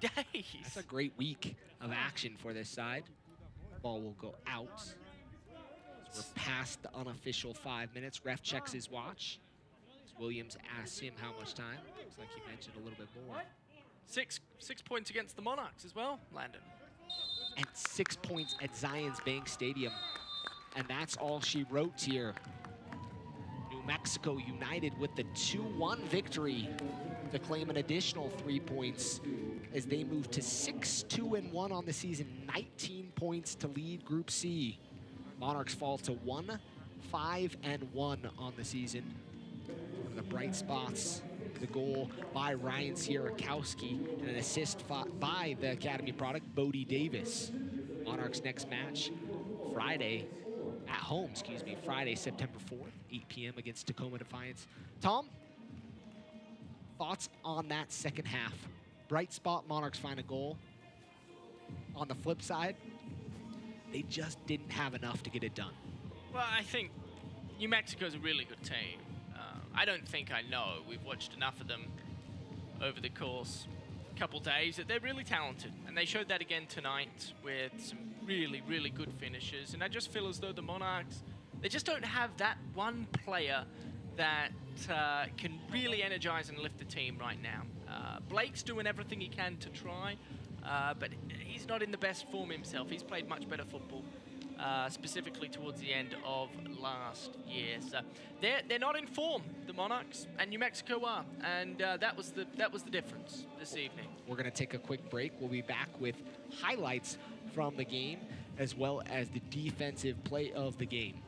days. That's a great week of action for this side. Ball will go out. We're past the unofficial 5 minutes. Ref checks his watch. Williams asks him how much time. Looks like he mentioned a little bit more. 6 points against the Monarchs as well, Landon. And 6 points at Zions Bank Stadium. And that's all she wrote here. New Mexico United with the 2-1 victory to claim an additional 3 points as they move to 6-2-1 on the season, 19 points to lead Group C. Monarchs fall to 1-5-1 on the season. One of the bright spots, the goal by Ryan Sierakowski and an assist by the Academy product, Bodie Davis. Monarchs next match Friday, September 4th, 8 p.m. against Tacoma Defiance. Tom, thoughts on that second half? Bright spot, Monarchs find a goal. On the flip side, they just didn't have enough to get it done. Well, I think New Mexico's a really good team. I don't think I know. We've watched enough of them over the course couple days that they're really talented, and they showed that again tonight with some really, really good finishes. And I just feel as though the Monarchs, they just don't have that one player that can really energize and lift the team right now. Blake's doing everything he can to try, but he's not in the best form himself. He's played much better football, specifically towards the end of last year. So they're not in form, the Monarchs, and New Mexico are, and that was the difference this evening. We're going to take a quick break. We'll be back with highlights from the game as well as the defensive play of the game.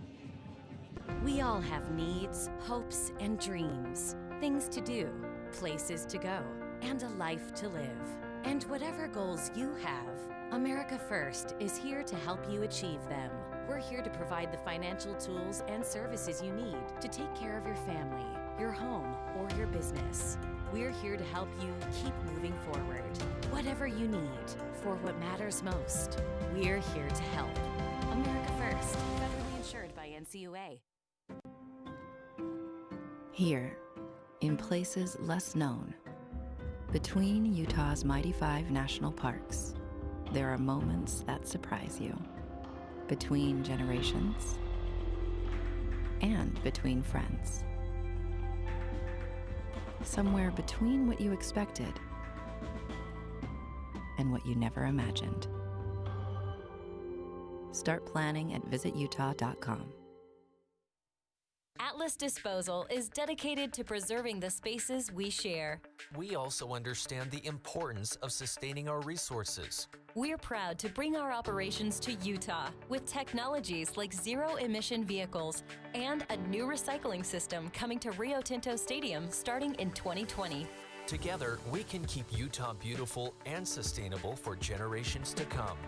We all have needs, hopes, and dreams. Things to do, places to go, and a life to live. And whatever goals you have, America First is here to help you achieve them. We're here to provide the financial tools and services you need to take care of your family, your home, or your business. We're here to help you keep moving forward. Whatever you need for what matters most, we're here to help. America First, federally insured by NCUA. Here, in places less known, between Utah's mighty 5 national parks, there are moments that surprise you. Between generations and between friends. Somewhere between what you expected and what you never imagined. Start planning at visitutah.com. Atlas Disposal is dedicated to preserving the spaces we share. We also understand the importance of sustaining our resources. We're proud to bring our operations to Utah with technologies like zero-emission vehicles and a new recycling system coming to Rio Tinto Stadium starting in 2020. Together, we can keep Utah beautiful and sustainable for generations to come.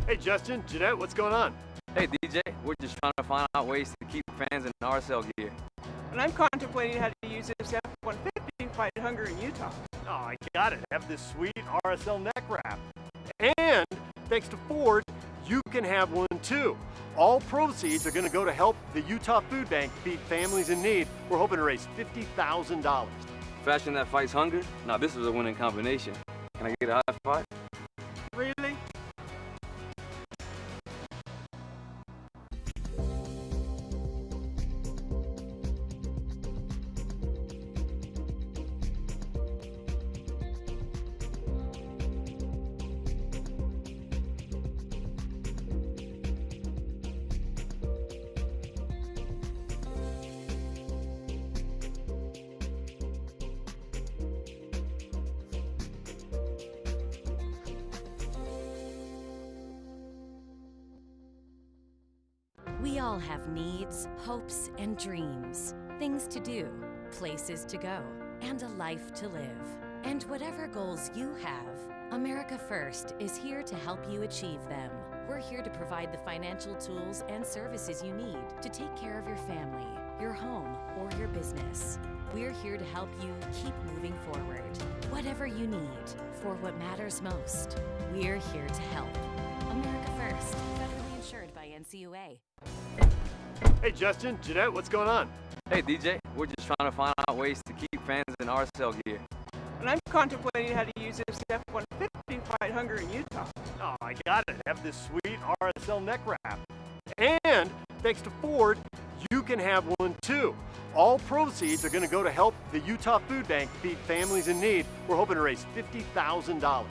Hey Justin, Jeanette, what's going on? Hey DJ, we're just trying to find out ways to keep fans in RSL gear. And I'm contemplating how to use this F-150 to fight hunger in Utah. Oh, I got it. Have this sweet RSL neck wrap. And thanks to Ford, you can have one too. All proceeds are going to go to help the Utah Food Bank feed families in need. We're hoping to raise $50,000. Fashion that fights hunger? Now this is a winning combination. Can I get a high five? Really? We all have needs, hopes, and dreams. Things to do, places to go, and a life to live. And whatever goals you have, America First is here to help you achieve them. We're here to provide the financial tools and services you need to take care of your family, your home, or your business. We're here to help you keep moving forward. Whatever you need, for what matters most, we're here to help. America First, federally insured by NCUA. Hey, Justin, Jeanette, what's going on? Hey, DJ, we're just trying to find out ways to keep fans in RSL gear. And I'm contemplating how to use this F-150 to fight hunger in Utah. Oh, I got it. Have this sweet RSL neck wrap. And thanks to Ford, you can have one too. All proceeds are going to go to help the Utah Food Bank feed families in need. We're hoping to raise $50,000.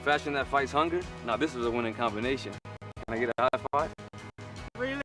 Fashion that fights hunger? Now this is a winning combination. Can I get a high five? Really?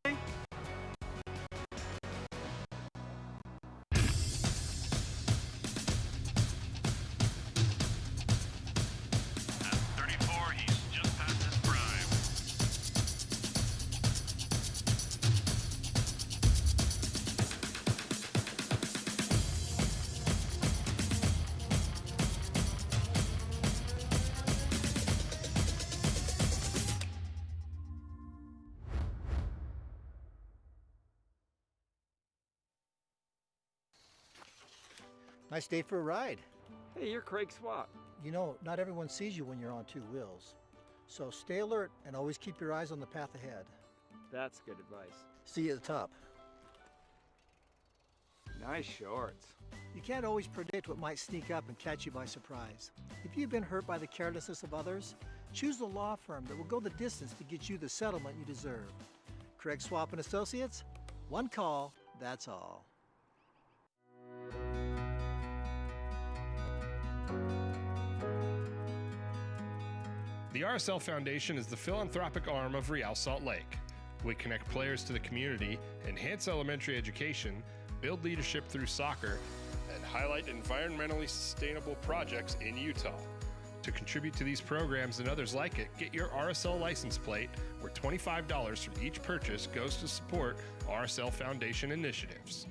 Nice day for a ride. Hey, you're Craig Swap. You know, not everyone sees you when you're on two wheels. So stay alert and always keep your eyes on the path ahead. That's good advice. See you at the top. Nice shorts. You can't always predict what might sneak up and catch you by surprise. If you've been hurt by the carelessness of others, choose the law firm that will go the distance to get you the settlement you deserve. Craig Swap and Associates, one call, that's all. The RSL Foundation is the philanthropic arm of Real Salt Lake. We connect players to the community, enhance elementary education, build leadership through soccer, and highlight environmentally sustainable projects in Utah. To contribute to these programs and others like it, get your RSL license plate, where $25 from each purchase goes to support RSL Foundation initiatives.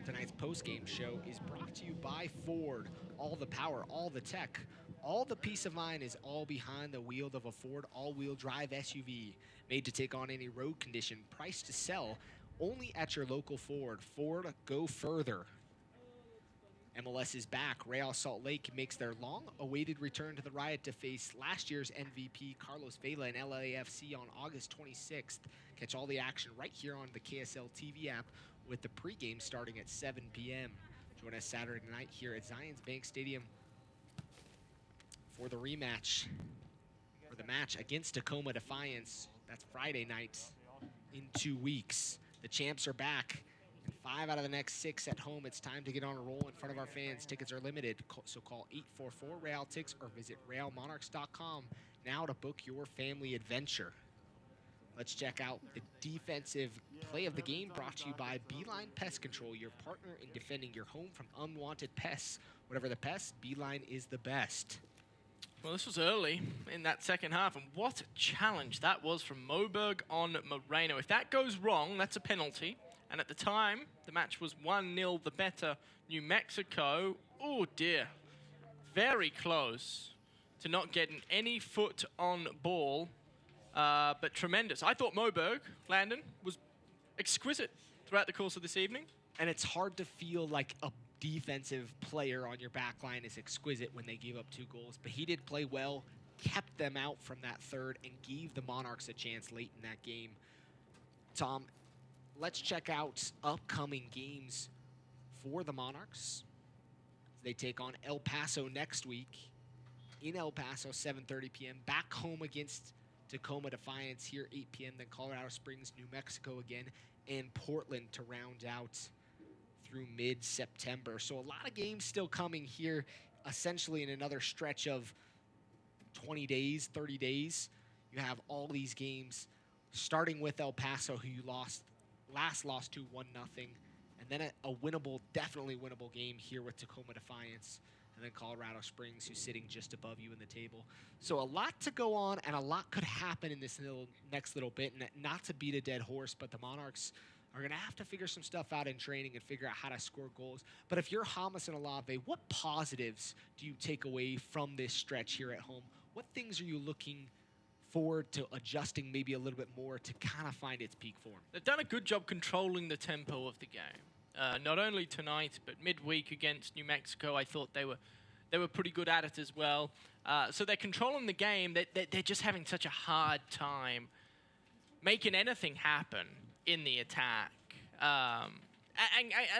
Tonight's postgame show is brought to you by Ford. All the power, all the tech, all the peace of mind is all behind the wheel of a Ford all-wheel drive SUV. Made to take on any road condition, priced to sell only at your local Ford. Ford, go further. MLS is back. Real Salt Lake makes their long-awaited return to the Riot to face last year's MVP Carlos Vela and LAFC on August 26th. Catch all the action right here on the KSL TV app with the pregame starting at 7 p.m. Join us Saturday night here at Zions Bank Stadium for the rematch, for the match against Tacoma Defiance. That's Friday night in 2 weeks. The champs are back. 5 out of the next 6 at home. It's time to get on a roll in front of our fans. Tickets are limited, so call 844-REAL-TICKS or visit realmonarchs.com now to book your family adventure. Let's check out the defensive play of the game brought to you by Beeline Pest Control, your partner in defending your home from unwanted pests. Whatever the pest, Beeline is the best. Well, this was early in that second half, and what a challenge that was from Moberg on Moreno. If that goes wrong, that's a penalty. And at the time, the match was 1-0 the better New Mexico. Oh dear, very close to not getting any foot on ball, but tremendous. I thought Moberg, Landon, was exquisite throughout the course of this evening. And it's hard to feel like a defensive player on your back line is exquisite when they gave up 2 goals, but he did play well, kept them out from that third, and gave the Monarchs a chance late in that game. Tom, let's check out upcoming games for the Monarchs. They take on El Paso next week. In El Paso, 7:30 p.m. Back home against Tacoma Defiance here, 8 p.m. Then Colorado Springs, New Mexico again, and Portland to round out through mid-September. So a lot of games still coming here, essentially in another stretch of 20 days, 30 days. You have all these games, starting with El Paso, who you lost to 1-0, and then a winnable, definitely winnable game here with Tacoma Defiance. and then Colorado Springs, who's sitting just above you in the table. So a lot to go on, and a lot could happen in this next little bit. And not to beat a dead horse, but the Monarchs are going to have to figure some stuff out in training and figure out how to score goals. But if you're Hamas and Olave, what positives do you take away from this stretch here at home? What things are you looking forward to adjusting maybe a little bit more to kind of find its peak form? They've done a good job controlling the tempo of the game. Not only tonight, but midweek against New Mexico, I thought they were pretty good at it as well. So they're controlling the game. They're just having such a hard time making anything happen in the attack. And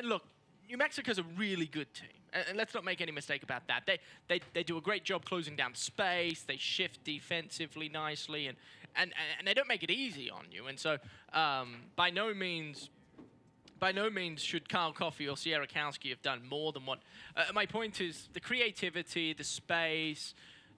look, New Mexico's a really good team. And let's not make any mistake about that. They do a great job closing down space. They shift defensively nicely, and they don't make it easy on you. And so, by no means should Kyle Coffey or Sierakowski have done more than what. My point is the creativity, the space,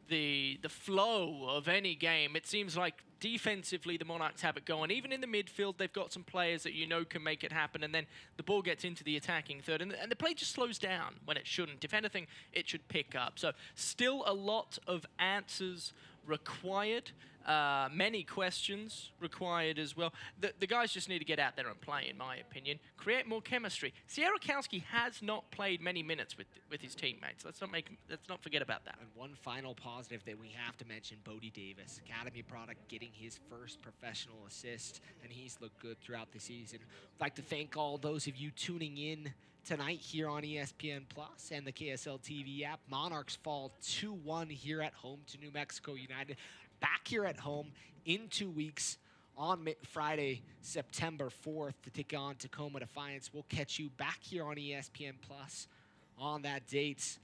the flow of any game. It seems like defensively the Monarchs have it going. Even in the midfield, they've got some players that you know can make it happen, and then the ball gets into the attacking third, and the play just slows down when it shouldn't. If anything, it should pick up. So still a lot of answers required. Many questions required as well. The guys just need to get out there and play, in my opinion. Create more chemistry. Sierakowski has not played many minutes with his teammates. Let's not forget about that. And one final positive that we have to mention, Bodie Davis, Academy product, getting his first professional assist, and he's looked good throughout the season. I'd like to thank all those of you tuning in tonight here on ESPN Plus and the KSL TV app. Monarchs fall 2-1 here at home to New Mexico United. Back here at home in 2 weeks on Friday, September 4th to take on Tacoma Defiance. We'll catch you back here on ESPN Plus on that date.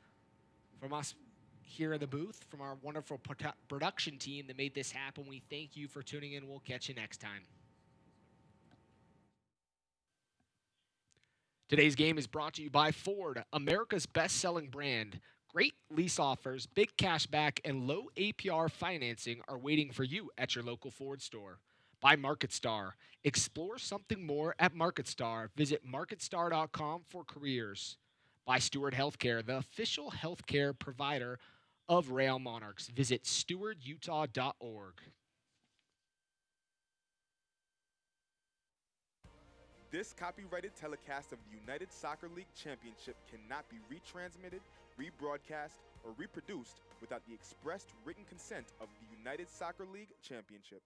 From us here in the booth, from our wonderful production team that made this happen, we thank you for tuning in. We'll catch you next time. Today's game is brought to you by Ford, America's best-selling brand. Great lease offers, big cash back, and low APR financing are waiting for you at your local Ford store. By MarketStar. Explore something more at MarketStar. Visit MarketStar.com for careers. By Steward Healthcare, the official healthcare provider of Rail Monarchs. Visit stewardutah.org. This copyrighted telecast of the United Soccer League Championship cannot be retransmitted, rebroadcast, or reproduced without the expressed written consent of the United Soccer League Championship.